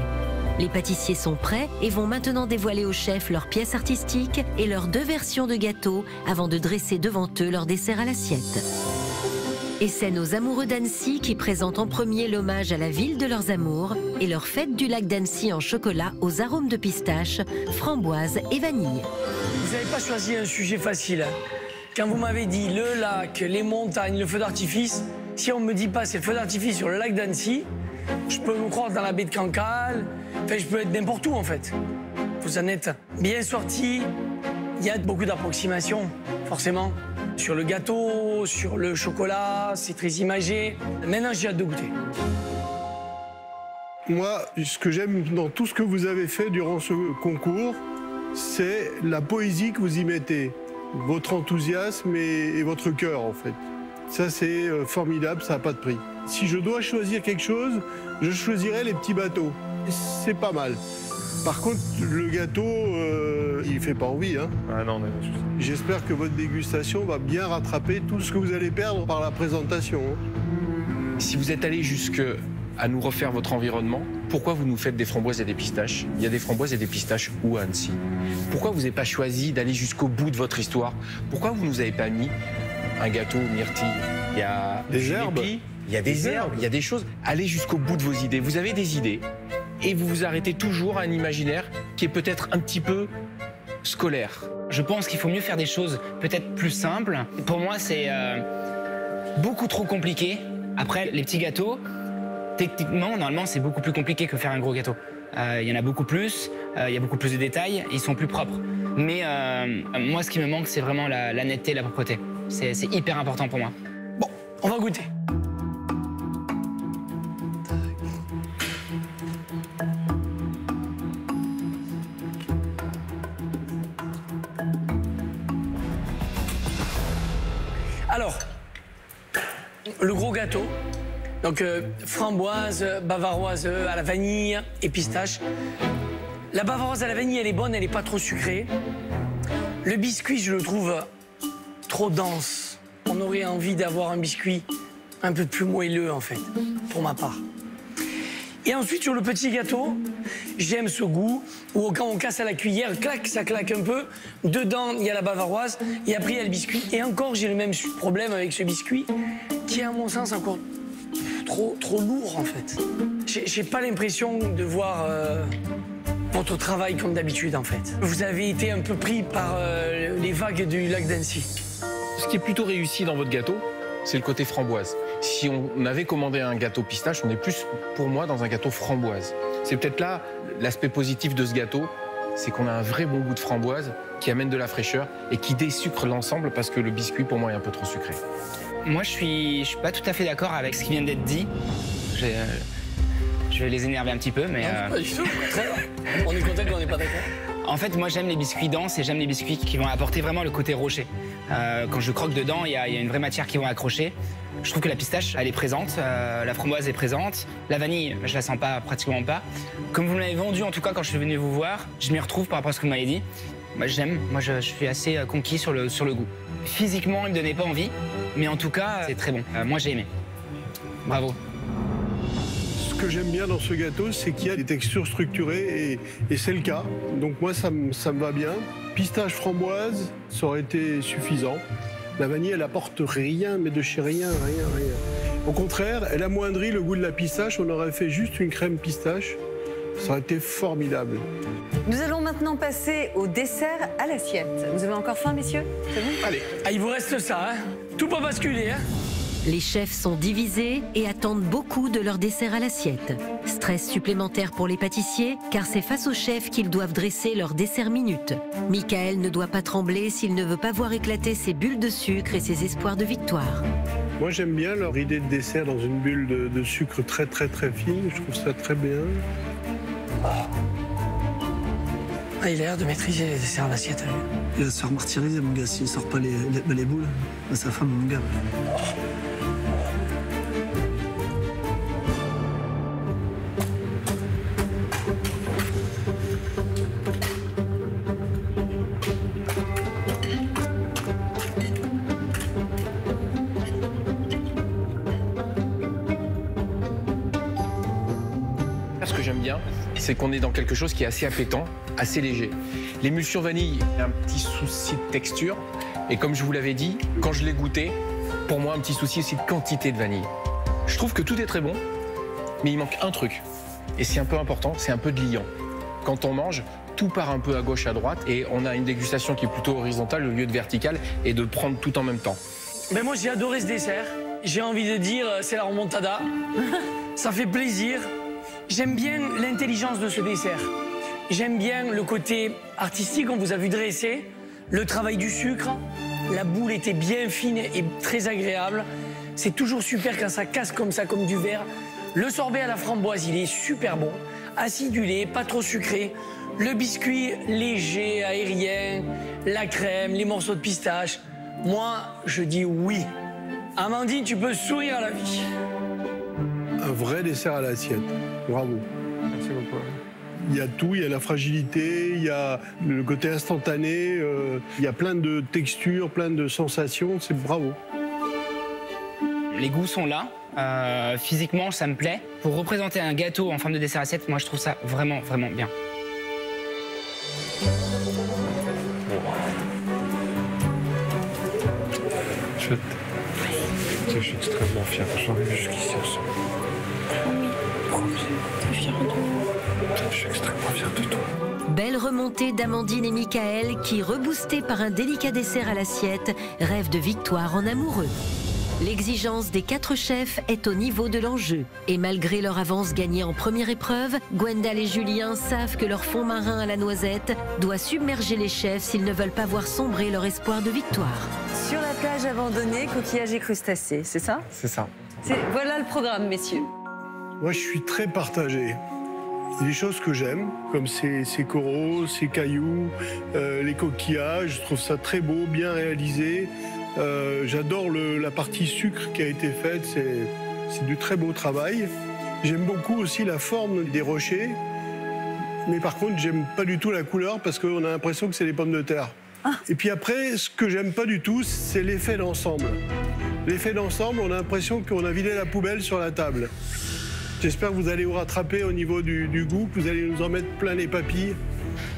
Les pâtissiers sont prêts et vont maintenant dévoiler aux chefs leurs pièces artistiques et leurs 2 versions de gâteaux avant de dresser devant eux leur dessert à l'assiette. Et c'est nos amoureux d'Annecy qui présentent en premier l'hommage à la ville de leurs amours et leur fête du lac d'Annecy en chocolat aux arômes de pistache, framboise et vanille. Vous n'avez pas choisi un sujet facile. Quand vous m'avez dit le lac, les montagnes, le feu d'artifice, si on ne me dit pas c'est le feu d'artifice sur le lac d'Annecy, je peux me croire dans la baie de Cancale, enfin je peux être n'importe où en fait. Vous en êtes bien sortis, il y a beaucoup d'approximations, forcément. Sur le gâteau, sur le chocolat, c'est très imagé. Maintenant j'ai hâte de goûter. Moi, ce que j'aime dans tout ce que vous avez fait durant ce concours, c'est la poésie que vous y mettez. Votre enthousiasme et votre cœur, en fait. Ça, c'est formidable, ça n'a pas de prix. Si je dois choisir quelque chose, je choisirais les petits bateaux. C'est pas mal. Par contre, le gâteau, il fait pas envie, hein. Ah non, mais... J'espère que votre dégustation va bien rattraper tout ce que vous allez perdre par la présentation. Si vous êtes allé jusqu'à nous refaire votre environnement, pourquoi vous nous faites des framboises et des pistaches? Il y a des framboises et des pistaches où à Annecy? Pourquoi vous n'avez pas choisi d'aller jusqu'au bout de votre histoire? Pourquoi vous nous avez pas mis un gâteau myrtille? Il y a des herbes, il y a des herbes, il y a des choses. Allez jusqu'au bout de vos idées. Vous avez des idées et vous vous arrêtez toujours à un imaginaire qui est peut-être un petit peu scolaire. Je pense qu'il faut mieux faire des choses peut-être plus simples. Pour moi, c'est beaucoup trop compliqué. Après, les petits gâteaux, techniquement, normalement, c'est beaucoup plus compliqué que faire un gros gâteau. Il y en a beaucoup plus, il y a beaucoup plus de détails, ils sont plus propres. Mais moi, ce qui me manque, c'est vraiment la netteté, la propreté. C'est hyper important pour moi. Bon, on va goûter. Alors, le gros gâteau, donc framboise, bavaroise à la vanille et pistache. La bavaroise à la vanille, elle est bonne, elle n'est pas trop sucrée. Le biscuit, je le trouve trop dense. On aurait envie d'avoir un biscuit un peu plus moelleux, en fait, pour ma part. Et ensuite, sur le petit gâteau, j'aime ce goût où quand on casse à la cuillère, clac, ça claque un peu. Dedans, il y a la bavaroise et après, il y a le biscuit. Et encore, j'ai le même problème avec ce biscuit qui est, à mon sens, encore trop lourd, en fait. J'ai pas l'impression de voir votre travail comme d'habitude, en fait. Vous avez été un peu pris par les vagues du lac d'Annecy. Ce qui est plutôt réussi dans votre gâteau, c'est le côté framboise. Si on avait commandé un gâteau pistache, on est plus, pour moi, dans un gâteau framboise. C'est peut-être là l'aspect positif de ce gâteau, c'est qu'on a un vrai bon goût de framboise qui amène de la fraîcheur et qui désucre l'ensemble parce que le biscuit, pour moi, est un peu trop sucré. Moi, je suis pas tout à fait d'accord avec ce qui vient d'être dit. Je vais les énerver un petit peu, mais... Non, pas du tout. On est content qu'on n'est pas d'accord. En fait, moi, j'aime les biscuits denses et j'aime les biscuits qui vont apporter vraiment le côté rocher. Quand je croque dedans, il y a une vraie matière qui va accrocher. Je trouve que la pistache, elle est présente, la framboise est présente, la vanille, je la sens pas, pratiquement pas. Comme vous me l'avez vendu, en tout cas, quand je suis venu vous voir, je m'y retrouve par rapport à ce que vous m'avez dit. Moi, j'aime, je suis assez conquis sur le goût. Physiquement, il me donnait pas envie, mais en tout cas, c'est très bon. Moi, j'ai aimé. Bravo. Ce que j'aime bien dans ce gâteau, c'est qu'il y a des textures structurées et c'est le cas. Donc moi, ça me va bien. Pistache framboise, ça aurait été suffisant. La vanille, elle apporte rien, mais de chez rien. Au contraire, elle amoindrit le goût de la pistache. On aurait fait juste une crème pistache. Ça aurait été formidable. Nous allons maintenant passer au dessert à l'assiette. Vous avez encore faim, messieurs? C'est bon? Allez, il vous reste ça, hein? Tout peut basculer, hein? Les chefs sont divisés et attendent beaucoup de leur dessert à l'assiette. Stress supplémentaire pour les pâtissiers, car c'est face aux chefs qu'ils doivent dresser leur dessert minute. Michael ne doit pas trembler s'il ne veut pas voir éclater ses bulles de sucre et ses espoirs de victoire. Moi, j'aime bien leur idée de dessert dans une bulle de sucre très fine. Je trouve ça très bien. Ah, il a l'air de maîtriser les desserts à l'assiette. Il va se faire martyriser, mon gars, s'il sort pas les boules. Sa femme, mon gars. Ce que j'aime bien, c'est qu'on est dans quelque chose qui est assez appétant, assez léger. L'émulsion vanille, il y a un petit souci de texture. Et comme je vous l'avais dit, quand je l'ai goûté, pour moi, un petit souci aussi de quantité de vanille. Je trouve que tout est très bon, mais il manque un truc. Et c'est un peu important, c'est un peu de liant. Quand on mange, tout part un peu à gauche, à droite, et on a une dégustation qui est plutôt horizontale au lieu de verticale, et de prendre tout en même temps. Mais moi, j'ai adoré ce dessert. J'ai envie de dire, c'est la remontada. Ça fait plaisir. J'aime bien l'intelligence de ce dessert. J'aime bien le côté artistique, on vous a vu dresser, le travail du sucre. La boule était bien fine et très agréable. C'est toujours super quand ça casse comme ça, comme du verre. Le sorbet à la framboise, il est super bon. Acidulé, pas trop sucré. Le biscuit léger, aérien, la crème, les morceaux de pistache. Moi, je dis oui. Amandine, tu peux sourire à la vie. Un vrai dessert à l'assiette. Bravo. Merci beaucoup. Il y a tout, il y a la fragilité, il y a le côté instantané, il y a plein de textures, plein de sensations, c'est bravo. Les goûts sont là, physiquement ça me plaît. Pour représenter un gâteau en forme de dessert assiette, moi je trouve ça vraiment bien. Je suis extrêmement fier, j'arrive jusqu'ici ensemble. Je suis extrêmement fier de toi. Belle remontée d'Amandine et Michael qui, reboostés par un délicat dessert à l'assiette, rêvent de victoire en amoureux. L'exigence des 4 chefs est au niveau de l'enjeu. Et malgré leur avance gagnée en première épreuve, Gwendal et Julien savent que leur fond marin à la noisette doit submerger les chefs s'ils ne veulent pas voir sombrer leur espoir de victoire. Sur la plage abandonnée, coquillages et crustacés, c'est ça? C'est ça. Voilà le programme, messieurs. Moi, je suis très partagé. Il y a des choses que j'aime, comme ces coraux, ces cailloux, les coquillages. Je trouve ça très beau, bien réalisé. J'adore la partie sucre qui a été faite. C'est du très beau travail. J'aime beaucoup aussi la forme des rochers. Mais par contre, j'aime pas du tout la couleur parce qu'on a l'impression que c'est des pommes de terre. Et puis après, ce que j'aime pas du tout, c'est l'effet d'ensemble. L'effet d'ensemble, on a l'impression qu'on a vidé la poubelle sur la table. J'espère que vous allez vous rattraper au niveau du goût, que vous allez nous en mettre plein les papilles.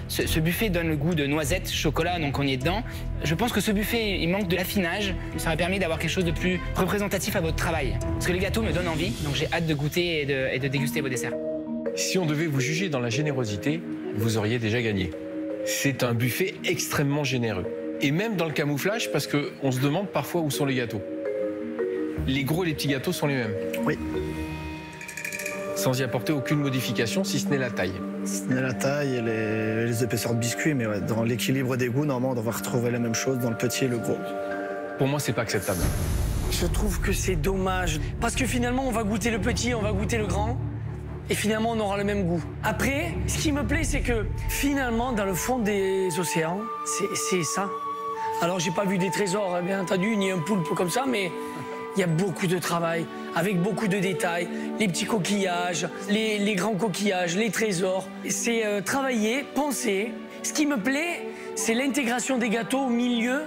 Ce buffet donne le goût de noisettes, chocolat, donc on y est dedans. Je pense que ce buffet, il manque de l'affinage. Ça m'a permis d'avoir quelque chose de plus représentatif à votre travail. Parce que les gâteaux me donnent envie, donc j'ai hâte de goûter et de déguster vos desserts. Si on devait vous juger dans la générosité, vous auriez déjà gagné. C'est un buffet extrêmement généreux. Et même dans le camouflage, parce qu'on se demande parfois où sont les gâteaux. Les gros et les petits gâteaux sont les mêmes. Oui. Sans y apporter aucune modification, si ce n'est la taille. Si ce n'est la taille et les épaisseurs de biscuits, mais ouais, dans l'équilibre des goûts, normalement, on va retrouver la même chose dans le petit et le gros. Pour moi, c'est pas acceptable. Je trouve que c'est dommage. Parce que finalement, on va goûter le petit, on va goûter le grand. Et finalement, on aura le même goût. Après, ce qui me plaît, c'est que finalement, dans le fond des océans, c'est ça. Alors, j'ai pas vu des trésors, bien entendu, ni un poulpe comme ça, mais il y a beaucoup de travail, avec beaucoup de détails. Les petits coquillages, les grands coquillages, les trésors. C'est travailler, penser. Ce qui me plaît, c'est l'intégration des gâteaux au milieu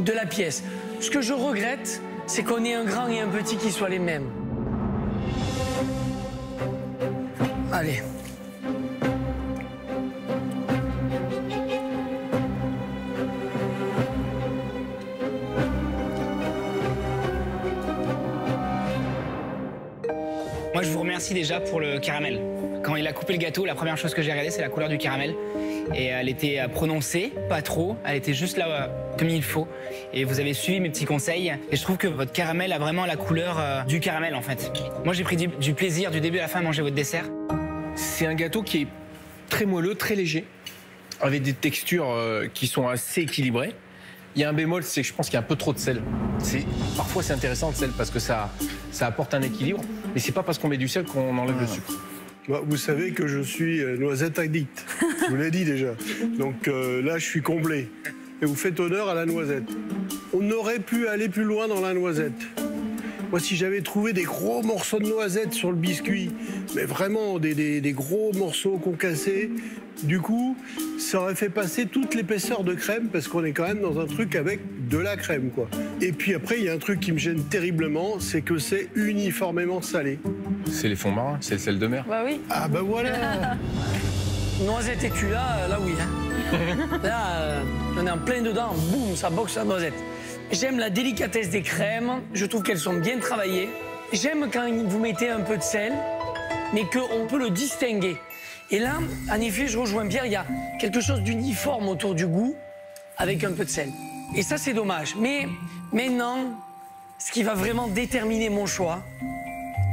de la pièce. Ce que je regrette, c'est qu'on ait un grand et un petit qui soient les mêmes. Allez. Moi, je vous remercie déjà pour le caramel. Quand il a coupé le gâteau, la première chose que j'ai regardée, c'est la couleur du caramel. Et elle était prononcée, pas trop. Elle était juste là comme il faut. Et vous avez suivi mes petits conseils. Et je trouve que votre caramel a vraiment la couleur du caramel, en fait. Moi, j'ai pris du plaisir du début à la fin à manger votre dessert. C'est un gâteau qui est très moelleux, très léger, avec des textures qui sont assez équilibrées. Il y a un bémol, c'est que je pense qu'il y a un peu trop de sel. Parfois, c'est intéressant le sel parce que ça apporte un équilibre, mais c'est pas parce qu'on met du sel qu'on enlève le sucre. Bah, vous savez que je suis noisette addict, je vous l'ai dit déjà. Donc là, je suis comblé. Et vous faites honneur à la noisette. On aurait pu aller plus loin dans la noisette. Moi, si j'avais trouvé des gros morceaux de noisettes sur le biscuit, mais vraiment des gros morceaux concassés, du coup, ça aurait fait passer toute l'épaisseur de crème parce qu'on est quand même dans un truc avec de la crème, quoi. Et puis après, il y a un truc qui me gêne terriblement, c'est que c'est uniformément salé. C'est les fonds marins, c'est le sel de mer. Bah oui. Ah bah voilà. Noisette et tu là oui. Hein. Là, on est en plein dedans, boum, ça boxe la noisette. J'aime la délicatesse des crèmes, je trouve qu'elles sont bien travaillées. J'aime quand vous mettez un peu de sel, mais qu'on peut le distinguer. Et là, en effet, je rejoins Pierre, il y a quelque chose d'uniforme autour du goût avec un peu de sel. Et ça, c'est dommage. Mais maintenant, ce qui va vraiment déterminer mon choix,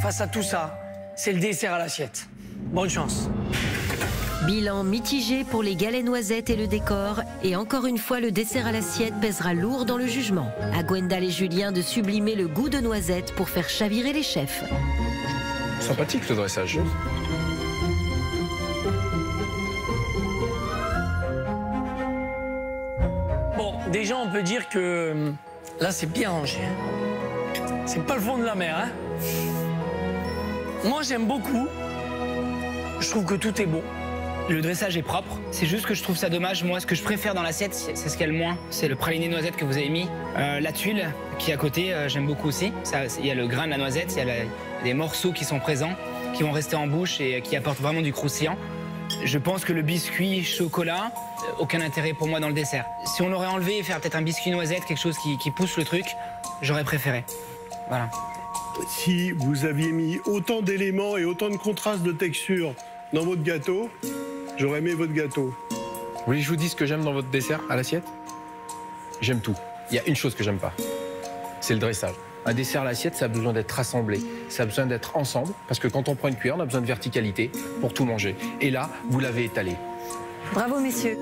face à tout ça, c'est le dessert à l'assiette. Bonne chance. Bilan mitigé pour les galets noisettes et le décor. Et encore une fois, le dessert à l'assiette pèsera lourd dans le jugement. À Gwendal et Julien de sublimer le goût de noisette pour faire chavirer les chefs. Sympathique le dressage. Bon, déjà, on peut dire que là, c'est bien rangé. C'est pas le fond de la mer, hein. Moi, j'aime beaucoup. Je trouve que tout est beau. Le dressage est propre, c'est juste que je trouve ça dommage. Moi, ce que je préfère dans l'assiette, c'est ce qu'il y a le moins. C'est le praliné noisette que vous avez mis. La tuile qui est à côté, j'aime beaucoup aussi. Il y a le grain de la noisette, il y a des morceaux qui sont présents, qui vont rester en bouche et qui apportent vraiment du croustillant. Je pense que le biscuit chocolat, aucun intérêt pour moi dans le dessert. Si on aurait enlevé et faire peut-être un biscuit noisette, quelque chose qui pousse le truc, j'aurais préféré. Voilà. Si vous aviez mis autant d'éléments et autant de contrastes de texture dans votre gâteau, j'aurais aimé votre gâteau. Vous voulez que je vous dise ce que j'aime dans votre dessert à l'assiette? J'aime tout. Il y a une chose que j'aime pas, c'est le dressage. Un dessert à l'assiette, ça a besoin d'être rassemblé, ça a besoin d'être ensemble, parce que quand on prend une cuillère, on a besoin de verticalité pour tout manger. Et là, vous l'avez étalé. Bravo, messieurs.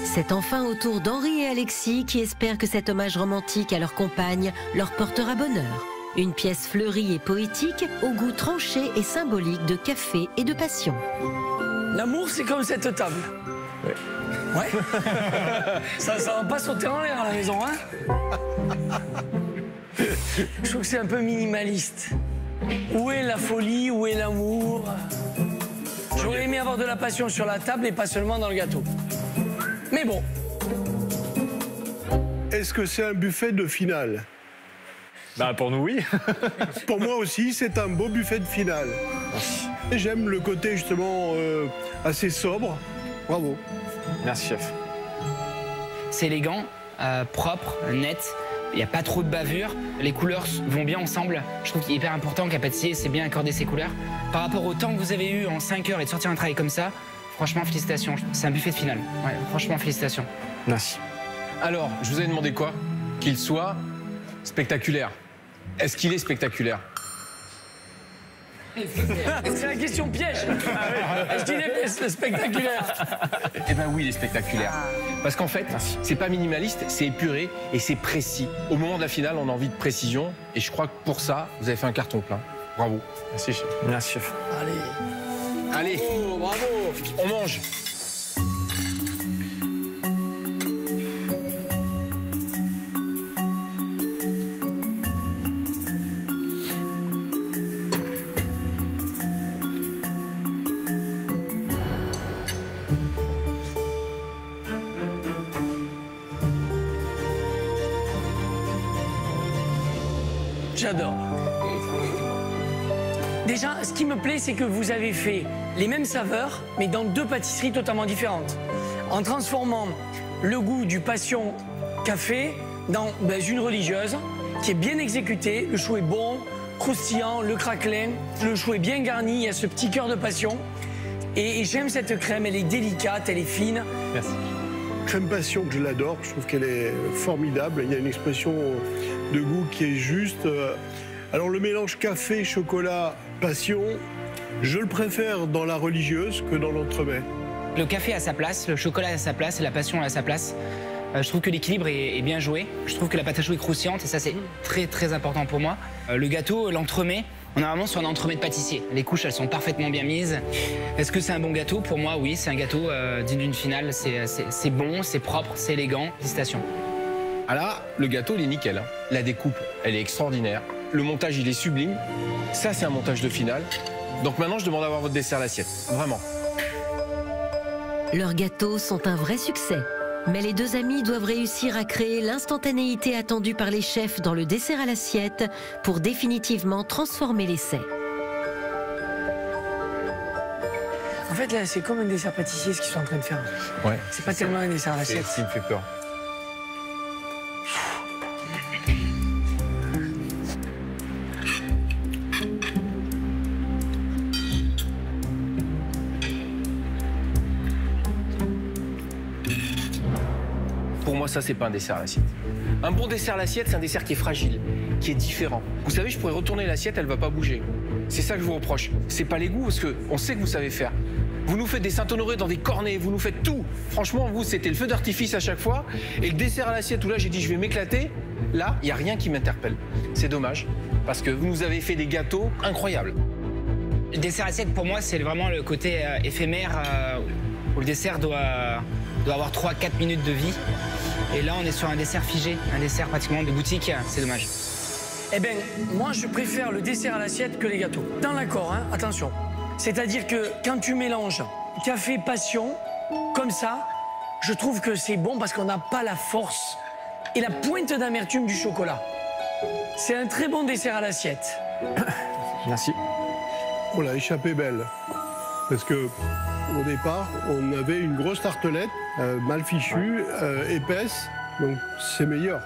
C'est enfin au tour d'Henri et Alexis qui espèrent que cet hommage romantique à leur compagne leur portera bonheur. Une pièce fleurie et poétique, au goût tranché et symbolique de café et de passion. L'amour, c'est comme cette table. Ouais. Ça va pas sauter en l'air à la maison, hein. Je trouve que c'est un peu minimaliste. Où est la folie, où est l'amour? J'aurais aimé avoir de la passion sur la table et pas seulement dans le gâteau. Mais bon. Est-ce que c'est un buffet de finale? Bah pour nous, oui. Pour moi aussi, c'est un beau buffet de finale. J'aime le côté justement assez sobre. Bravo. Merci, chef. C'est élégant, propre, net. Il n'y a pas trop de bavure. Les couleurs vont bien ensemble. Je trouve qu'il est hyper important qu'un pâtissier sait bien accorder ses couleurs. Par rapport au temps que vous avez eu en 5 heures et de sortir un travail comme ça, Franchement, félicitations. C'est un buffet de finale. Ouais, franchement, félicitations. Merci. Alors, je vous avais demandé quoi? Qu'il soit spectaculaire. Est-ce qu'il est spectaculaire? C'est la question piège. Est-ce qu'il est spectaculaire? Eh ben oui, il est spectaculaire. Parce qu'en fait, c'est pas minimaliste, c'est épuré et c'est précis. Au moment de la finale, on a envie de précision et je crois que pour ça, vous avez fait un carton plein. Bravo. Merci, chef. Merci, chef. Allez, Oh, bravo. on mange. J'adore. Déjà, ce qui me plaît, c'est que vous avez fait les mêmes saveurs, mais dans deux pâtisseries totalement différentes. En transformant le goût du passion café dans une religieuse qui est bien exécutée. Le chou est bon, croustillant, le craquelin. Le chou est bien garni, il y a ce petit cœur de passion. Et j'aime cette crème, elle est délicate, elle est fine. Merci. Crème passion, je l'adore, je trouve qu'elle est formidable. Il y a une expression de goût qui est juste. Alors le mélange café, chocolat, passion, je le préfère dans la religieuse que dans l'entremet. Le café a sa place, le chocolat a sa place, la passion a sa place. Je trouve que l'équilibre est bien joué. Je trouve que la pâte à choux est croustillante et ça c'est très très important pour moi. Le gâteau, l'entremet, on est vraiment sur un entremet de pâtissier. Les couches elles sont parfaitement bien mises. Est-ce que c'est un bon gâteau? Pour moi oui, c'est un gâteau digne d'une finale. C'est bon, c'est propre, c'est élégant. Félicitations. Ah là, le gâteau, il est nickel. La découpe, elle est extraordinaire. Le montage, il est sublime. Ça, c'est un montage de finale. Donc maintenant, je demande à avoir votre dessert à l'assiette. Vraiment. Leurs gâteaux sont un vrai succès. Mais les deux amis doivent réussir à créer l'instantanéité attendue par les chefs dans le dessert à l'assiette pour définitivement transformer l'essai. En fait, là, c'est comme un dessert pâtissier ce qu'ils sont en train de faire. Ouais. C'est pas tellement un dessert à l'assiette. C'est ce qui me fait peur. Pour moi, ça, c'est pas un dessert à l'assiette. Un bon dessert à l'assiette, c'est un dessert qui est fragile, qui est différent. Vous savez, je pourrais retourner l'assiette, elle va pas bouger. C'est ça que je vous reproche. C'est pas les goûts, parce qu'on sait que vous savez faire. Vous nous faites des Saint-Honoré dans des cornets, vous nous faites tout. Franchement, vous, c'était le feu d'artifice à chaque fois. Et le dessert à l'assiette où là, j'ai dit, je vais m'éclater. Là, il n'y a rien qui m'interpelle. C'est dommage, parce que vous nous avez fait des gâteaux incroyables. Le dessert à l'assiette, pour moi, c'est vraiment le côté éphémère où le dessert doit avoir 3-4 minutes de vie. Et là, on est sur un dessert figé, un dessert pratiquement de boutique. C'est dommage. Eh bien, moi, je préfère le dessert à l'assiette que les gâteaux. Dans l'accord, hein, attention. C'est-à-dire que quand tu mélanges café passion, comme ça, je trouve que c'est bon parce qu'on n'a pas la force et la pointe d'amertume du chocolat. C'est un très bon dessert à l'assiette. Merci. On l'a échappé belle. Parce que au départ, on avait une grosse tartelette, mal fichue, épaisse, donc c'est meilleur.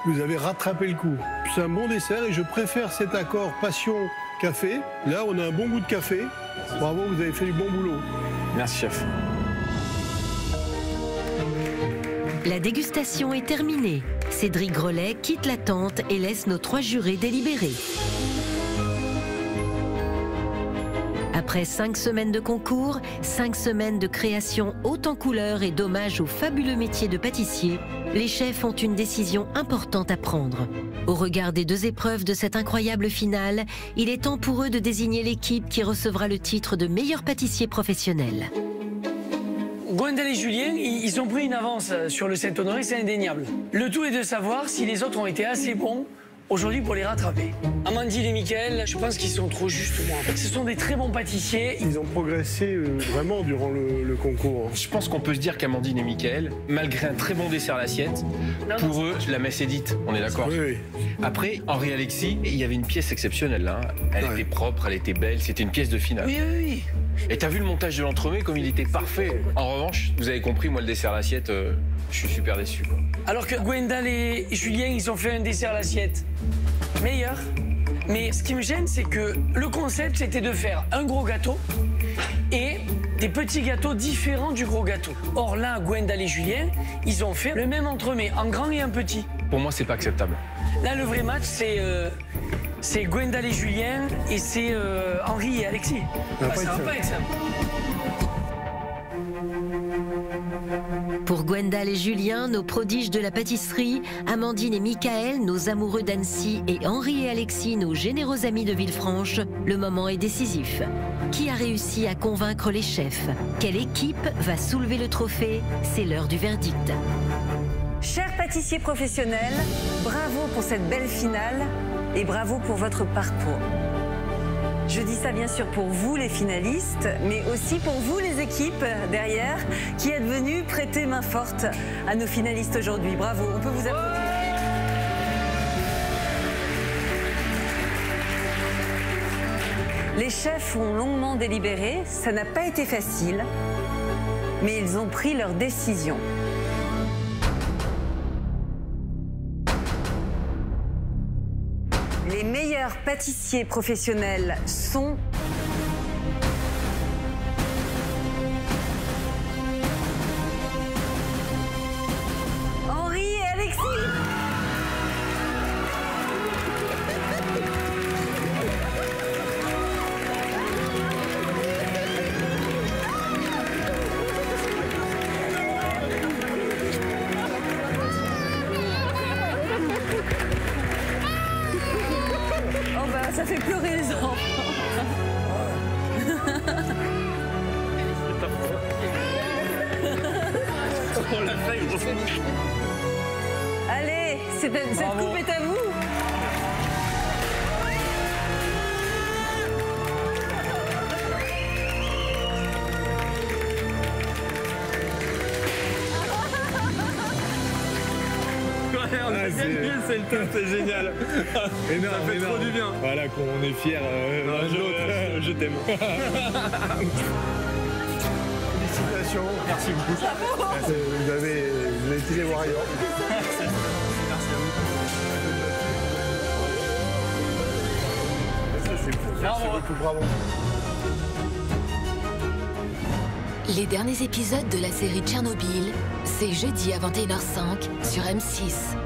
Vous avez rattrapé le coup. C'est un bon dessert et je préfère cet accord passion-café. Là, on a un bon goût de café. Bravo, vous avez fait du bon boulot. Merci, chef. La dégustation est terminée. Cédric Grelet quitte la tente et laisse nos 3 jurés délibérer. Après 5 semaines de concours, 5 semaines de création haute en couleurs et d'hommage au fabuleux métier de pâtissier, les chefs ont une décision importante à prendre. Au regard des 2 épreuves de cette incroyable finale, il est temps pour eux de désigner l'équipe qui recevra le titre de meilleur pâtissier professionnel. Gwendal et Julien, ils ont pris une avance sur le Saint-Honoré, c'est indéniable. Le tout est de savoir si les autres ont été assez bons aujourd'hui pour les rattraper. Amandine et Mickaël, je pense qu'ils sont trop justes moi. En fait, ce sont des très bons pâtissiers. Ils ont progressé vraiment durant le concours. Je pense qu'on peut se dire qu'Amandine et Mickaël, malgré un très bon dessert à l'assiette, pour eux, la messe est dite, on est d'accord. Oui, oui. Après, Henri Alexis, il y avait une pièce exceptionnelle là. Elle était propre, elle était belle, c'était une pièce de finale. Oui, oui, oui. Et t'as vu le montage de l'entremet comme il était parfait. En revanche, vous avez compris, moi le dessert à l'assiette, je suis super déçu. Quoi. Alors que Gwendal et Julien, ils ont fait un dessert à l'assiette meilleur. Mais ce qui me gêne, c'est que le concept, c'était de faire un gros gâteau et des petits gâteaux différents du gros gâteau. Or là, Gwendal et Julien, ils ont fait le même entremets, en grand et en petit. Pour moi, c'est pas acceptable. Là, le vrai match, c'est Gwendal et Julien et c'est Henri et Alexis. Ça va pas être ça. Pour Gwendal et Julien, nos prodiges de la pâtisserie, Amandine et Michael, nos amoureux d'Annecy, et Henri et Alexis, nos généreux amis de Villefranche, le moment est décisif. Qui a réussi à convaincre les chefs? Quelle équipe va soulever le trophée? C'est l'heure du verdict. Chers pâtissiers professionnels, bravo pour cette belle finale et bravo pour votre parcours. Je dis ça bien sûr pour vous les finalistes, mais aussi pour vous les équipes derrière qui êtes venus prêter main forte à nos finalistes aujourd'hui. Bravo, on peut vous applaudir. Les chefs ont longuement délibéré, ça n'a pas été facile, mais ils ont pris leur décision. Les meilleurs pâtissiers professionnels sont... Henri et Alexis. Oh bah ça fait pleurer les enfants. Allez, cette coupe est à vous. C'est le top, c'est génial. Énorme, ça fait trop du bien. Voilà qu'on est fiers l'un de l'autre. Je t'aime. Félicitations. Merci beaucoup. Vous avez été les Warriors. Merci beaucoup, bravo. Les derniers épisodes de la série Tchernobyl, c'est jeudi à 21h05 sur M6.